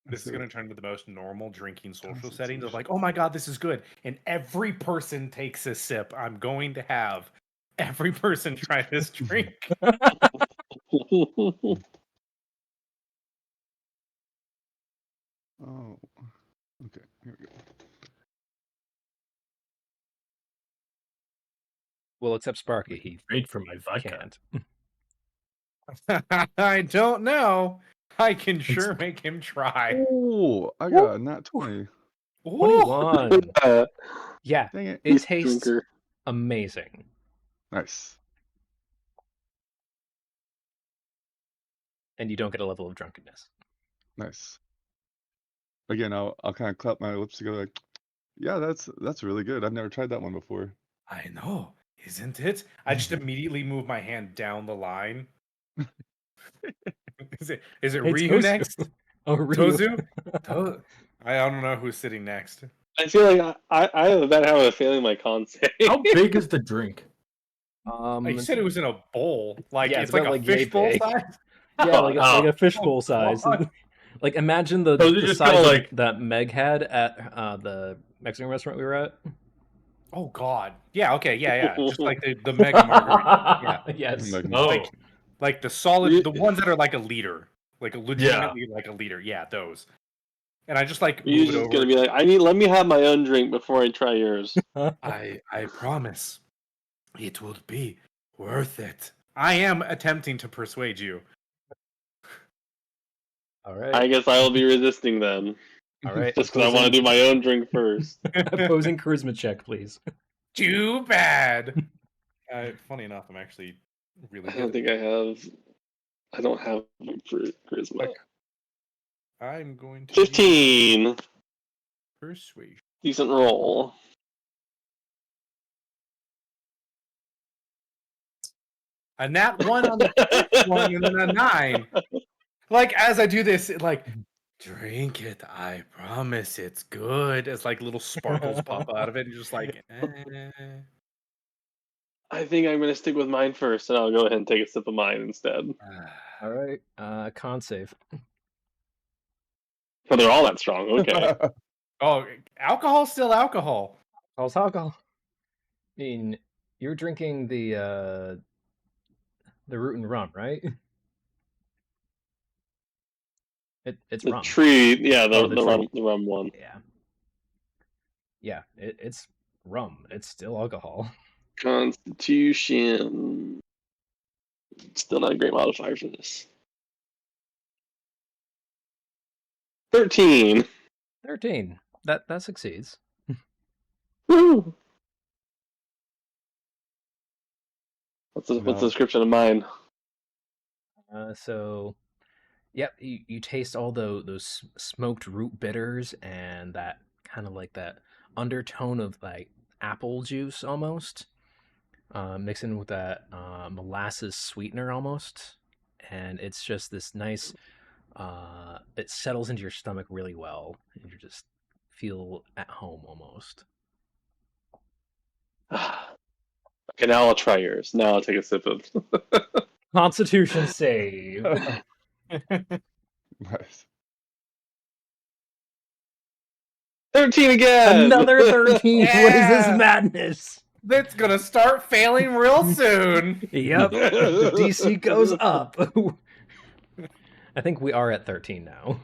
This is
So-
going to turn into the most normal drinking social setting. They're
Constitution.
like, oh my God, this is good. And every person takes a sip. I'm going to have every person try this drink.
Oh, okay. Here we go.
Well, except Sparky, he
Great for my vodka.
can't.
I don't know. I can sure make him try.
Oh, I got a nat 20.
Ooh.
21. Yeah,
Dang it.
it
He's a
tastes
drinker.
amazing.
Nice.
And you don't get a level of drunkenness.
Nice. Again, I'll kind of clap my lips together like, yeah, that's really good. I've never tried that one before.
I know, isn't it? I just immediately move my hand down the line. Is it
Hey,
Ryu
Tozu.
next?
Oh, Ryu.
Tozu? I don't know who's sitting next.
I feel like I have a bad habit of failing my con save.
How big is the drink?
You said it was in a bowl. Like
Yeah,
it's
it's
like
about
a
like yay
fishbowl
big.
size.
Yeah, like a fishbowl
Oh,
size.
God.
Like imagine the
Those are just
size
kinda
of
like-
that Meg had at the Mexican restaurant we were at.
Oh God. Yeah. Okay. Yeah. Just like the mega margarita. Yeah.
Yes.
Like,
Oh,
Like the solid,
You-
the ones that are like a liter, like a legitimately like a liter. Yeah, those. And I just like
You're
move it
just
over.
gonna be like, let me have my own drink before I try yours.
I promise, it will be worth it. I am attempting to persuade you.
All
I
right.
guess I will be resisting then,
All right.
just because I want to do my own drink first.
Opposing charisma check, please.
Too bad. Funny enough, I'm actually really
I
good.
don't think I have. I don't have charisma.
Like, I'm going to
15.
persuasion.
Decent roll.
A nat 1 on the first one, and then a 9. Like as I do this, like drink it. I promise it's good. As like little sparkles pop out of it, and you're just like,
I think I'm gonna stick with mine first, and I'll go ahead and take a sip of mine instead.
All right. Con save.
But they're all that strong. Okay.
Oh, alcohol's still alcohol.
Alcohol's alcohol. I mean, you're drinking the root and rum, right? It's
The
rum.
tree, yeah,
Oh,
the
tree.
rum one.
Yeah. Yeah, it's rum. It's still alcohol.
Constitution. Still not a great modifier for this. 13.
13. That succeeds.
Woo! What's the
No.
description of mine?
So, yep, you taste all those smoked root bitters and that kind of like that undertone of like apple juice almost, mixed in with that molasses sweetener almost, and it's just this nice. It settles into your stomach really well, and you just feel at home almost.
Okay, now I'll try yours. Now I'll take a sip of.
Constitution save.
Nice.
13 again!
Another 13. What is this
Yeah!
madness?
That's gonna start failing real soon.
Yep. The DC goes up. I think we are at 13 now.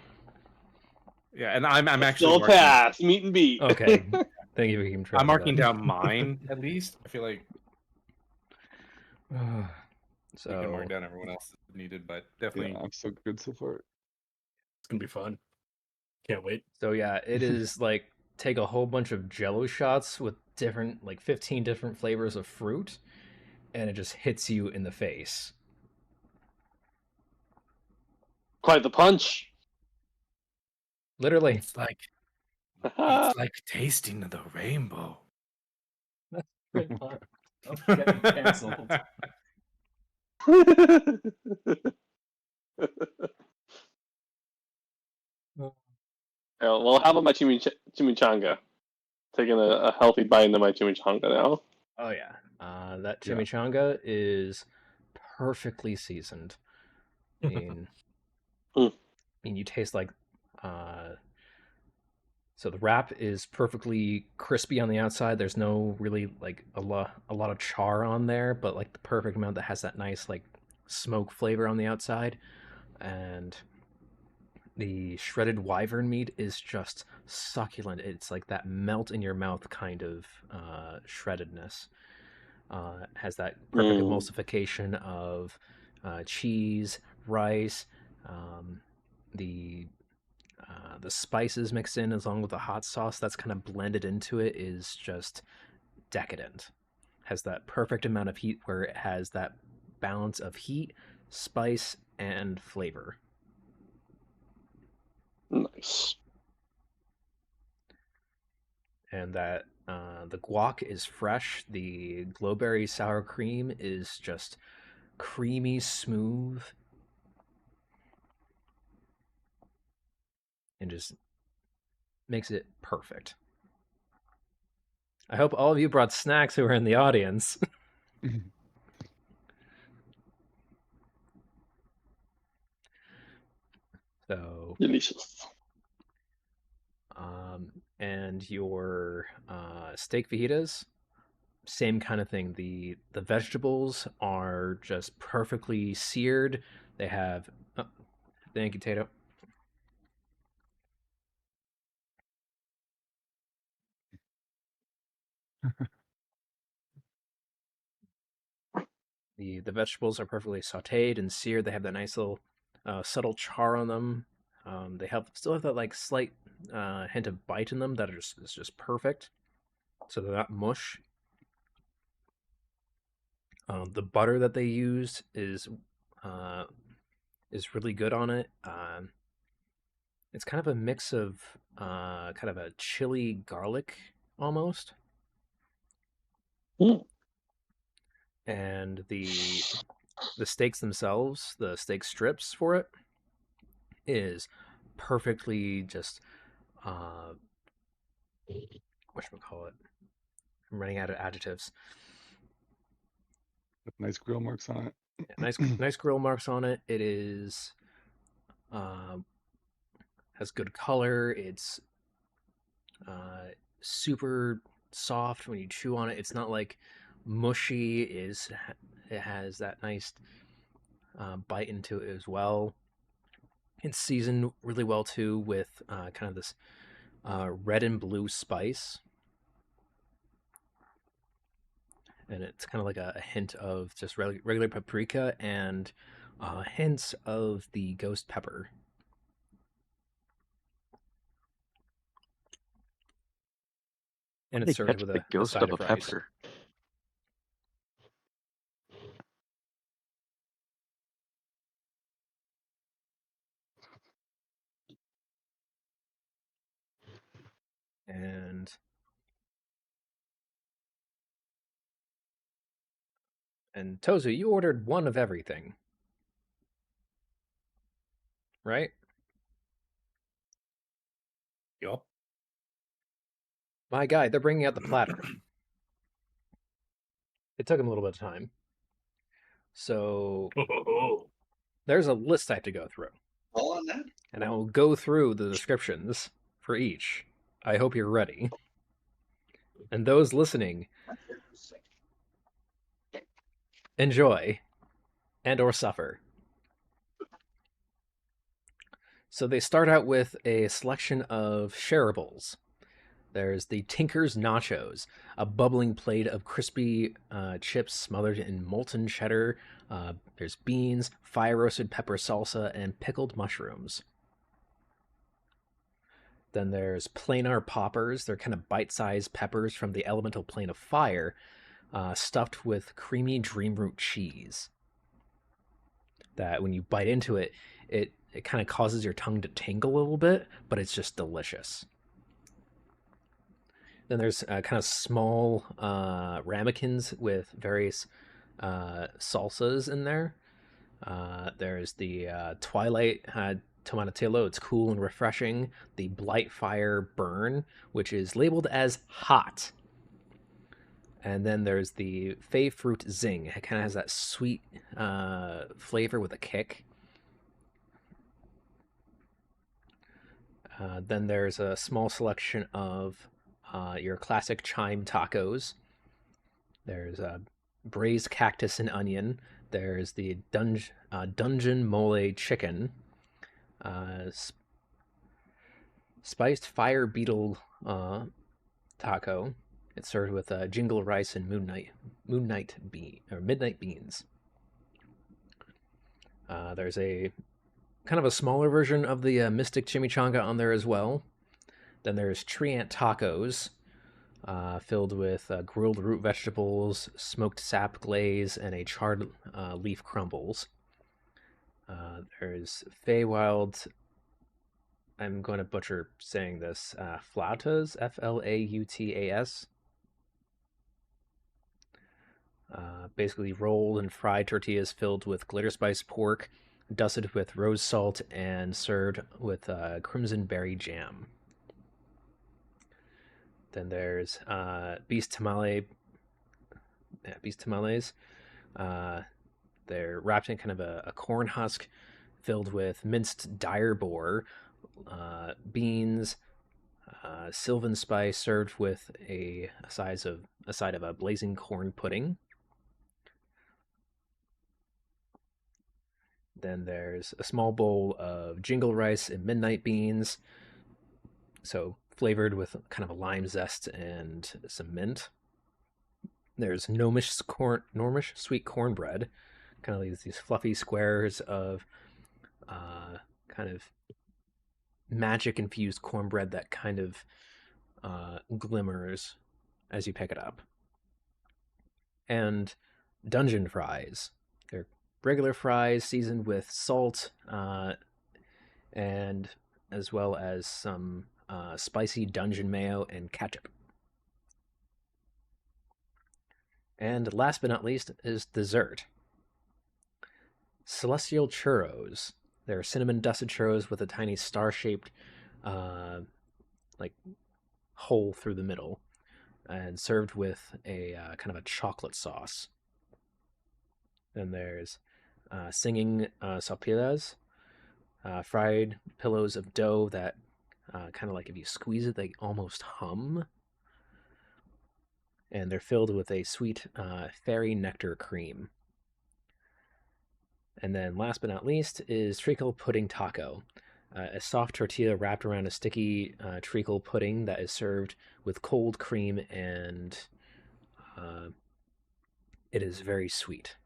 Yeah, and I'm actually
Still
marking,
pass. Meet and beat.
Okay. Thank you for keeping track.
I'm marking
of that.
down mine at least. I feel like we can
So
mark down everyone else if needed, but definitely.
Yeah, I'm so good so far.
it's gonna be fun. Can't wait.
yeah, it is like take a whole bunch of jello shots with different like 15 different flavors of fruit and it just hits you in the face.
Quite the punch.
Literally.
It's like
Ah.
tasting the rainbow.
Getting canceled.
Yeah, well, how about my chimichanga? Taking a healthy bite into my chimichanga now.
Oh yeah. That
Yeah.
chimichanga is perfectly seasoned. I mean, you taste like so the wrap is perfectly crispy on the outside. There's no really like a lot of char on there, but like the perfect amount that has that nice like smoke flavor on the outside. And the shredded wyvern meat is just succulent. It's like that melt in your mouth kind of shreddedness. Has that perfect emulsification of cheese, rice, the spices mixed in along with the hot sauce that's kind of blended into it is just decadent. Has that perfect amount of heat where it has that balance of heat, spice, and flavor.
Nice.
And that the guac is fresh. The glowberry sour cream is just creamy, smooth, and just makes it perfect. I hope all of you brought snacks who are in the audience. So,
Delicious.
and your steak fajitas same kind of thing. The vegetables are just perfectly seared. They have thank you, Tato. The vegetables are perfectly sautéed and seared. They have that nice little subtle char on them. They still have that like slight hint of bite in them that is just perfect. So they're not mush. The butter that they used is really good on it. It's kind of a mix of kind of a chili garlic almost.
Mm.
And the steaks themselves, the steak strips for it, is perfectly just whatchamacallit. I'm running out of adjectives.
With nice grill marks on it.
Yeah, nice grill marks on it. It is has good color. It's super soft when you chew on it. It's not like mushy. It has that nice bite into it as well. It's seasoned really well too with kind of this red and blue spice, and it's kind of like a hint of just regular paprika and hints of the ghost pepper. And it's served with
the
a
ghost
side
of a
of rice.
pepper.
And Tozu, you ordered one of everything, right?
Yup.
My guy, they're bringing out the platter. It took them a little bit of time. So there's a list I have to go through.
All on that.
And I will go through the descriptions for each. I hope you're ready. And those listening, enjoy and or suffer. So they start out with a selection of shareables. There's the Tinker's Nachos, a bubbling plate of crispy chips smothered in molten cheddar. There's beans, fire-roasted pepper salsa, and pickled mushrooms. Then there's planar poppers. They're kind of bite-sized peppers from the elemental plane of fire, stuffed with creamy dreamroot cheese. That when you bite into it, it kind of causes your tongue to tingle a little bit, but it's just delicious. Then there's kind of small ramekins with various salsas in there. There's the Twilight Tomatillo. It's cool and refreshing. The Blightfire Burn, which is labeled as hot. And then there's the Fey Fruit Zing. It kind of has that sweet flavor with a kick. Then there's a small selection of your classic chime tacos. There's braised cactus and onion. There's the dungeon mole chicken. Spiced fire beetle taco. It's served with jingle rice and midnight beans. There's a kind of a smaller version of the Mystic Chimichanga on there as well. Then there's tree ant tacos, filled with grilled root vegetables, smoked sap glaze, and a charred leaf crumbles. There's Feywild. I'm going to butcher saying this. Flautas, Flautas. Basically rolled and fried tortillas filled with glitter spice pork, dusted with rose salt, and served with crimson berry jam. Then there's beast tamales. They're wrapped in kind of a corn husk filled with minced dire boar, beans, sylvan spice served with a side of a blazing corn pudding. Then there's a small bowl of jingle rice and midnight beans, so flavored with kind of a lime zest and some mint. There's gnomish sweet cornbread, kind of these fluffy squares of kind of magic infused cornbread that kind of glimmers as you pick it up. And dungeon fries. They're regular fries seasoned with salt and as well as some spicy dungeon mayo and ketchup. And last but not least is dessert. Celestial churros. They're cinnamon dusted churros with a tiny star-shaped like hole through the middle, and served with a kind of a chocolate sauce. Then there's singing sopillas, fried pillows of dough that kind of like if you squeeze it, they almost hum. And they're filled with a sweet fairy nectar cream. And then last but not least is treacle pudding taco, a soft tortilla wrapped around a sticky treacle pudding that is served with cold cream, and it is very sweet.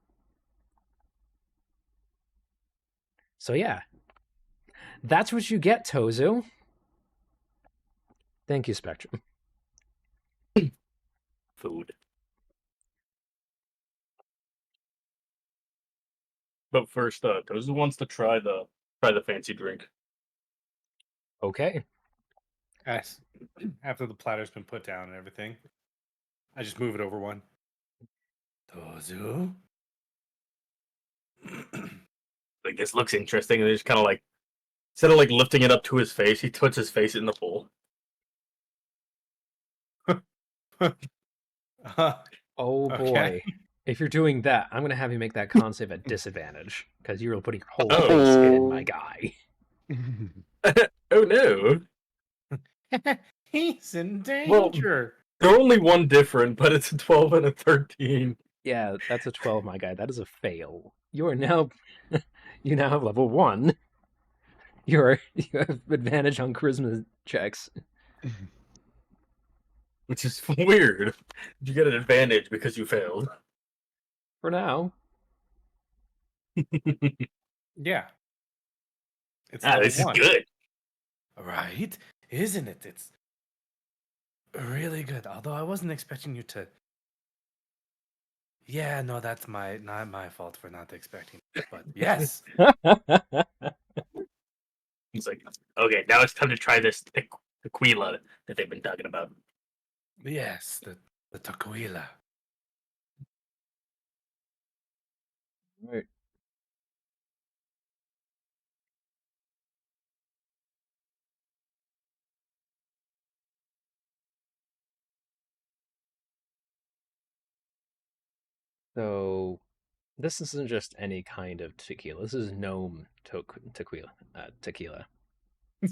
So yeah, that's what you get, Tozu. Thank you, Spectrum.
Food. But first, Tozu wants to try the fancy drink.
Okay.
Yes. After the platter's been put down and everything, I just move it over one. Tozu?
Like, this looks interesting, and they just kind of like, instead of like lifting it up to his face, he puts his face in the bowl.
Oh boy.
Okay.
If you're doing that, I'm going to have you make that con save at disadvantage, because you're putting your whole
Oh.
face in my guy.
Oh no.
He's in
Well-
danger.
They're only one different, but it's a 12 and a 13.
Yeah, that's a 12, my guy. That is a fail. You are now... you now have level 1. You have advantage on charisma checks.
Which is weird. You get an advantage because you failed.
For now.
Yeah. It's
This is
level 1.
good.
Right? Isn't it? It's really good. Although I wasn't expecting you to. Yeah, no, that's not my fault for not expecting. But yes.
He's like, okay, now it's time to try this tequila that they've been talking about.
Yes, the tequila.
Right. So, this isn't just any kind of tequila. This is gnome tequila. Tequila.
We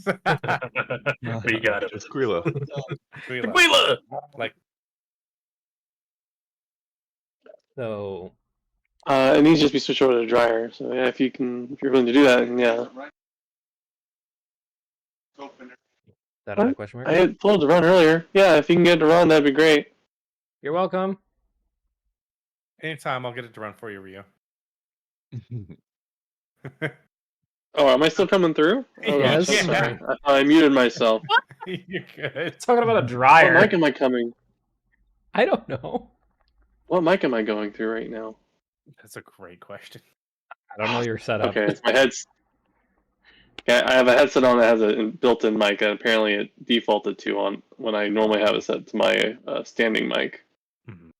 got it.
Tequila.
Tequila!
Like,
So,
It needs to just be switched over to the dryer. So yeah, if you're willing to do that, then yeah.
that
What?
a question mark?
I had pulled to run earlier. Yeah, if you can get it to run, that'd be great.
You're welcome.
anytime I'll get it to run for you, Rio.
Oh, am I still coming through? Oh,
Yes.
I'm sorry. I muted myself.
You're good.
Talking about a
What
dryer.
mic am I coming?
I don't know.
What mic am I going through right now?
That's a great question.
I don't know your setup.
Okay, it's my head's. Okay, I have a headset on that has a built-in mic, and apparently it defaulted to on when I normally have it set to my standing mic.
Mhm.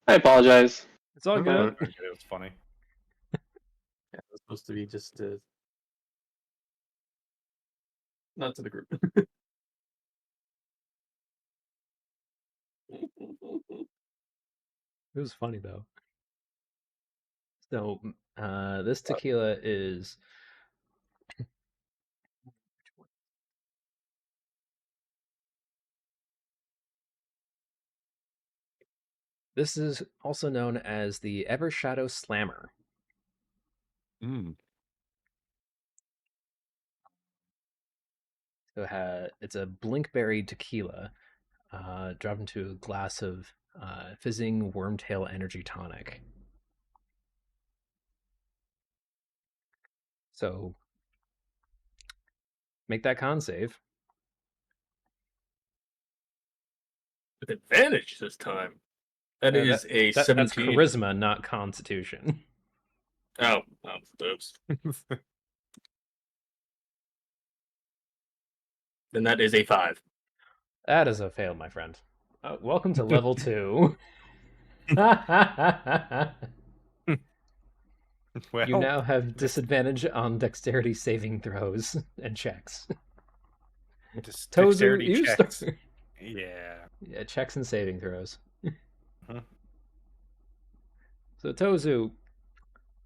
I apologize.
It's all
Okay.
good.
It was funny.
Yeah, it's supposed to be just not to the group.
It was funny though. So, this tequila is This is also known as the Evershadow Slammer.
Mm.
So it's a blinkberry tequila dropped into a glass of fizzing wormtail energy tonic. So make that con save.
With advantage this time. That is a
That's
17.
charisma, not constitution.
Oh, oops. Then that is a 5.
That is a fail, my friend. Welcome to level 2.
Well,
You now have disadvantage on dexterity saving throws and checks.
just
Tozu,
dexterity
you
checks.
start.
Yeah.
Yeah, checks and saving throws.
Mhm.
So Tozu,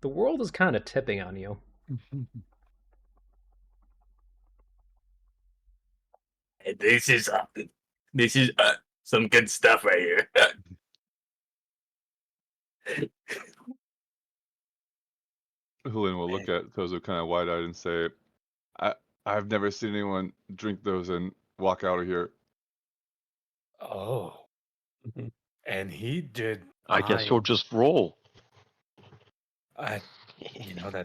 the world is kind of tipping on you.
This is some good stuff right here.
Julian will look at Tozo kind of wide-eyed and say, I've never seen anyone drink those and walk out of here.
Oh. And he did.
I guess you'll just roll.
That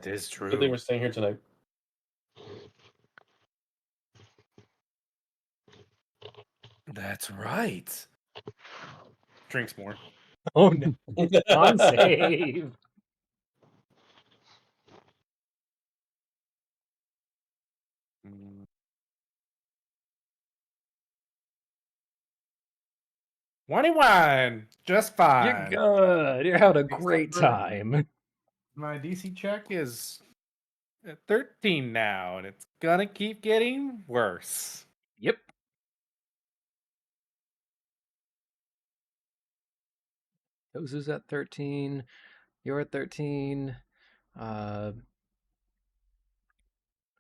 is true.
Good thing we're staying here tonight.
That's right. Drinks more.
Oh no. On save.
Mm. 21, just
You're
fine.
good. You're having a great time.
My DC check is at 13 now, and it's gonna keep getting worse.
Yep. Tozu's at 13. You're at 13.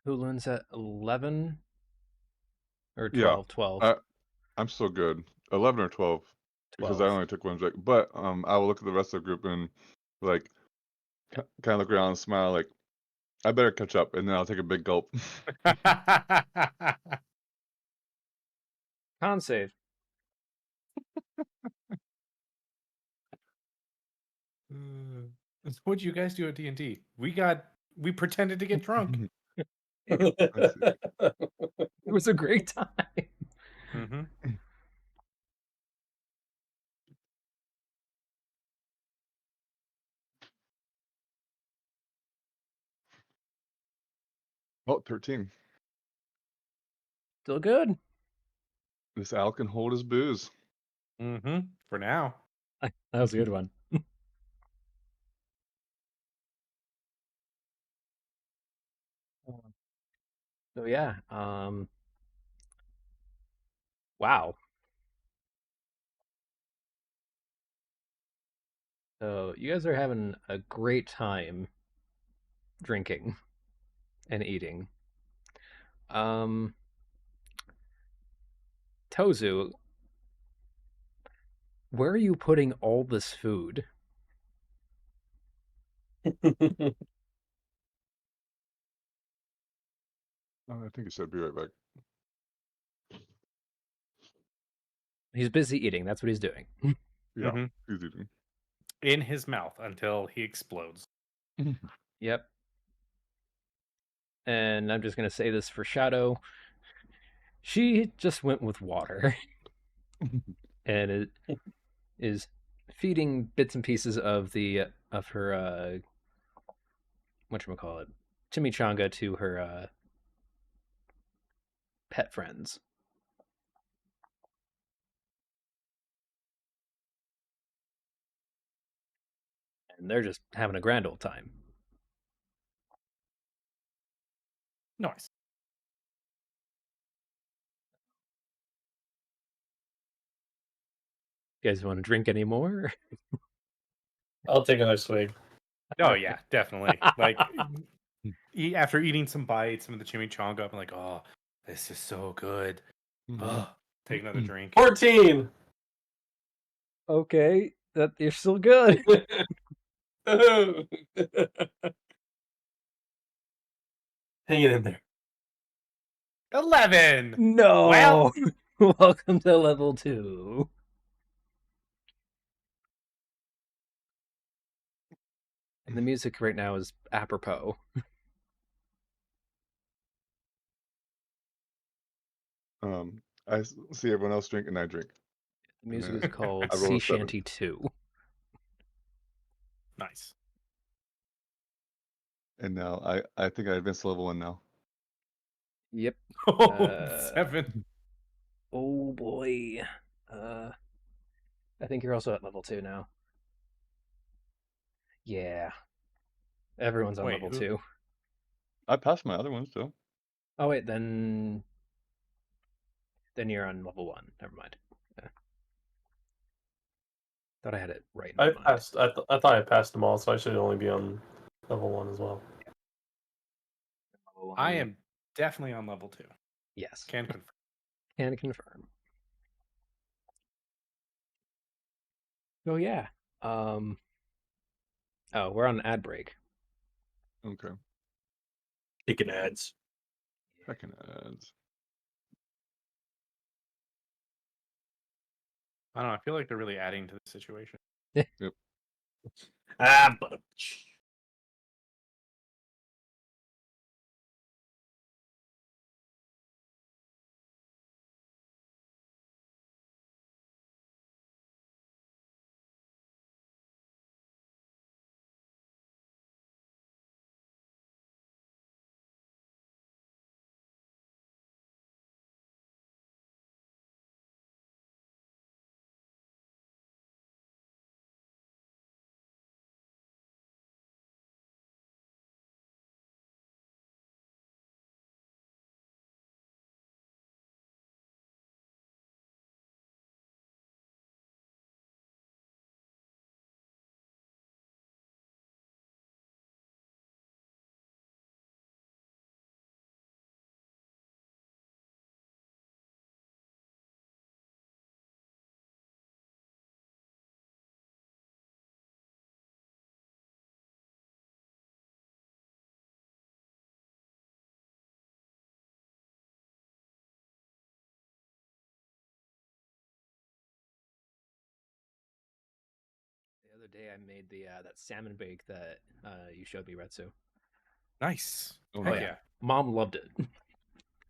Hulun's at 11. Or 12. 12.
I'm still good. 11 or 12. Because I
12.
only took one drink. But I will look at the rest of the group and like kind of look around and smile like, I better catch up, and then I'll take a big gulp.
Con save.
What'd you guys do at D&D? We pretended to get drunk.
It was a great time.
Mm-hmm.
Oh, 13.
Still good.
This Al can hold his booze.
Mm-hmm. For now.
That was a good one. So yeah, wow. So you guys are having a great time drinking and eating. Tozu, where are you putting all this food?
I think he said be right back.
He's busy eating. That's what he's doing.
Yeah,
Mhm.
he's eating.
In his mouth until he explodes.
Yep. And I'm just gonna say this for Shadow. She just went with water, and it is feeding bits and pieces of her whatchamacallit, chimichanga to her pet friends. And they're just having a grand old time.
Nice.
You guys want to drink any more?
I'll take another swig.
Oh yeah, definitely. Like after eating some bites, some of the chimichanga, I'm like, oh, this is so good. Oh, take another drink.
14.
Okay. that you're still good.
Hang it in there.
11.
No.
Well-
Welcome to level 2. And the music right now is apropos.
I see everyone else drink and I drink.
The music
then
is called
I roll a
Sea
7.
Shanty 2.
Nice.
And now I think I advanced to level 1 now.
Yep.
Oh, 7.
Oh boy. I think you're also at level 2 now. Yeah. Everyone's on
Wait,
level
who-
2.
I passed my other ones too.
Oh wait, then you're on level 1. Never mind. Yeah. Thought I had it right in my
I
mind.
passed. I thought I passed them all, so I should only be on level 1 as well.
Level
I
1.
am definitely on level 2.
Yes.
Can confirm.
Can confirm. Oh yeah. Oh, we're on ad break.
Okay.
Taking ads.
Second ads.
I don't know. I feel like they're really adding to the situation.
But
The other day I made the that salmon bake that you showed me, Retsu.
Nice.
Oh,
Heck
nice.
yeah.
Mom loved it.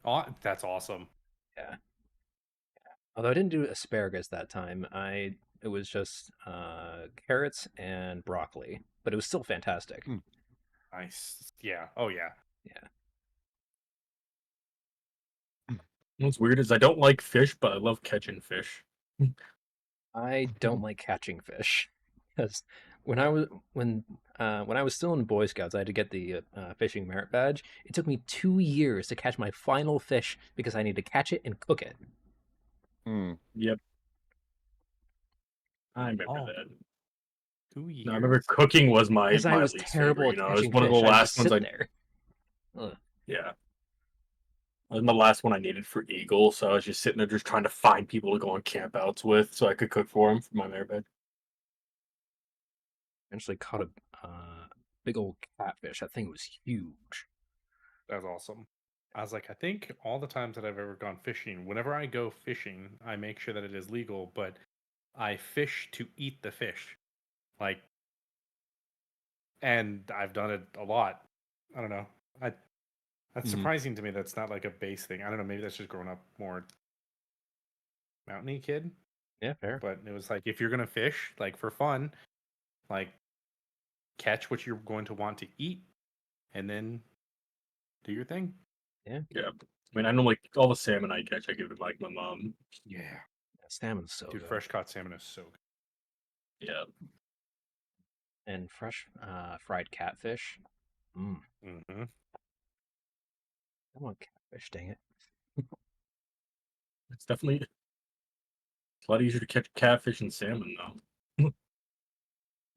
Oh, that's awesome.
Yeah. Although I didn't do asparagus that time, it was just carrots and broccoli, but it was still fantastic.
Hmm.
Nice. Yeah. Oh yeah.
Yeah.
what's weird is I don't like fish, but I love catching fish.
I don't like catching fish because when I was still in Boy Scouts, I had to get the fishing merit badge. It took me 2 years to catch my final fish because I need to catch it and cook it.
Hmm.
Yep. I remember
Oh,
that.
2 years.
No, I remember cooking was my
Because I was
least
terrible
favorite.
at
It was
catching
one of the
fish. I was
last
just
ones
sitting there. Ugh.
Yeah. That was the last one I needed for Eagle, so I was just sitting there just trying to find people to go on campouts with so I could cook for them for my merit badge.
Eventually caught a big old catfish. That thing was huge.
That's awesome. I was like, I think all the times that I've ever gone fishing, whenever I go fishing, I make sure that it is legal, but I fish to eat the fish. Like, and I've done it a lot. I don't know. That's
Mhm.
surprising to me. That's not like a base thing. I don't know. Maybe that's just growing up more mountainy kid.
Yeah, fair.
But it was like, if you're gonna fish, like for fun, like catch what you're going to want to eat, and then do your thing.
Yeah. I mean, I know like all the salmon I catch, I give to like my mom.
Yeah,
Salmon's so
dude,
good.
fresh caught salmon is so good.
Yeah.
And fresh fried catfish. Mm.
Mm-hmm.
I want catfish, dang it.
It's definitely a lot easier to catch catfish and salmon though.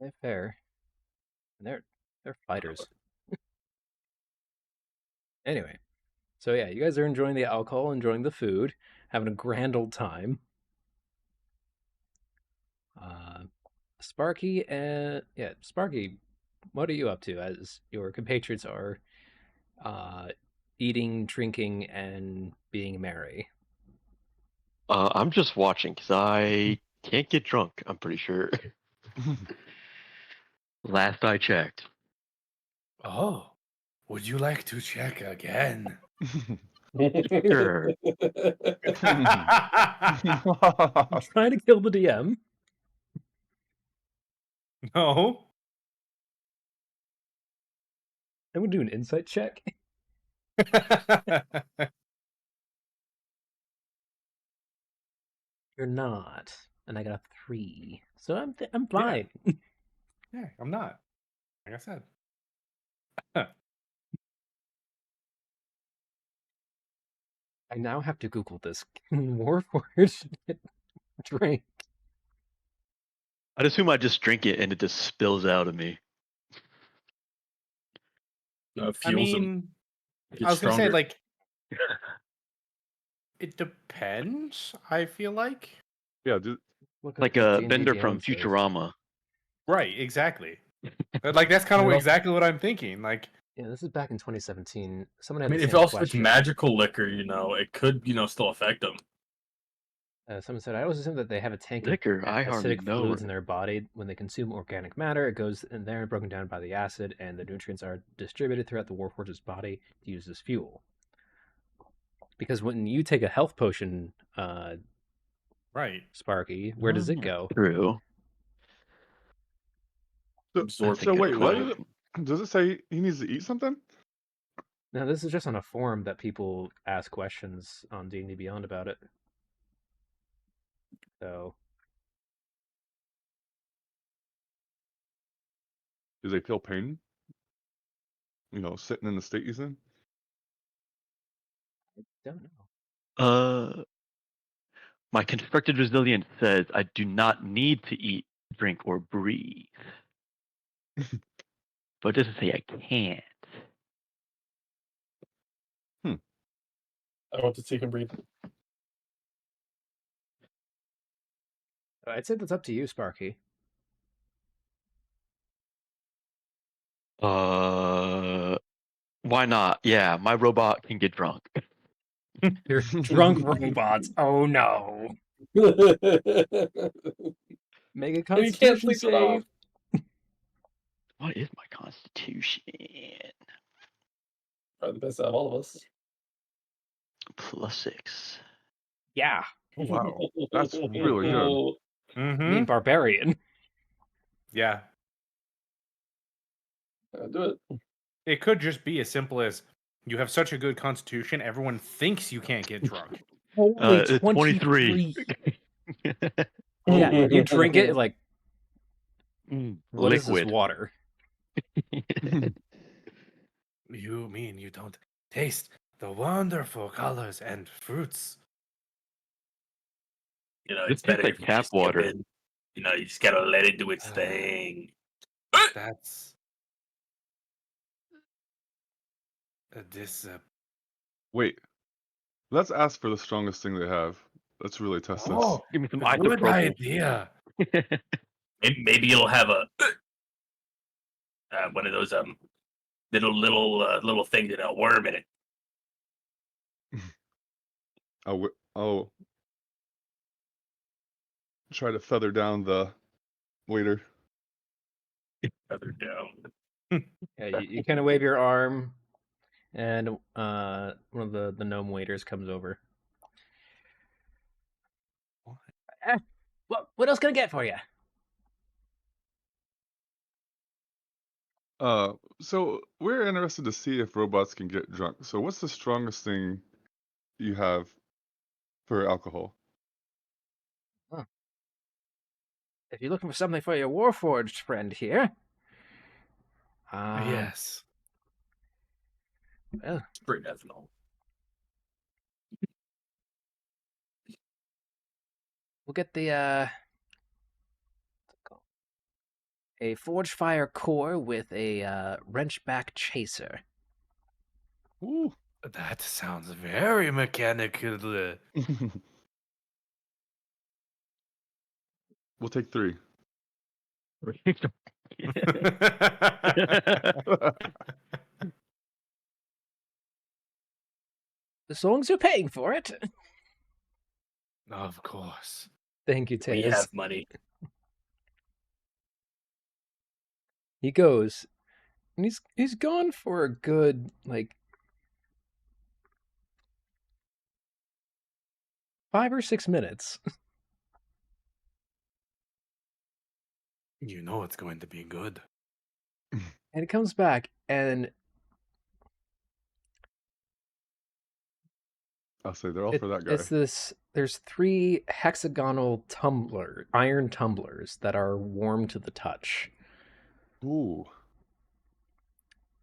They're fair. And they're fighters. Anyway, so yeah, you guys are enjoying the alcohol, enjoying the food, having a grand old time. Sparky and Sparky, what are you up to as your compatriots are eating, drinking, and being merry?
I'm just watching because I can't get drunk. I'm pretty sure. Last I checked.
Oh, would you like to check again?
Sure.
I'm trying to kill the DM.
No.
I'm gonna do an insight check. You're not, and I got a 3, so I'm fine.
Yeah, I'm not. Like I said.
I now have to Google this Warforged drink.
I'd assume I just drink it and it just spills out of me.
I
Fuels them.
mean,
Gets
I was gonna say,
stronger.
like, it depends. I feel like.
Yeah, dude.
Look
Like
up what
a
D&D
Bender
Beyond
from
says.
Futurama.
Right. Exactly. Like that's kind of
Well-
exactly what I'm thinking. Like,
Yeah, this is back in 2017. Someone
I
had
mean,
the
if
same
also it's
question.
magical liquor, it could, still affect them.
Someone said, I always assume that they have a tank
Liquor,
of
I hardly
acidic
know.
fluids in their body. When they consume organic matter, it goes in there, broken down by the acid, and the nutrients are distributed throughout the Warforge's body to use as fuel. Because when you take a health potion,
right.
Sparky, where does it go?
True.
Absorbing
So
it
wait, what
quick.
does it say? He needs to eat something?
Now, this is just on a forum that people ask questions on D&D Beyond about it. So,
Do they feel pain? Sitting in the state he's in.
don't know.
My constructed resilience says I do not need to eat, drink, or breathe. But it doesn't say I can't.
I want to see him breathe.
I'd say that's up to you, Sparky.
Why not? Yeah, my robot can get drunk.
You're drunk robots. Oh no. Make a
And you can't
Constitution
sleep it off.
save.
What is my constitution?
Probably the best out of all of us.
+6.
Yeah.
Oh, wow, that's really good.
Mm-hmm.
I mean, barbarian.
Yeah.
Do it.
It could just be as simple as you have such a good constitution, everyone thinks you can't get drunk.
Holy
23.
Yeah, you drink it like, what is
Liquid.
this water?
You mean you don't taste the wonderful colors and fruits?
It
It's
tastes
better
like
if you
tap
just give
water.
in. You just gotta let it do its thing.
That's this.
Wait, let's ask for the strongest thing they have. Let's really test this.
Oh,
Give me some
good
isopropyl.
idea.
Maybe it'll have a one of those little things that a worm in it.
I'll try to feather down the waiter.
Feather down.
Yeah, you kind of wave your arm, and one of the gnome waiters comes over. What else can I get for you?
So we're interested to see if robots can get drunk. So what's the strongest thing you have for alcohol?
If you're looking for something for your Warforged friend here,
Yes.
well,
Straight ethanol.
we'll get the a Forge Fire core with a Wrenchback Chaser.
Ooh.
That sounds very mechanical.
We'll take 3.
As long as you're paying for it.
Of course.
Thank you,
We
Taz.
have money.
He goes, and he's gone for a good, like, 5 or 6 minutes.
You know it's going to be good.
And he comes back, and
I'll say they're all for that guy.
it's this. There's 3 hexagonal iron tumblers that are warm to the touch.
Ooh.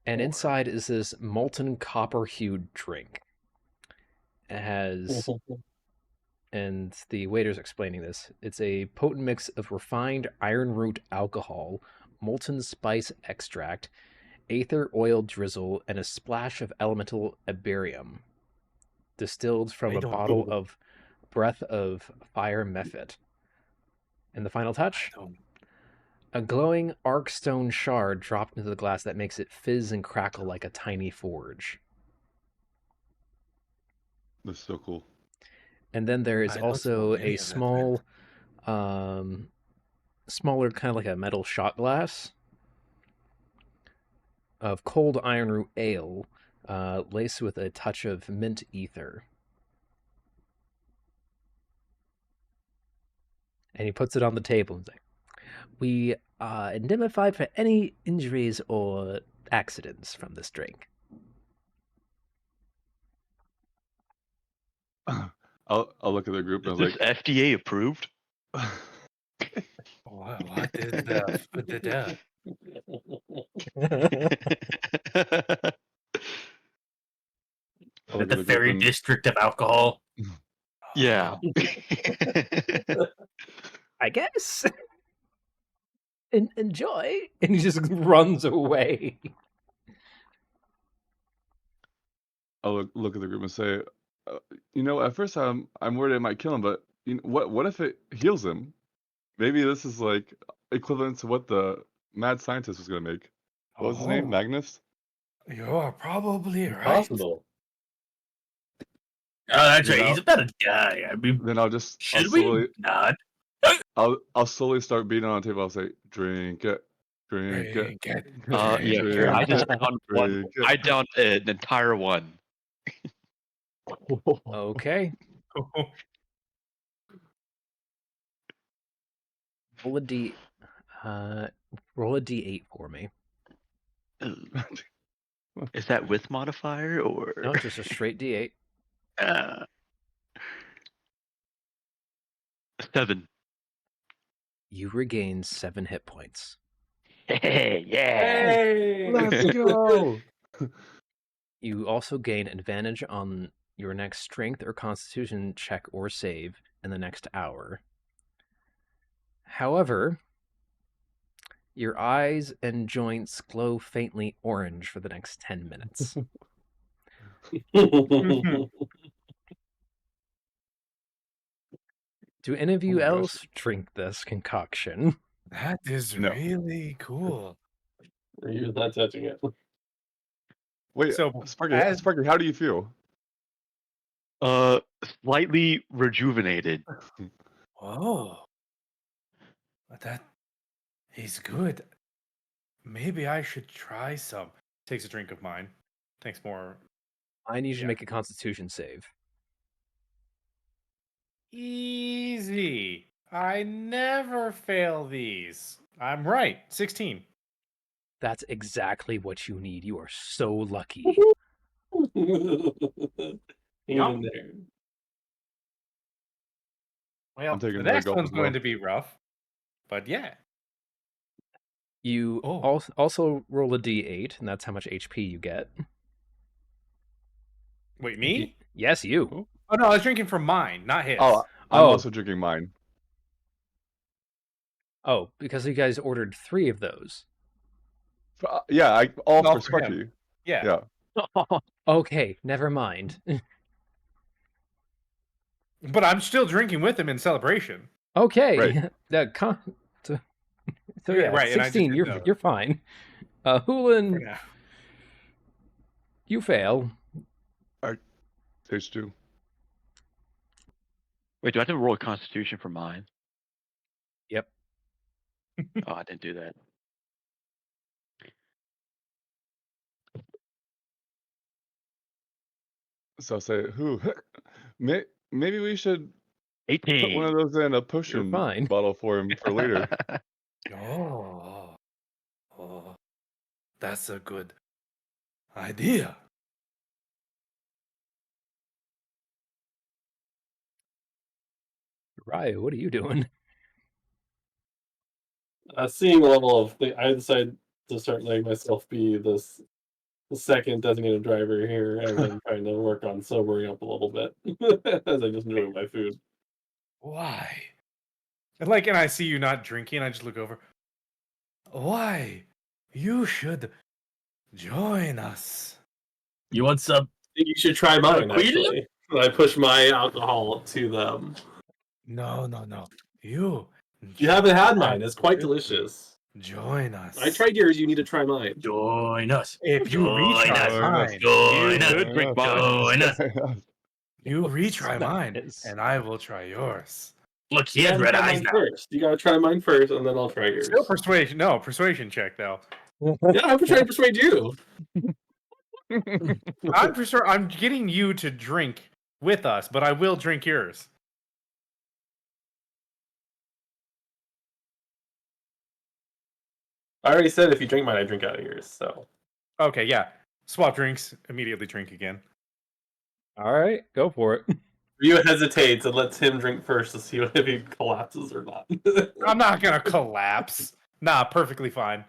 And inside is this molten copper-hued drink. It has, and the waiter's explaining this, it's a potent mix of refined iron root alcohol, molten spice extract, aether oil drizzle, and a splash of elemental iberium, distilled from a bottle of Breath of Fire Mephit. And the final touch? A glowing arc stone shard dropped into the glass that makes it fizz and crackle like a tiny forge.
That's so cool.
And then there is
I don't
also
know any
a
of that
small, smaller kind of like a metal shot glass of cold iron root ale, laced with a touch of mint ether. And he puts it on the table and says, "We are indemnified for any injuries or accidents from this drink."
I'll look at the group and I
Is
was
this FDA approved?
What is that?
I'll look
The
at the group
fairy
and
district of alcohol.
Yeah.
I guess. Enjoy. And he just runs away.
I'll look at the group and say, at first I'm worried it might kill him, but what if it heals him? Maybe this is like equivalent to what the mad scientist was gonna make. What was his name? Magnus?
You're probably right.
Possible.
Oh, that's
You
right.
know?
He's a better guy. I mean,
Then I'll
should
slowly,
we not?
I'll slowly start beating on the table. I'll say, drink it, drink it.
Drink it.
Yeah,
Drink
I just
it,
downed one.
drink it.
I downed an entire one.
Okay. Roll a d8 for me.
Is that with modifier or?
No, just a straight d8.
7.
You regain 7 hit points.
Hey, yeah.
Hey!
Let's go.
You also gain advantage on your next strength or constitution check or save in the next hour. However, your eyes and joints glow faintly orange for the next 10 minutes. Do any of you else drink this concoction?
That is
No.
really cool.
He was not touching it.
Wait,
So,
Sparky, how do you feel?
Slightly rejuvenated.
Oh, that he's good. Maybe I should try some. Takes a drink of mine. Thanks more.
I need you
Yeah.
to make a constitution save.
Easy. I never fail these. I'm right. 16.
That's exactly what you need. You are so lucky.
Hang in there.
Well,
I'm taking
the
another
next
gulp
one's
as well.
going to be rough. But yeah.
You
Oh.
also roll a d8, and that's how much HP you get.
Wait, me?
Yes, you.
Oh, no, I was drinking from mine, not his.
Oh, I'm
Oh.
also drinking mine.
Oh, because you guys ordered 3 of those.
Yeah, all
All
for
for him.
Sparky.
Yeah.
Yeah.
Okay, never mind.
But I'm still drinking with him in celebration.
Okay.
Right.
So
Yeah,
yeah,
right, and I just
16.
did
You're
those.
fine.
For
Hoolan,
now.
you fail.
Stage 2.
Wait, do I have to roll a Constitution for mine?
Yep.
Oh, I didn't do that.
So I'll say, who? Maybe we should put one
18.
of those in a
You're
potion
fine.
bottle for him for later.
Oh, that's a good idea.
Ryo, what are you doing?
Seeing the level of thing, I decided to start letting myself be the second designated driver here, and then trying to work on sobering up a little bit as I just enjoy my food.
Why? And I see you not drinking. I just look over. Why? You should join us.
You want some?
I think you should try mine,
Queen?
actually. I push my alcohol to them.
No. You.
You haven't had mine. It's quite
Absolutely.
delicious.
Join us.
I tried yours. You need to try mine.
Join us.
If you
Join us.
retry mine,
Join us.
Could drink mine.
Join us.
you
What's
retry mine,
this?
and I will try yours.
Look, he
You
has
gotta
red
try
eyes
mine
now.
first. You gotta try mine first, and then I'll try yours.
Still persuasion. No, persuasion check though.
Yeah, I'm trying to persuade you.
I'm getting you to drink with us, but I will drink yours.
I already said if you drink mine, I drink out of yours. So
Okay, yeah. Swap drinks. Immediately drink again.
All right, go for it.
Ryu hesitates and lets him drink first to see if he collapses or not.
I'm not gonna collapse. Nah, perfectly fine.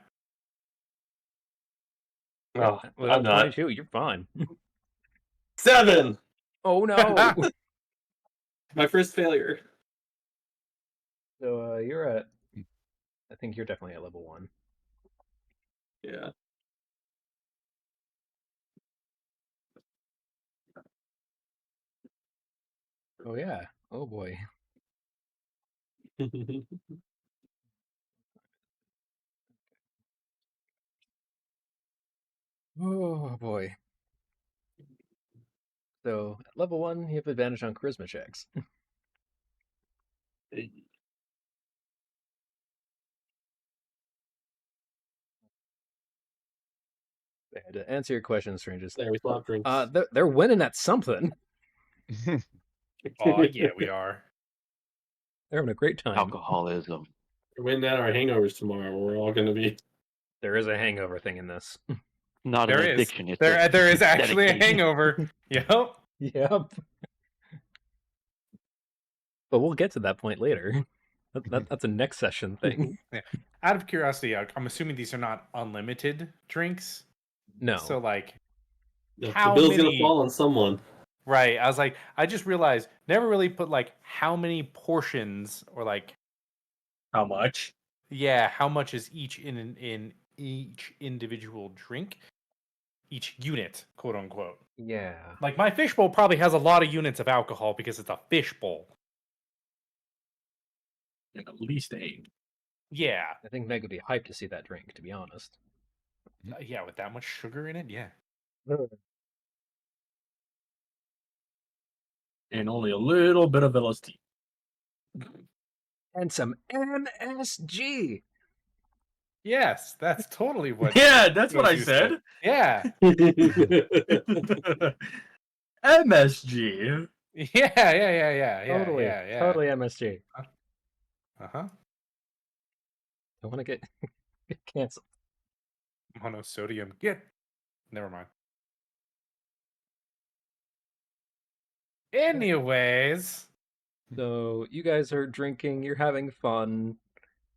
No,
Without
I'm not.
22, you're fine.
7!
Oh no.
My first failure.
So you're at. I think you're definitely at level 1.
Yeah.
Oh yeah. Oh boy. Oh boy. So at level 1, you have advantage on charisma checks. To answer your question, strangers,
There, we swap drinks.
they're winning at something.
Oh yeah, we are.
They're having a great time.
Alcoholism.
We're winning out our hangovers tomorrow. We're all gonna be.
There is a hangover thing in this.
Not
There
an
is.
addiction. It's
There is actually a
dedication.
hangover. Yep.
Yep. But we'll get to that point later. That's a next session thing.
Yeah. Out of curiosity, I'm assuming these are not unlimited drinks.
No.
So
The
How
bill's
many-
gonna fall on someone.
right, I was like, I just realized never really put how many portions or
How much?
yeah, how much is each in each individual drink, each unit, quote unquote.
Yeah.
My fishbowl probably has a lot of units of alcohol because it's a fishbowl.
At least 8.
Yeah,
I think Meg would be hyped to see that drink, to be honest.
yeah, with that much sugar in it, yeah.
And only a little bit of LSD.
And some MSG.
Yes, that's totally what.
Yeah, that's what I
Gozu
said.
Yeah,
MSG.
yeah.
Totally.
yeah.
Totally MSG.
Uh-huh.
I want to get canceled.
Monosodium. Never mind. Anyways.
So you guys are drinking, you're having fun,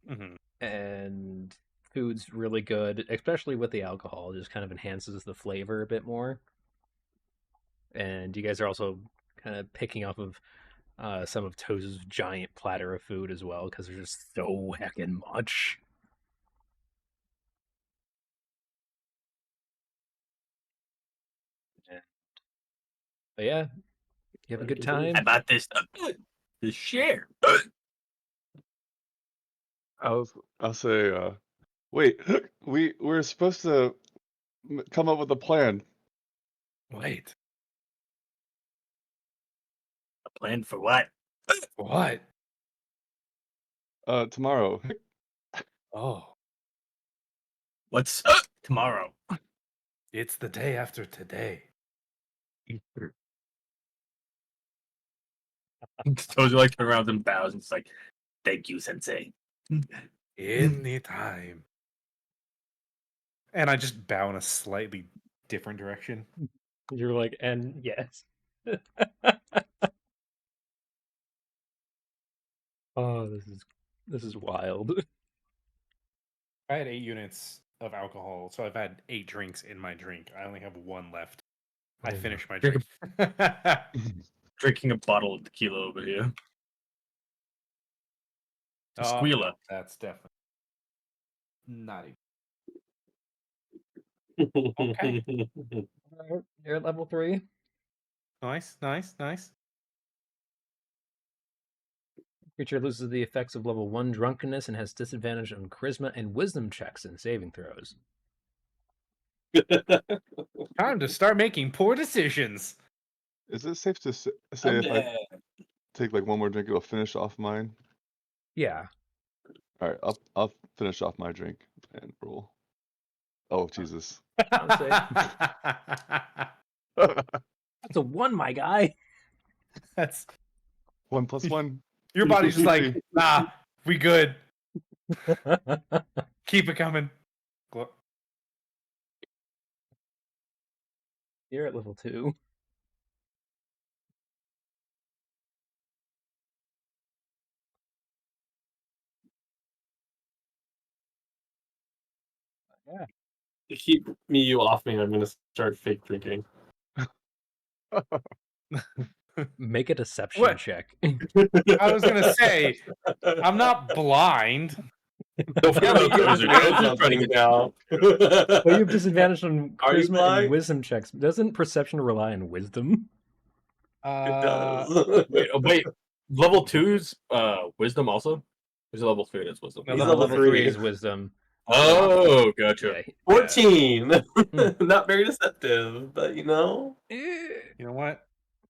Mhm.
and food's really good, especially with the alcohol. It just kind of enhances the flavor a bit more. And you guys are also kind of picking off of some of Tozu's giant platter of food as well, because there's just so heckin' much. But yeah, you have a good time.
How about this? This share.
I'll say, wait, we're supposed to come up with a plan.
Wait,
A plan for what?
what?
Tomorrow.
Oh,
What's tomorrow?
it's the day after today.
Tozu like turns around and bows and it's like, thank you, Sensei.
Anytime. And I just bow in a slightly different direction.
You're like, and yes. Oh, this is wild.
I had 8 units of alcohol, so I've had 8 drinks in my drink. I only have 1 left. I
Oh,
finished my
Drink
drink.
Drinking a bottle of tequila over here. Tequila.
That's definitely not even. Okay.
You're at level 3.
Nice.
Creature loses the effects of level 1 drunkenness and has disadvantage on charisma and wisdom checks and saving throws.
Time to start making poor decisions.
Is it safe to say if I take like one more drink, it'll finish off mine?
Yeah.
All right, I'll finish off my drink and roll. Oh Jesus!
That's a 1, my guy.
That's
1 + 1.
your body's just like, nah, we good. Keep it coming.
You're at level 2. Yeah.
To keep you off me, I'm gonna start fake drinking.
Make a deception
What?
check.
I was gonna say, I'm not blind.
Don't forget about
Tozu. Tozu's running it
now.
Well, you have disadvantage on
Are you
charisma
blind?
and wisdom checks. Doesn't perception rely on wisdom?
It does.
Wait. Level 2's wisdom also? Or is it level 3 that's wisdom?
He's
No,
level
level 3
3.
is wisdom.
Oh, gotcha.
Yeah.
14. Not very deceptive, but you know.
You know what?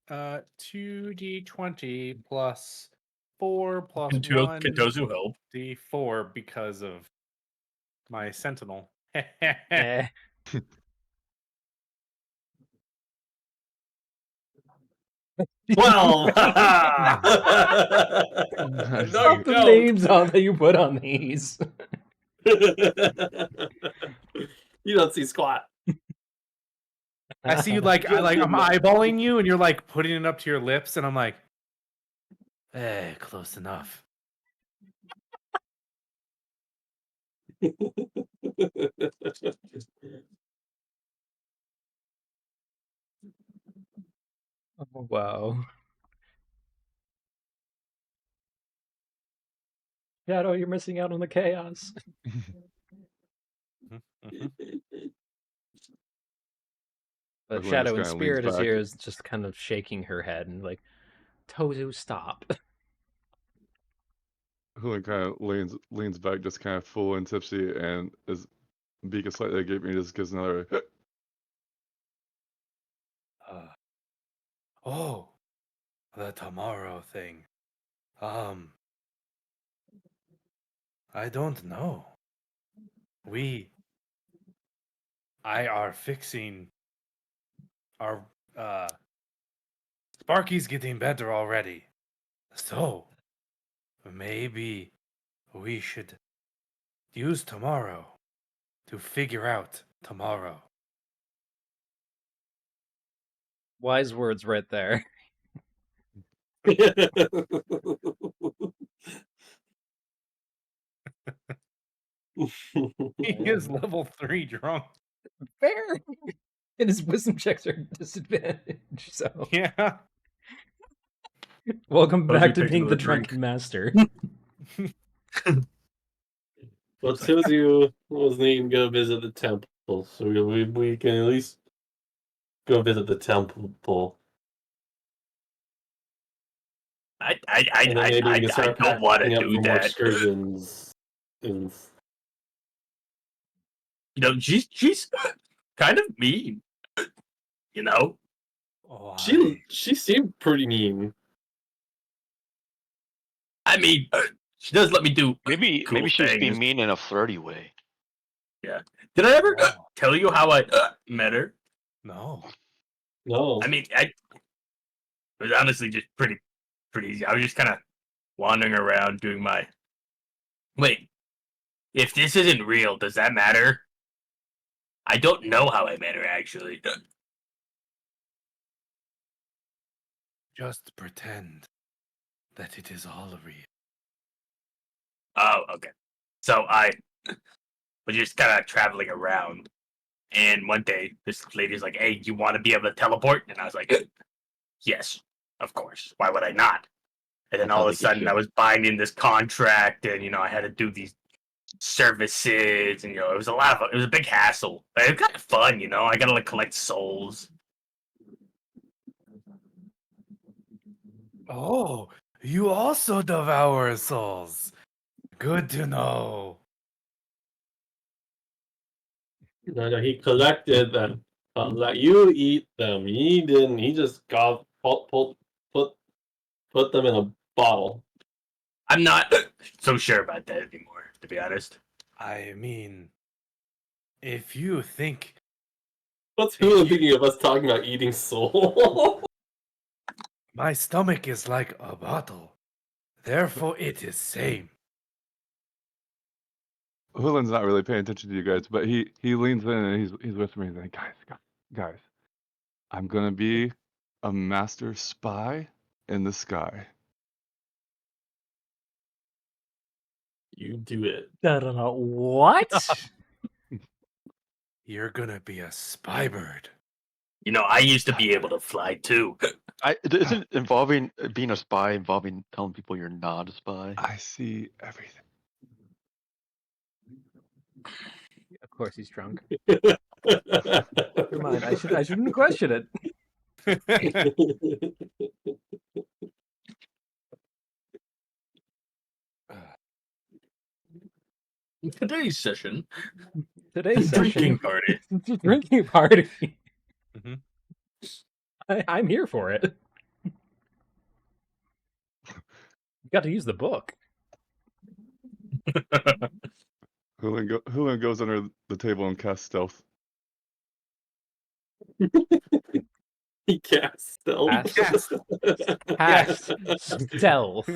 2d20 plus 4 plus
Can
1
Tozu help?
d4 because of my sentinel.
Eh.
12.
Nice.
Stop the names on that you put on these.
You don't see squat.
I see you like I'm eyeballing you and you're like putting it up to your lips and I'm like, close enough.
Oh, wow. Shadow, you're missing out on the chaos. But
Everyone
Shadow
just
in
kinda
spirit
leans
is
back.
here, is just kind of shaking her head and like, Tozu, stop.
Hoolan kind of leans back, just kind of full and tipsy, and his beak is slightly agape, and he just gives another.
Oh, the tomorrow thing. I don't know. I are fixing our Sparky's getting better already. So maybe we should use tomorrow to figure out tomorrow.
Wise words right there.
He is level 3 drunk.
Fair. And his wisdom checks are disadvantaged, so.
Yeah.
Welcome
Tozu
back to
takes
being the
another drink.
drunken master.
Well, Tozu was needing to go visit the temple, so we can at least go visit the temple.
I
And then maybe we can start
don't want to
packing up
do
for more
that.
excursions. is
she's kind of mean. You know,
she seemed pretty mean.
I mean, she does let me do
Maybe
cool
she was being
things.
mean in a flirty way.
Yeah. Did I ever
Wow.
tell you how I met her?
No.
No.
I mean, it was honestly just pretty easy. I was just kind of wandering around doing my. Wait, if this isn't real, does that matter? I don't know how I met her actually.
Just pretend that it is all real.
Oh, okay. So I was just kind of traveling around, and one day this lady's like, "Hey, you want to be able to teleport?" And I was like, "Yes, of course. Why would I not?" And then
That's
all
how
of a
they get
sudden,
you.
I was binding this contract, and I had to do these services, and it was it was a big hassle. But it was kind of fun, I gotta like collect souls.
Oh, you also devour souls. Good to know.
No, he collected them. Let you eat them. He didn't. He just put them in a bottle.
I'm not so sure about that anymore, to be honest.
I mean, if you think
What's Hula thinking of us talking about eating soul?
my stomach is like a bottle, therefore it is same.
Hulin's not really paying attention to you guys, but he leans in and he's whispering, he's like, guys, I'm gonna be a master spy in the sky.
You do it.
What?
You're gonna be a spy bird.
I used to be able to fly too.
Isn't involving being a spy involving telling people you're not a spy?
I see everything.
Of course he's drunk. Never mind. I shouldn't question it.
Today's session,
Today's
drinking
session,
party.
drinking party.
Mhm.
I'm here for it. You got to use the book.
Hulin goes under the table and casts stealth.
He casts stealth.
Cast stealth.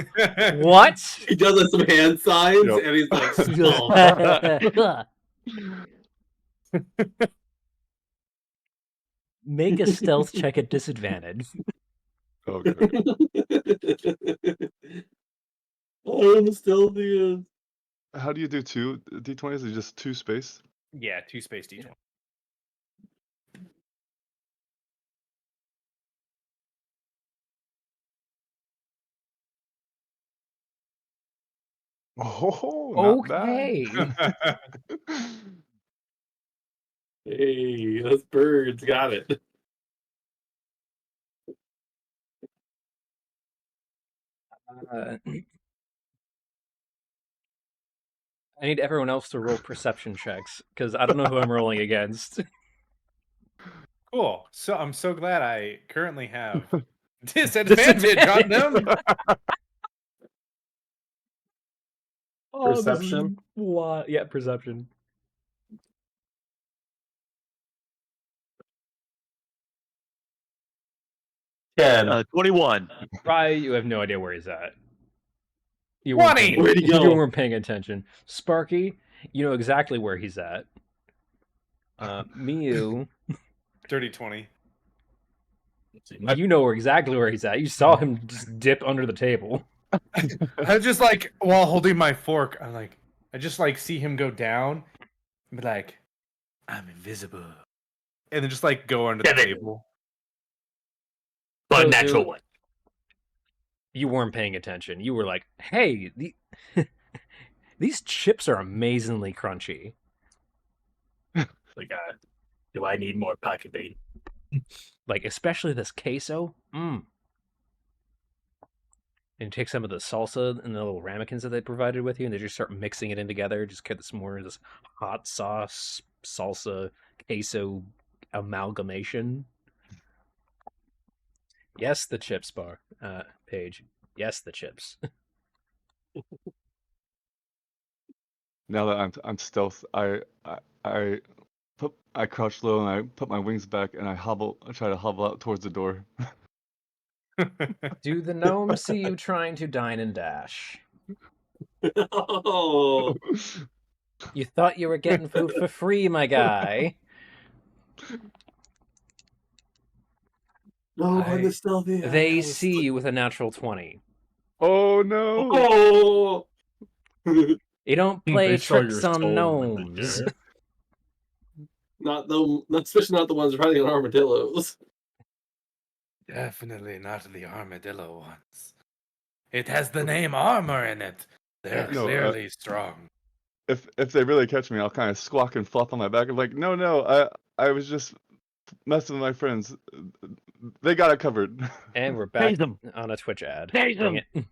What?
He does like some hand signs
Yep.
and he's like stealth.
Make a stealth check at disadvantage.
Okay.
I'm stealthy.
How do you do two d20s? Is it just two space?
Yeah, 2 space d20.
Oh, not
Okay.
bad.
Hey, those birds got it.
I need everyone else to roll perception checks because I don't know who I'm rolling against.
Cool. So I'm so glad I currently have disadvantage on them.
Oh, this is
Perception?
what? Yeah, perception.
Ten.
21.
Rye, you have no idea where he's at. You
20!
Where'd he go?
You weren't paying attention. Sparky, you know exactly where he's at. Miu,
Dirty 20.
you know exactly where he's at. You saw him just dip under the table.
I just like while holding my fork, I just like see him go down and be like, I'm invisible. And then just like go under the
Kevin.
table.
But
So,
natural
dude,
one.
You weren't paying attention. You were like, hey, these chips are amazingly crunchy.
Like, do I need more pocket bean?
Like, especially this queso. And you take some of the salsa and the little ramekins that they provided with you, and they just start mixing it in together. Just get some more of this hot sauce, salsa, queso amalgamation. Yes, the chips bar, Paige. Yes, the chips.
Now that I'm stealth, I crouch low and I put my wings back and I try to hobble out towards the door.
Do the gnomes see you trying to dine and dash?
Oh,
You thought you were getting food for free, my guy.
no, I'm the stealthy.
They see you with a natural 20.
Oh no!
Oh,
You don't play
They saw
tricks
your
on
soul
gnomes.
there.
especially not the ones riding on armadillos.
Definitely not the armadillo ones. It has the name armor in it. They're
No,
clearly strong.
If they really catch me, I'll kind of squawk and flop on my back. I'm like, no, I was just messing with my friends. They got it covered.
And we're back
Tase 'em.
on a Twitch ad.
Tase
Dang
'em.
it.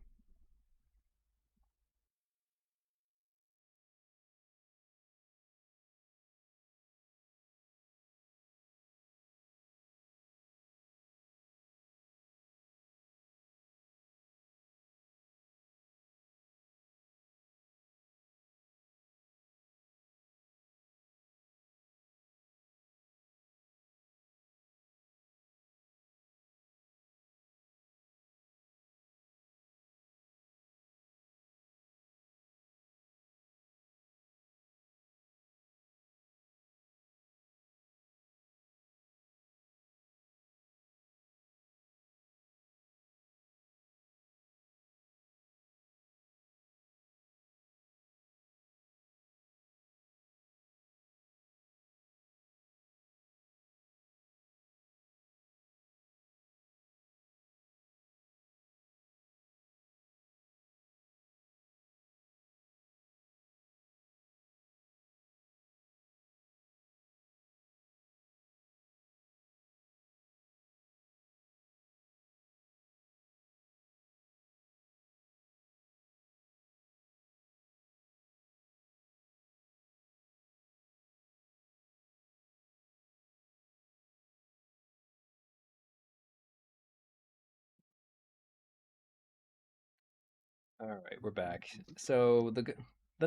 All right, we're back. So the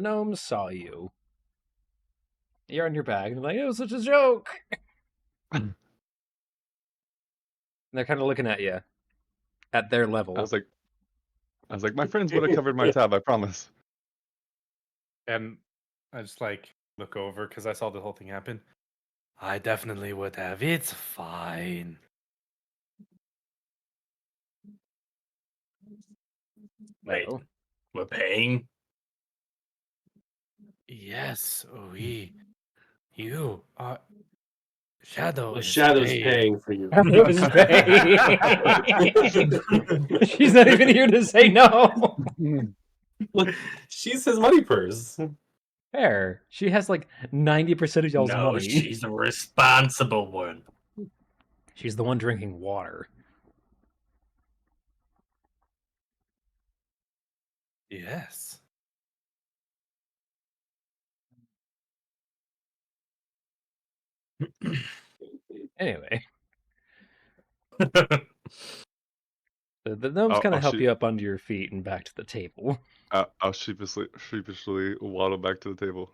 gnomes saw you. You're on your back, and they're like, it was such a joke. And they're kind of looking at you at their level.
I was like, my friends would have covered my tab, I promise.
And I just like look over because I saw the whole thing happen. I definitely would have. It's fine.
Wait,
Oh.
we're paying?
Yes, you are. Shadow
The
is
shadow's
paid.
paying for you.
Shadow's paying. She's not even here to say no.
She's his money purse.
Fair. She has like 90% of y'all's
No,
money.
she's a responsible one.
She's the one drinking water.
Yes.
Anyway, the gnomes kind of help you up onto your feet and back to the table.
I'll sheepishly waddle back to the table.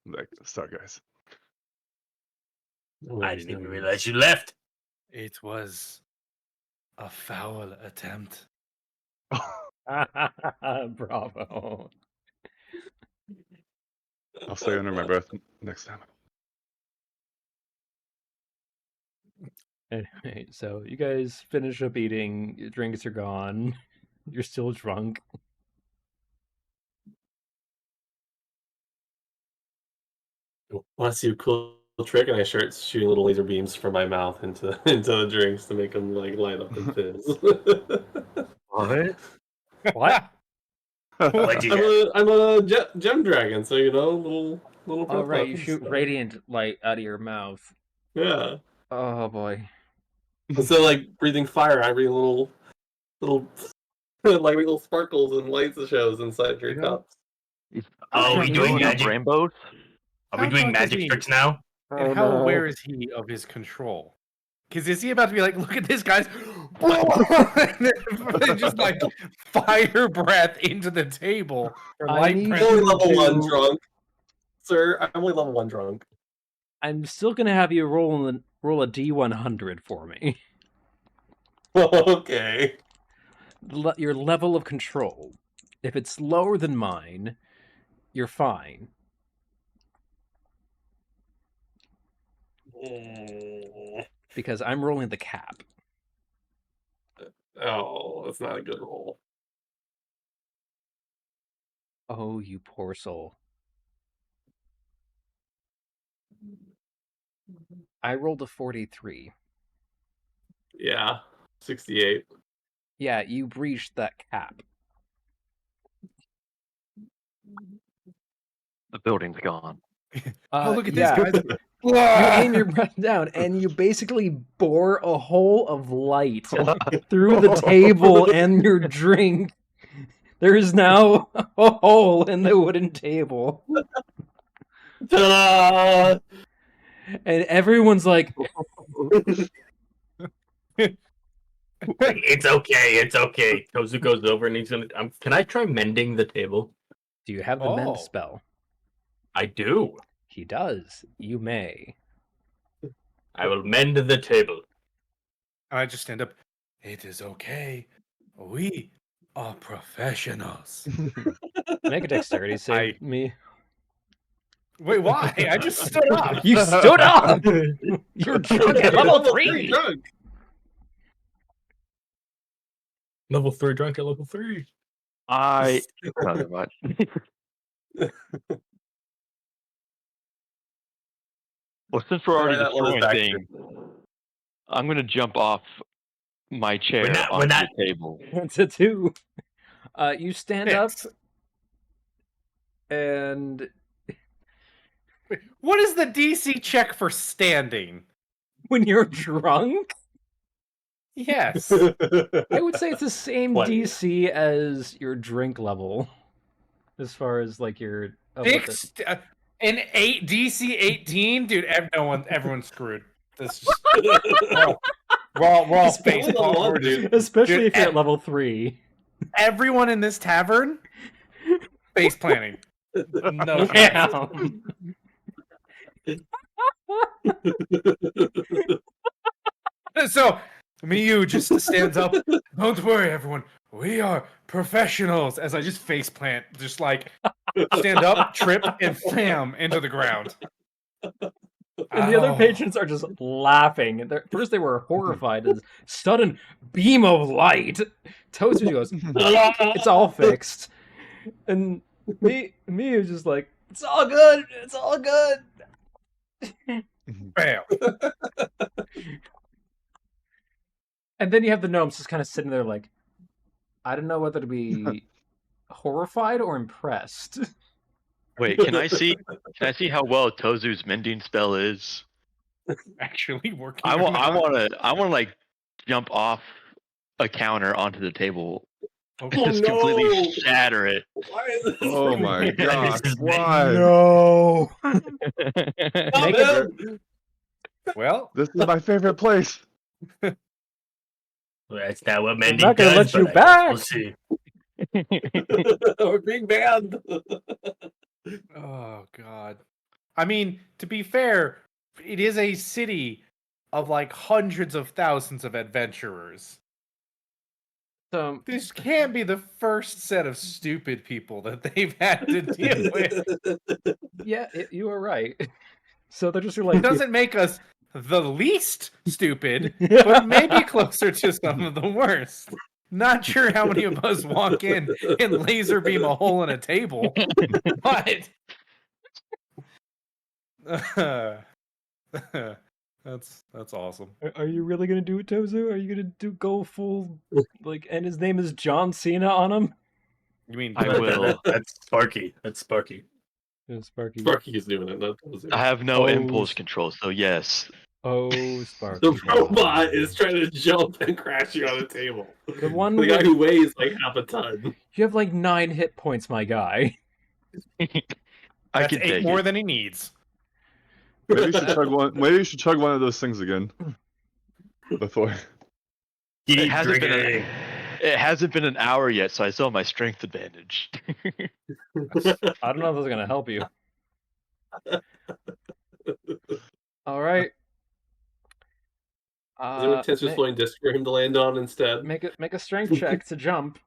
I'm like, sorry guys.
I didn't even realize you left.
It was a foul attempt.
Bravo.
I'll say under my breath next time.
Anyway, so you guys finish up eating, your drinks are gone, you're still drunk.
Want to see a cool trick? And I start shooting little laser beams from my mouth into the drinks to make them like light up and fizz.
What?
What?
What'd you
I'm a gem dragon, so little.
Oh, right, you
puff-puff
shoot
stuff.
radiant light out of your mouth.
Yeah.
Oh, boy.
Instead of like breathing fire, I breathe little like little sparkles and lights that shows inside your
You know?
cups.
Oh, we doing
Blowing up
magic?
rainbows?
Are we
How
doing
drunk is
magic
he?
tricks now?
And
Oh,
how
no.
aware is he of his control? Because is he about to be like, look at this, guys, and just like fire breath into the table for
I
light
need
breath?
I'm only
you
level 1
to-
drunk. Sir, I'm only level 1 drunk.
I'm still gonna have you roll a D100 for me.
Okay.
Your level of control. If it's lower than mine, you're fine. Because I'm rolling the cap.
Oh, that's not a good roll.
Oh, you poor soul. I rolled a 43.
Yeah, 68.
Yeah, you breached that cap.
The building's gone.
Oh, look at
yeah.
this, guys.
You aim your breath down, and you basically bore a hole of light through the table and your drink. There is now a hole in the wooden table.
Ta-da!
And everyone's like,
It's okay, it's okay. Tozu goes over and he's gonna. Can I try mending the table?
do you have the mend
Oh.
spell?
I do.
He does. You may.
I will mend the table.
I just stand up. It is okay. We are professionals.
Make a dexterity save, me.
Wait, why? I just stood up.
You stood up! You're drunk at level 3!
Drunk.
Level 3 drunk at level 3.
Not much. Well, since we're already
Sorry, that one is
destroying
back
things, I'm gonna jump off my chair
not- we're
onto
not-
the table.
That's a 2. You stand up,
Yes.
and
What is the DC check for standing?
when you're drunk,
Yes.
I would say it's the same
20.
DC as your drink level. As far as, like, your... of what the-
An 8 DC 18, dude. Everyone's screwed. This is we're all face
Level one,
palm,
dude.
Especially
Dude,
if you're at level 3.
Everyone in this tavern face planning. No.
Damn.
So Miyu just stands up. Don't worry, everyone. We are professionals. As I just face plant, just like stand up, trip, and bam into the ground.
And the other
Ow.
patrons are just laughing. And first they were horrified at this sudden beam of light. Tozu goes, it's all fixed. And me is just like, it's all good. It's all good.
Bam.
And then you have the gnomes just kind of sitting there like, I don't know whether to be horrified or impressed.
Wait, can I see how well Tozu's mending spell is?
Actually working.
I
or
want
not.
to like jump off a counter onto the table,
Okay.
just
no!
completely shatter it.
Why is this
Oh my
This
gosh!
is
Why?
No.
Stop
Make it-
him!
Well,
This is my favorite place.
Well, that's not what mending
not gonna
does,
let you
but I guess
back.
We'll see.
We're being banned.
oh god. I mean, to be fair, it is a city of like hundreds of thousands of adventurers.
So
This can't be the first set of stupid people that they've had to deal with.
yeah, you are right. So they're just
It
like,
doesn't make us the least stupid, but maybe closer to some of the worst. Not sure how many of us walk in and laser beam a hole in a table, but that's awesome.
Are you really gonna do it, Tozu? Are you gonna go full like? And his name is John Cena on him.
You mean
I will.
That's Sparky. That's Sparky.
Yeah, Sparky.
Sparky's doing it. Not Tozu.
I have no
Oh,
impulse
s-
control, so yes.
Oh,
The
Sparky.
robot
boy.
is trying to jump and crash you on the table.
The one
The guy
with-
who weighs like half a ton.
You have like 9 hit points, my guy.
I
That's
can
8
take
more
it.
than he needs.
Maybe you should chug one. Maybe you should chug one of those things again. Before.
It
Keep
hasn't been
drinking.
it hasn't been an hour yet, so I still have my strength advantage.
I don't know if this is gonna help you. All right.
Is there a tensor
ma-
flowing disc for him to land on instead?
make a strength check to jump.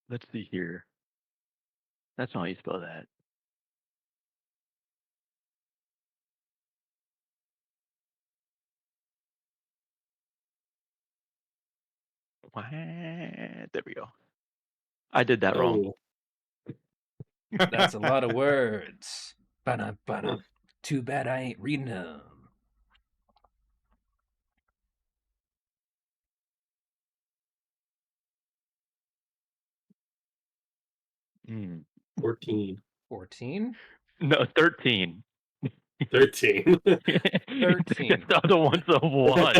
Let's see here. That's not how you spell that. There we go. I did that wrong.
Oh,
That's a lot of words. Ba-da. Too bad I ain't reading them.
Hmm.
14.
14?
No, 13.
13.
13.
The other one's a 1.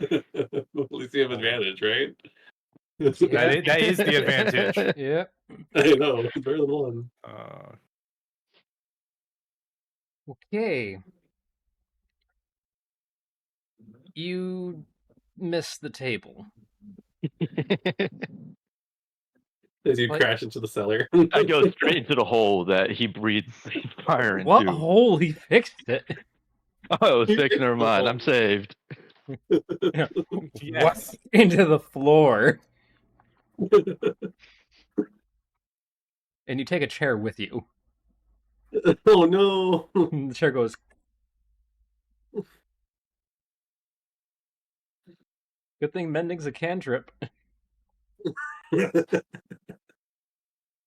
At least you have advantage, right?
That is the advantage.
Yep.
I know. It's better than 1.
Okay. You miss the table.
As you
Like-
crash into the cellar.
I go straight into the hole that he breathed fire into.
What hole? He fixed it.
Oh, it was fixed. Never mind. I'm saved.
Yes.
Into the floor. And you take a chair with you.
Oh no!
And the chair goes. Good thing mending's a cantrip.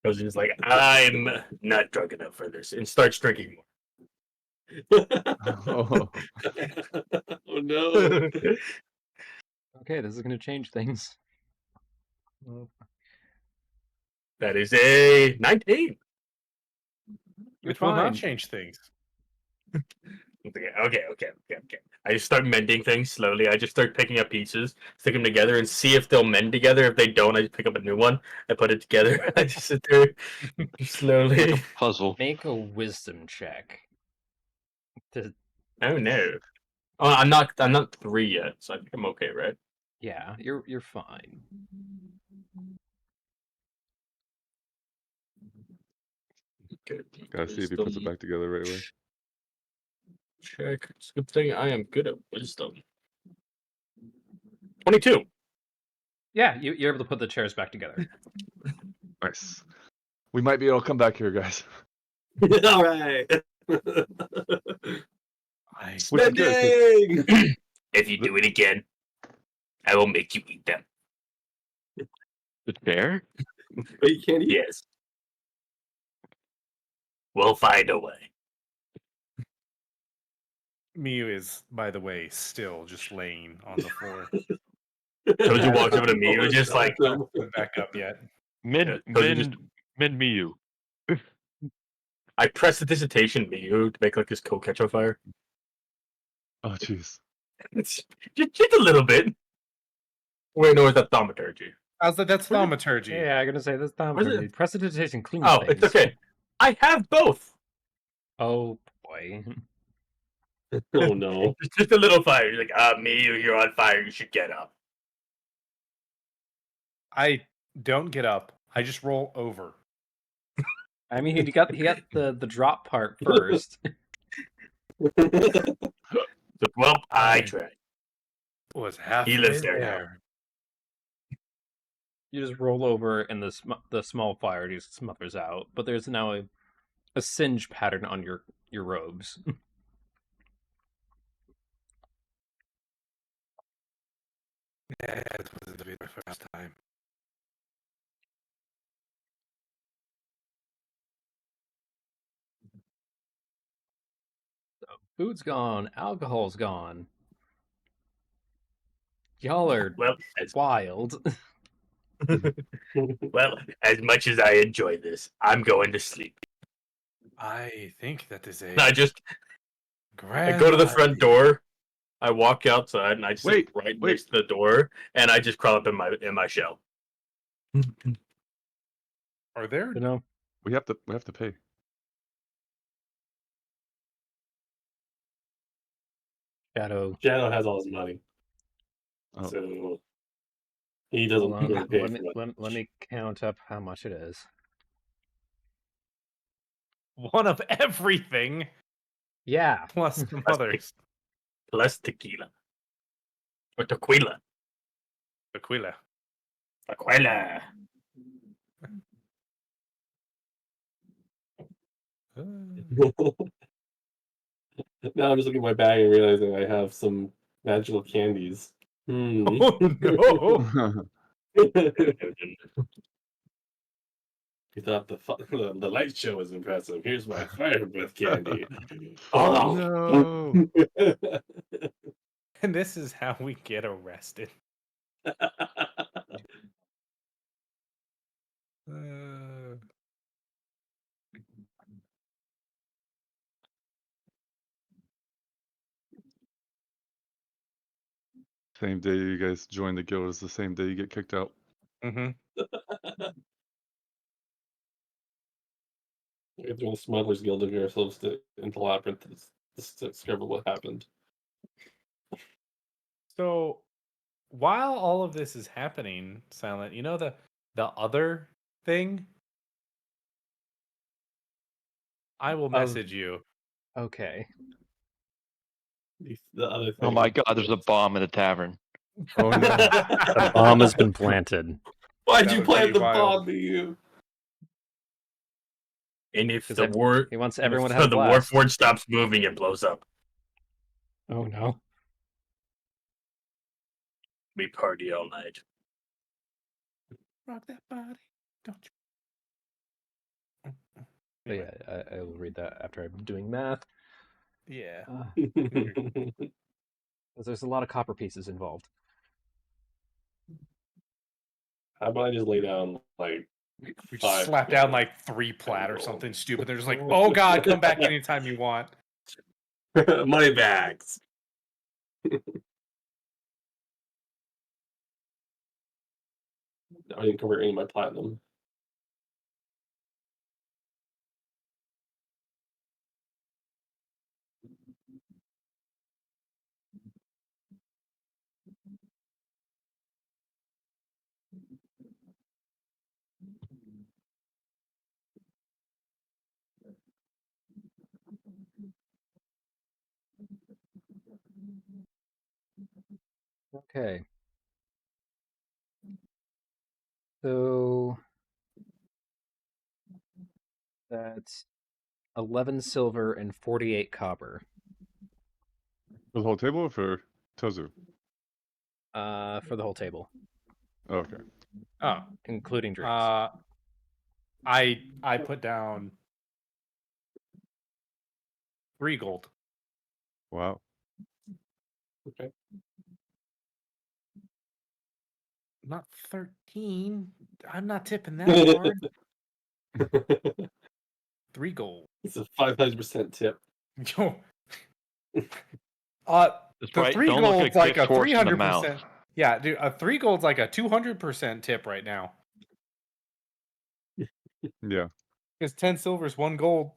Goes in, like, I'm not drunk enough for this, and starts drinking more.
Oh.
Oh no!
Okay, this is going to change things.
That is a 19.
Which will not
fine.
change things.
Okay. I just start mending things slowly. I just start picking up pieces, stick them together, and see if they'll mend together. If they don't, I just pick up a new one. I put it together. I just sit there slowly.
Like a puzzle.
Make a wisdom check.
Oh no! Oh, I'm not 3 yet, so I think I'm okay, right?
Yeah, you're fine.
Good.
Gotta see if he puts it back together right away.
Check. It's a good thing I am good at wisdom. 22.
Yeah, you're able to put the chairs back together.
Nice. We might be able to come back here, guys.
All right.
Which is good, 'cause
Spending.
If you do it again, I will make you eat them.
The bear?
But you can't eat.
Yes. We'll find a way.
Miyu is, by the way, still just laying on the floor.
Toji walks over to me, who's just like,
Not back up yet.
Min Miyu.
I press the dissertation Miyu to make like his coat catch on fire.
Oh, jeez.
It's just a little bit. Wait, no, it's that thaumaturgy.
I was like, that's thaumaturgy.
Yeah, I'm gonna say this time.
What is it?
Prestidigitation cleans
Oh,
things.
it's okay. I have both.
Oh boy.
Oh no.
It's just a little fire. You're like, Miyu, you're on fire. You should get up.
I don't get up. I just roll over.
I mean, he got the drop part first.
So, well, I tried.
Was half
He lives there now.
You just roll over, and the small fire just smothers out. But there's now a singe pattern on your robes.
Yeah, it was the very first time.
Food's gone. Alcohol's gone. Y'all are
Well, as
wild.
Well, as much as I enjoy this, I'm going to sleep.
I think that is
And I
a grand
go to the front
idea.
door. I walk outside and I sit
Wait,
right
wait.
next to the door, and I just crawl up in my shell.
Are there?
You know,
We have to pay.
Shadow.
Shadow has all his money,
Oh.
so he
Hold
doesn't
on.
really pay
Let me
for much.
let me count up how much it is.
One of everything
Yeah.
plus some
Plus
others.
Plus tequila. Or tequila.
Aquila.
Tequila.
Now I'm just looking at my bag and realizing I have some magical candies. Hmm.
Oh no!
You thought the light show was impressive. Here's my fire breath candy.
Oh no!
And this is how we get arrested.
Same day you guys join the guild is the same day you get kicked out.
Mm-hmm.
We're doing Smugglers Guild of ourselves into Labyrinth to discover what happened.
So, while all of this is happening, Silent, you know the other thing? I will message you.
Okay.
The other thing.
Oh my god, there's a bomb in the tavern.
Oh no!
The bomb has been planted.
Why'd
That
you
would
plant
be
the
wild.
bomb to you?
And if
'Cause
the war
he wants
and
everyone
if
to have a
the
blast.
warforged stops moving, it blows up.
Oh no.
We party all night.
Rock that body, don't you?
But
Anyway,
yeah, I will read that after I'm doing math.
yeah.
'Cause there's a lot of copper pieces involved.
How about I just lay down like
We just
5
slap down
gold?
like 3 plat or
gold.
something stupid. They're just like, oh god, come back anytime you want.
Money bags. I didn't convert any of my platinum.
Okay. So that's 11 silver and 48 copper.
For the whole table or for Tozu?
For the whole table,
Oh, okay.
Oh, including drinks.
I put down 3 gold.
Wow.
Okay.
Not 13. I'm not tipping that hard. 3 gold.
It's a 500% tip.
Yo.
That's
The
right.
3
Don't look
gold's
a
like
gift
a
horse in the
300%.
mouth.
Yeah, dude, a 3 gold's like a 200% tip right now.
Yeah.
Because 10 silver is 1 gold.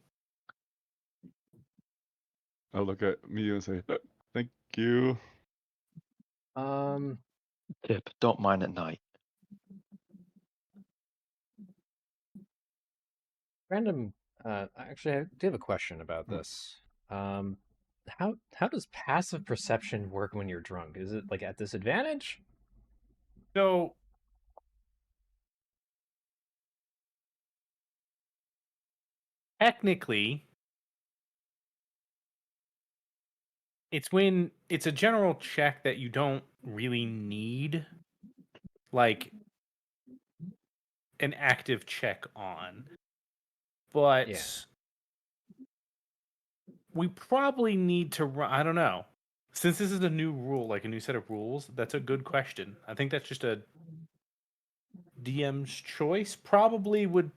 I'll look at me and say, thank you.
Tip, don't mind at night.
Random. Actually, I do have a question about this. How does passive perception work when you're drunk? Is it like at disadvantage?
So technically, it's when it's a general check that you don't really need like an active check on. But
Yeah.
we probably need to run. I don't know. Since this is a new rule, like a new set of rules, that's a good question. I think that's just a DM's choice probably would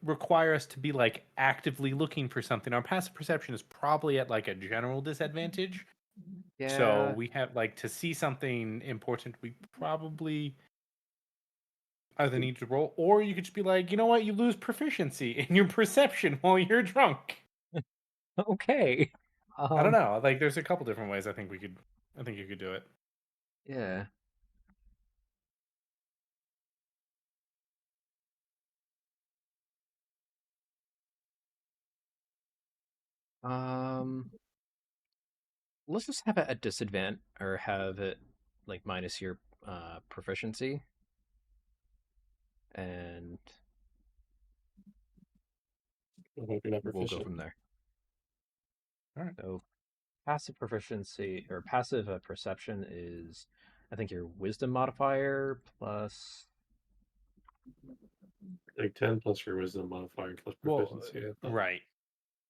require us to be like actively looking for something. Our passive perception is probably at like a general disadvantage. So
Yeah.
we have like to see something important, we probably either need to roll, or you could just be like, you know what, you lose proficiency in your perception while you're drunk.
Okay.
I don't know. Like, there's a couple different ways. I think you could do it.
Yeah. Um, let's just have it at disadvantage, or have it like minus your proficiency, and
I hope you're not
we'll go
proficient.
from there.
All right.
So passive proficiency or passive perception is, I think, your wisdom modifier plus.
Like 10 plus your wisdom modifier plus
Well,
proficiency. I thought.
right.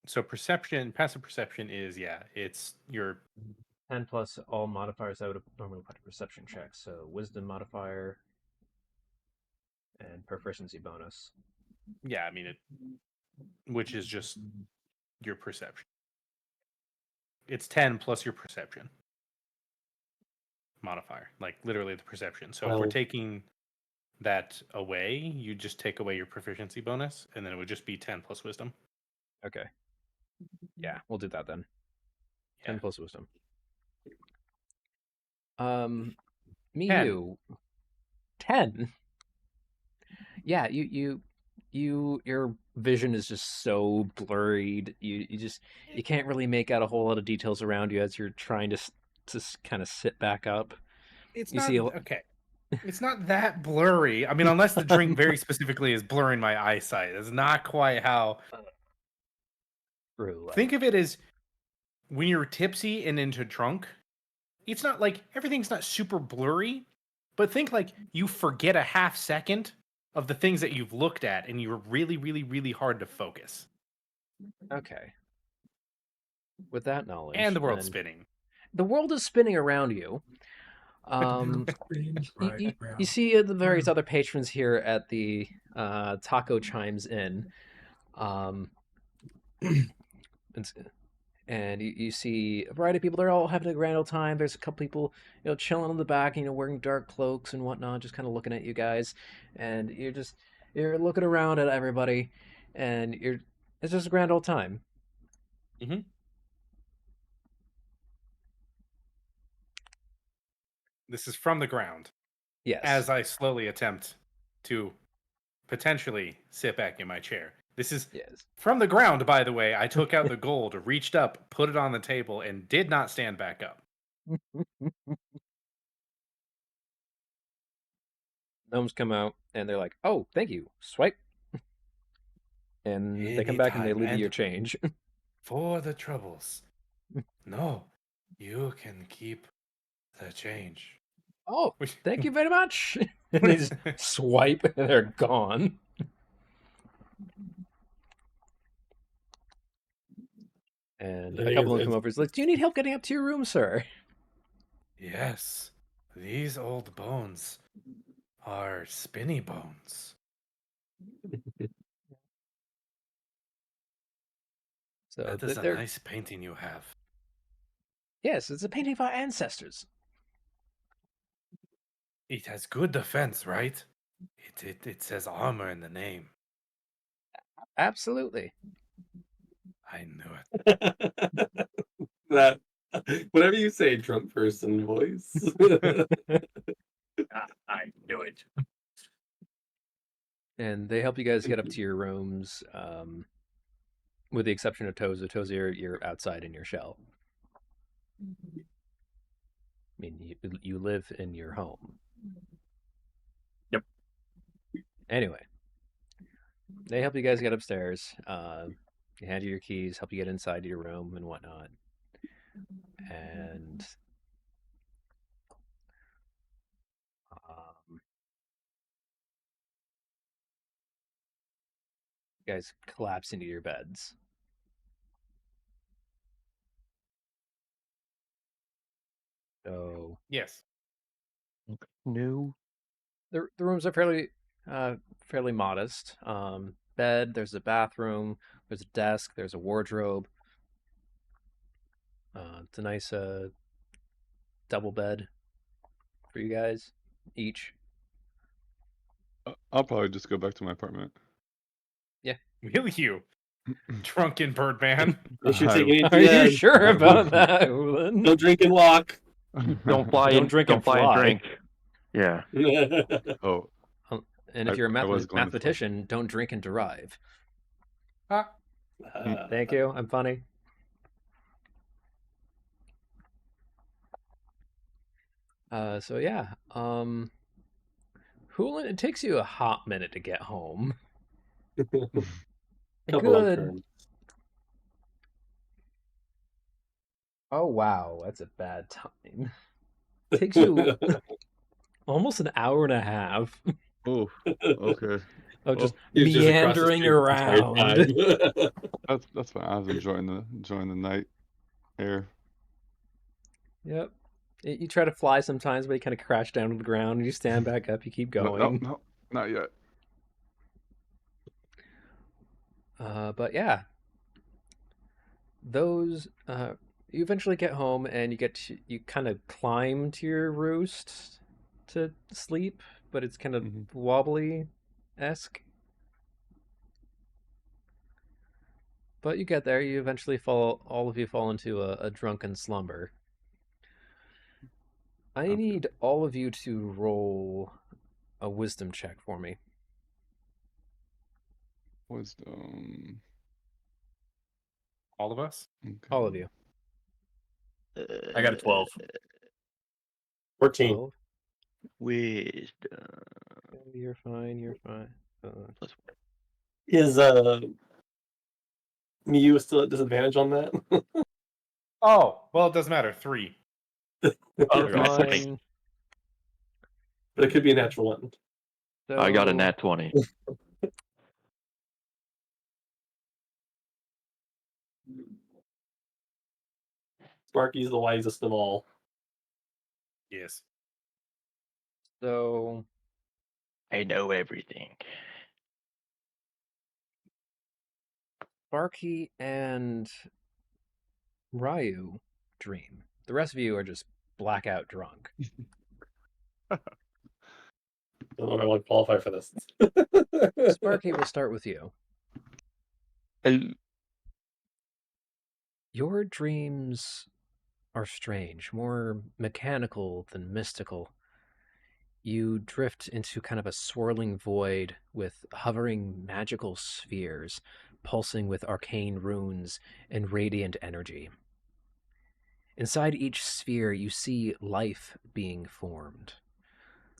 So passive perception is it's your
10 plus all modifiers I would have normally put a perception check. So wisdom modifier and proficiency bonus.
I mean it, which is just your perception. It's 10 plus your perception modifier, like literally the perception. So if we're
Well-
taking that away, you just take away your proficiency bonus, and then it would just be 10 plus wisdom.
Okay. Yeah, we'll do that then. 10
Yeah.
plus wisdom. Me
10.
you. 10. Yeah, your vision is just so blurred. You can't really make out a whole lot of details around you as you're trying to kind of sit back up.
It's
You
not
see
okay. It's not that blurry. I mean, unless the drink very specifically is blurring my eyesight. It's not quite how.
True.
Think of it as when you're tipsy and into drunk. It's not like everything's not super blurry, but think like you forget a half second of the things that you've looked at, and you're really, really, really hard to focus.
Okay. With that knowledge,
And the world's
then
spinning.
the world is spinning around you. You see the various other patrons here at the Taco Chimes Inn. And you see a variety of people. They're all having a grand old time. There's a couple people, chilling in the back, wearing dark cloaks and whatnot, just kind of looking at you guys. And you're looking around at everybody, and it's just a grand old time.
Mm-hmm. This is from the ground.
Yes.
As I slowly attempt to potentially sit back in my chair. This is
Yes.
from the ground, by the way. I took out the gold, reached up, put it on the table, and did not stand back up.
Gnomes come out, and they're like, "Oh, thank you. Swipe." And they come back and they
Anytime,
leave you your
and-
change.
For the troubles. No, you can keep the change.
Oh, thank you very much. And they just swipe, and they're gone. And
I
a
think
couple of them
it's-
come over. It's like, "Do you need help getting up to your room, sir?"
Yes, these old bones are spinny bones.
So
That is a
they're
nice painting you have.
yes, it's a painting of our ancestors.
It has good defense, right? It says armor in the name.
Absolutely.
I knew it.
That whenever you say drunk person voice.
I knew it.
And they help you guys get up to your rooms, with the exception of Tozu. Tozu, you're outside in your shell. I mean, you live in your home.
Yep.
Anyway, they help you guys get upstairs. They hand you your keys, help you get inside your room and whatnot. And you guys collapse into your beds. So
Yes.
No.
the rooms are fairly Fairly modest. Bed, there's a bathroom, there's a desk, there's a wardrobe. It's a nice double bed for you guys each.
I'll probably just go back to my apartment.
Will you, drunken Birdman?
Make sure you
I-
take any
Are you
TNs.
sure about that, Ulan?
Don't drink and walk.
Don't fly
Don't
and
drink
don't
and
fly and
fly.
drink. Yeah.
Oh,
And if you're a
I was going to fly.
mathematician, don't drink and derive.
Ah,
Thank you. I'm funny. So yeah. Hulan, it takes you a hot minute to get home. A
Couple of
good.
turns.
Oh wow, that's a bad time. Takes you almost an hour and a half
Oh, okay.
of just
He's just across the
meandering
street the entire
around.
time.
That's fine. I was enjoying the night air.
Yep. You try to fly sometimes, but you kind of crash down to the ground, and you stand back up. You keep
No,
going.
no, not yet.
But yeah, those you eventually get home, and you kind of climb to your roost to sleep, but it's kind of wobbly esque. But you get there. You eventually all of you fall into a drunken slumber. I
Okay.
need all of you to roll a wisdom check for me.
Wisdom.
all of us?
Okay.
All of you.
I got a 12.
14.
12.
Wisdom.
You're fine. You're fine.
Is Miu still at disadvantage on that?
Oh, well, it doesn't matter. 3.
You're
Nat 20.
fine.
But it could be a natural one.
I got a
So-
nat 20.
Sparky's the wisest of all.
Yes.
So
I know everything.
Barky and Ryu dream. The rest of you are just blackout drunk.
Don't know if I want to qualify for this.
Sparky, we'll start with you. Your dreams are strange, more mechanical than mystical. You drift into kind of a swirling void with hovering magical spheres, pulsing with arcane runes and radiant energy. Inside each sphere, you see life being formed.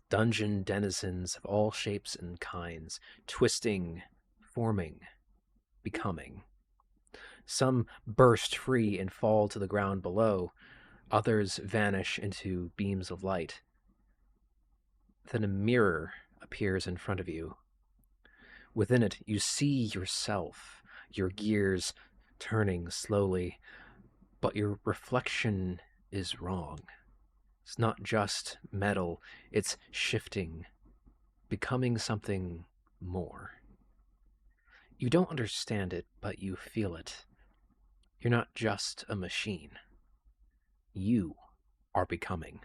Dungeon denizens of all shapes and kinds, twisting, forming, becoming. Some burst free and fall to the ground below. Others vanish into beams of light. Then a mirror appears in front of you. Within it, you see yourself, your gears turning slowly, but your reflection is wrong. It's not just metal, it's shifting, becoming something more. You don't understand it, but you feel it. You're not just a machine. You are becoming.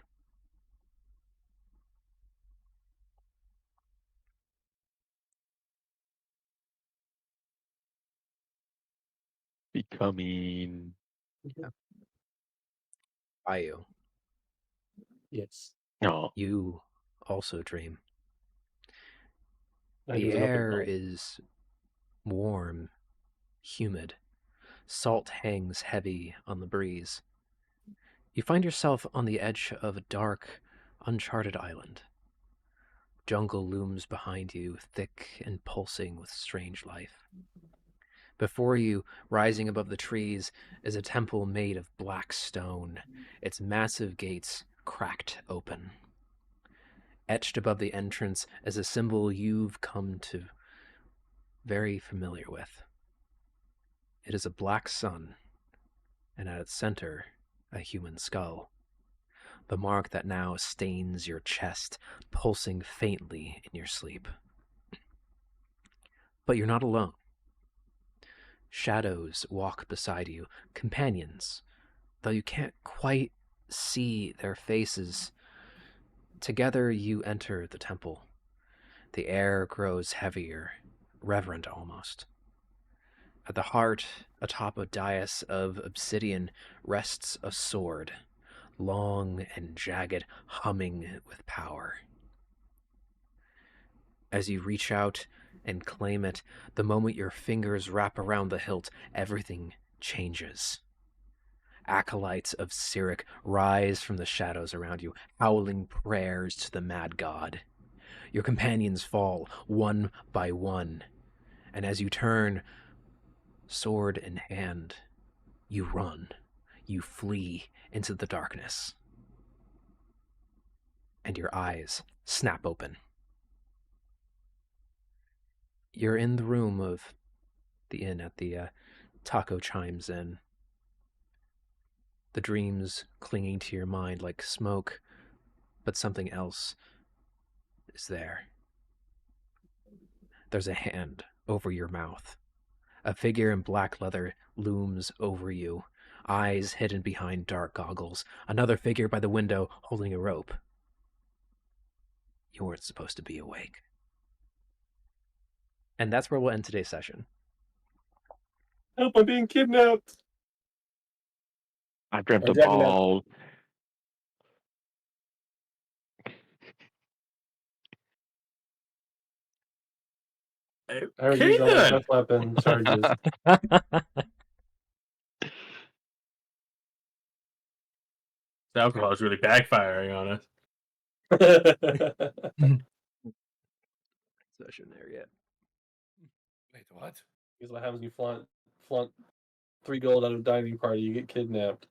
Becoming.
Ayu,
Yes.
No.
you also dream.
I
The
was an open
air
call.
is warm, humid. Salt hangs heavy on the breeze. You find yourself on the edge of a dark, uncharted island. Jungle looms behind you, thick and pulsing with strange life. Before you, rising above the trees, is a temple made of black stone, its massive gates cracked open. Etched above the entrance is a symbol you've come to very familiar with. It is a black sun, and at its center, a human skull. The mark that now stains your chest, pulsing faintly in your sleep. But you're not alone. Shadows walk beside you, companions, though you can't quite see their faces. Together you enter the temple. The air grows heavier, reverent almost. At the heart, atop a dais of obsidian, rests a sword, long and jagged, humming with power. As you reach out and claim it, the moment your fingers wrap around the hilt, everything changes. Acolytes of Cyric rise from the shadows around you, howling prayers to the mad god. Your companions fall, one by one, and as you turn, sword in hand, you run. You flee into the darkness. And your eyes snap open. You're in the room of the inn at the Taco Chimes Inn. The dreams clinging to your mind like smoke, but something else is there. There's a hand over your mouth. A figure in black leather looms over you, eyes hidden behind dark goggles. Another figure by the window holding a rope. You weren't supposed to be awake. And that's where we'll end today's session.
Help! I'm being kidnapped.
I dreamt
I'm
a
jacking up.
ball.
I already
Okay
used all my
then.
breath weapon charges.
The alcohol is really backfiring on us.
Session there yet.
Wait, what?
Here's what happens: you flaunt 3 gold at a dining party, you get kidnapped.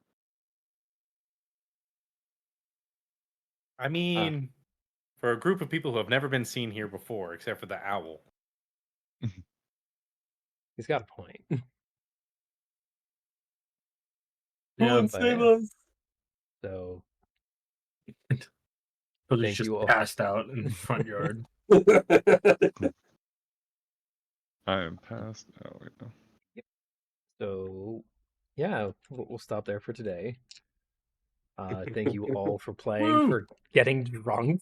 I mean, for a group of people who have never been seen here before, except for the owl.
He's got a point.
Yeah,
Who save us?
So
He's
Thank
just
you all.
passed out in the front yard.
I am past. Oh wait, no.
So, yeah, we'll stop there for today. Thank you all for playing,
Woo!
for getting drunk.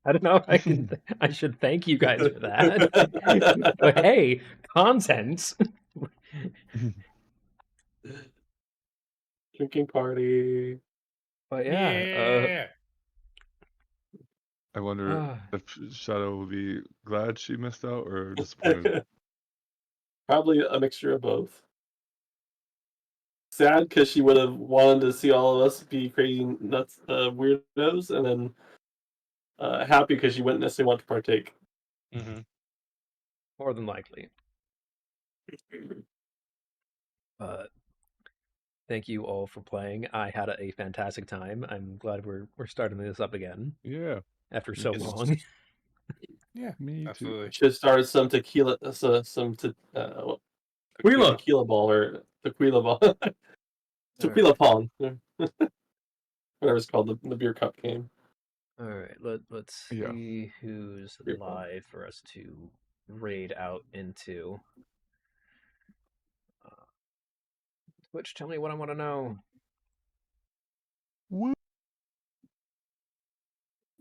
I don't know if I can. I should thank you guys for that. But hey, content.
Drinking party.
But yeah,
Yeah.
I wonder if Shadow will be glad she missed out or disappointed.
Probably a mixture of both. Sad because she would have wanted to see all of us be crazy nuts, weirdos, and then happy because she wouldn't necessarily want to partake.
Mm-hmm.
more than likely. But thank you all for playing. I had a fantastic time. I'm glad we're starting this up again
Yeah,
after so
Yes.
long.
Yeah,
me
absolutely.
Should have started some tequila,
Tequila.
tequila ball or tequila ball,
All
tequila
right.
pong, whatever it's called, the beer cup game.
All right, let's
Yeah.
see who's
Beer pong.
live for us to raid out into. Twitch, tell me what I want to know.
Woo.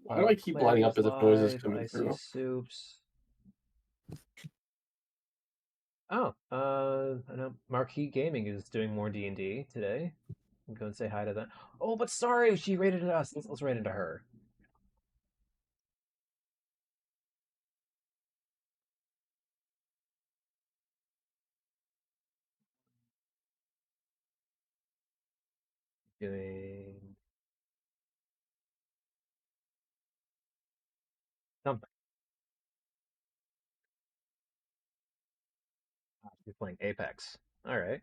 Why do I keep lining up as if noises
Live,
coming
I see
through?
Soups. Oh, I know Marquee Gaming is doing more D&D today. I'm going to say hi to them. Oh, but sorry, she raided us. Let's raid into her. Doing something. She's playing Apex. All right.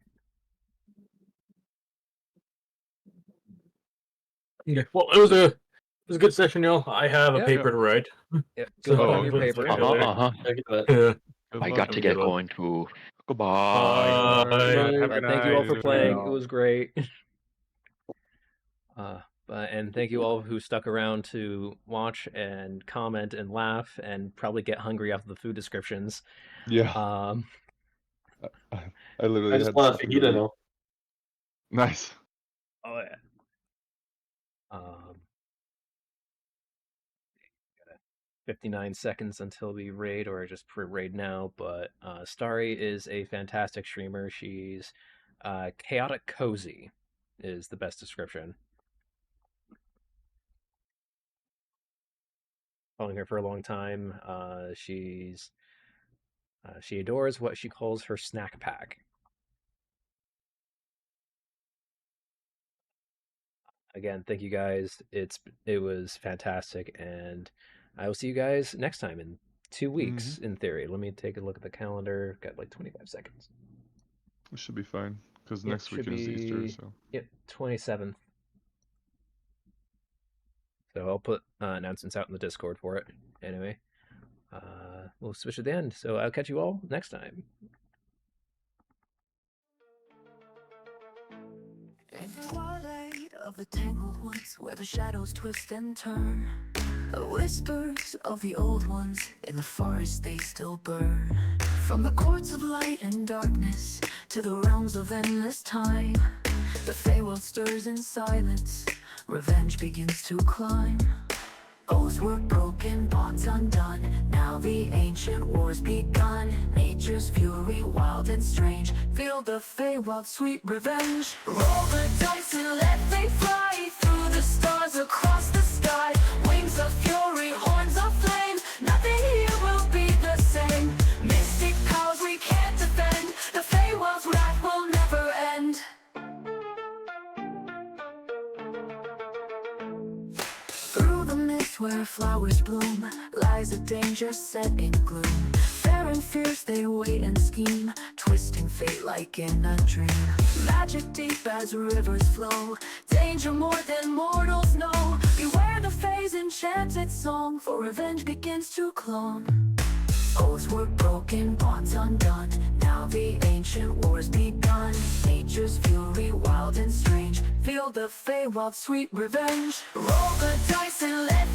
Okay. Well, it was a good session, y'all. I have a
Yeah.
paper to write.
Yep. Good luck on your
let's
paper.
catch you later.
I get that.
Yeah.
Good
I
luck.
got to
Have a
get
good one.
going too. Goodbye.
Bye.
Have a good
Thank you all
night.
for playing.
Yeah.
It was great. And thank you all who stuck around to watch and comment and laugh and probably get hungry after the food descriptions.
Yeah.
Um,
I literally
I just
had
want a
something to
fajita
eat.
now.
Nice.
oh yeah. 59 seconds until we raid, or just raid now. But Starry is a fantastic streamer. She's chaotic cozy, is the best description. Following her for a long time. She adores what she calls her snack pack. Again, thank you guys. It was fantastic, and I will see you guys next time in 2 weeks. In theory, let me take a look at the calendar. Got like 25 seconds.
It should be fine because
Yep,
next
should
weekend is Easter.
be-
So
Yep, 27th. So I'll put announcements out in the Discord for it. Anyway, we'll switch at the end. So I'll catch you all next time.
In the twilight of the tangled woods, where the shadows twist and turn, whispers of the old ones in the forest, they still burn. From the courts of light and darkness to the realms of endless time, the Feywild stirs in silence. Revenge begins to climb. Oaths were broken, bonds undone. Now the ancient war's begun. Nature's fury, wild and strange. Feel the Feywild sweet revenge. Roll the dice and let fate fly through the stars across the sky. Wings of fury, horns of flame. Nothing here will be the same. Mystic powers we can't defend. The Feywild's wrath will never end. Through the mist where flowers bloom lies a danger set in gloom. Fair and fierce they wait and scheme, twisting fate like in a dream. Magic deep as rivers flow, danger more than mortals know. Beware the Fae's enchanted song, for revenge begins to clone. Oaths were broken, bonds undone. Now the ancient war's begun. Nature's fury, wild and strange. Feel the Feywild sweet revenge. Roll the dice and let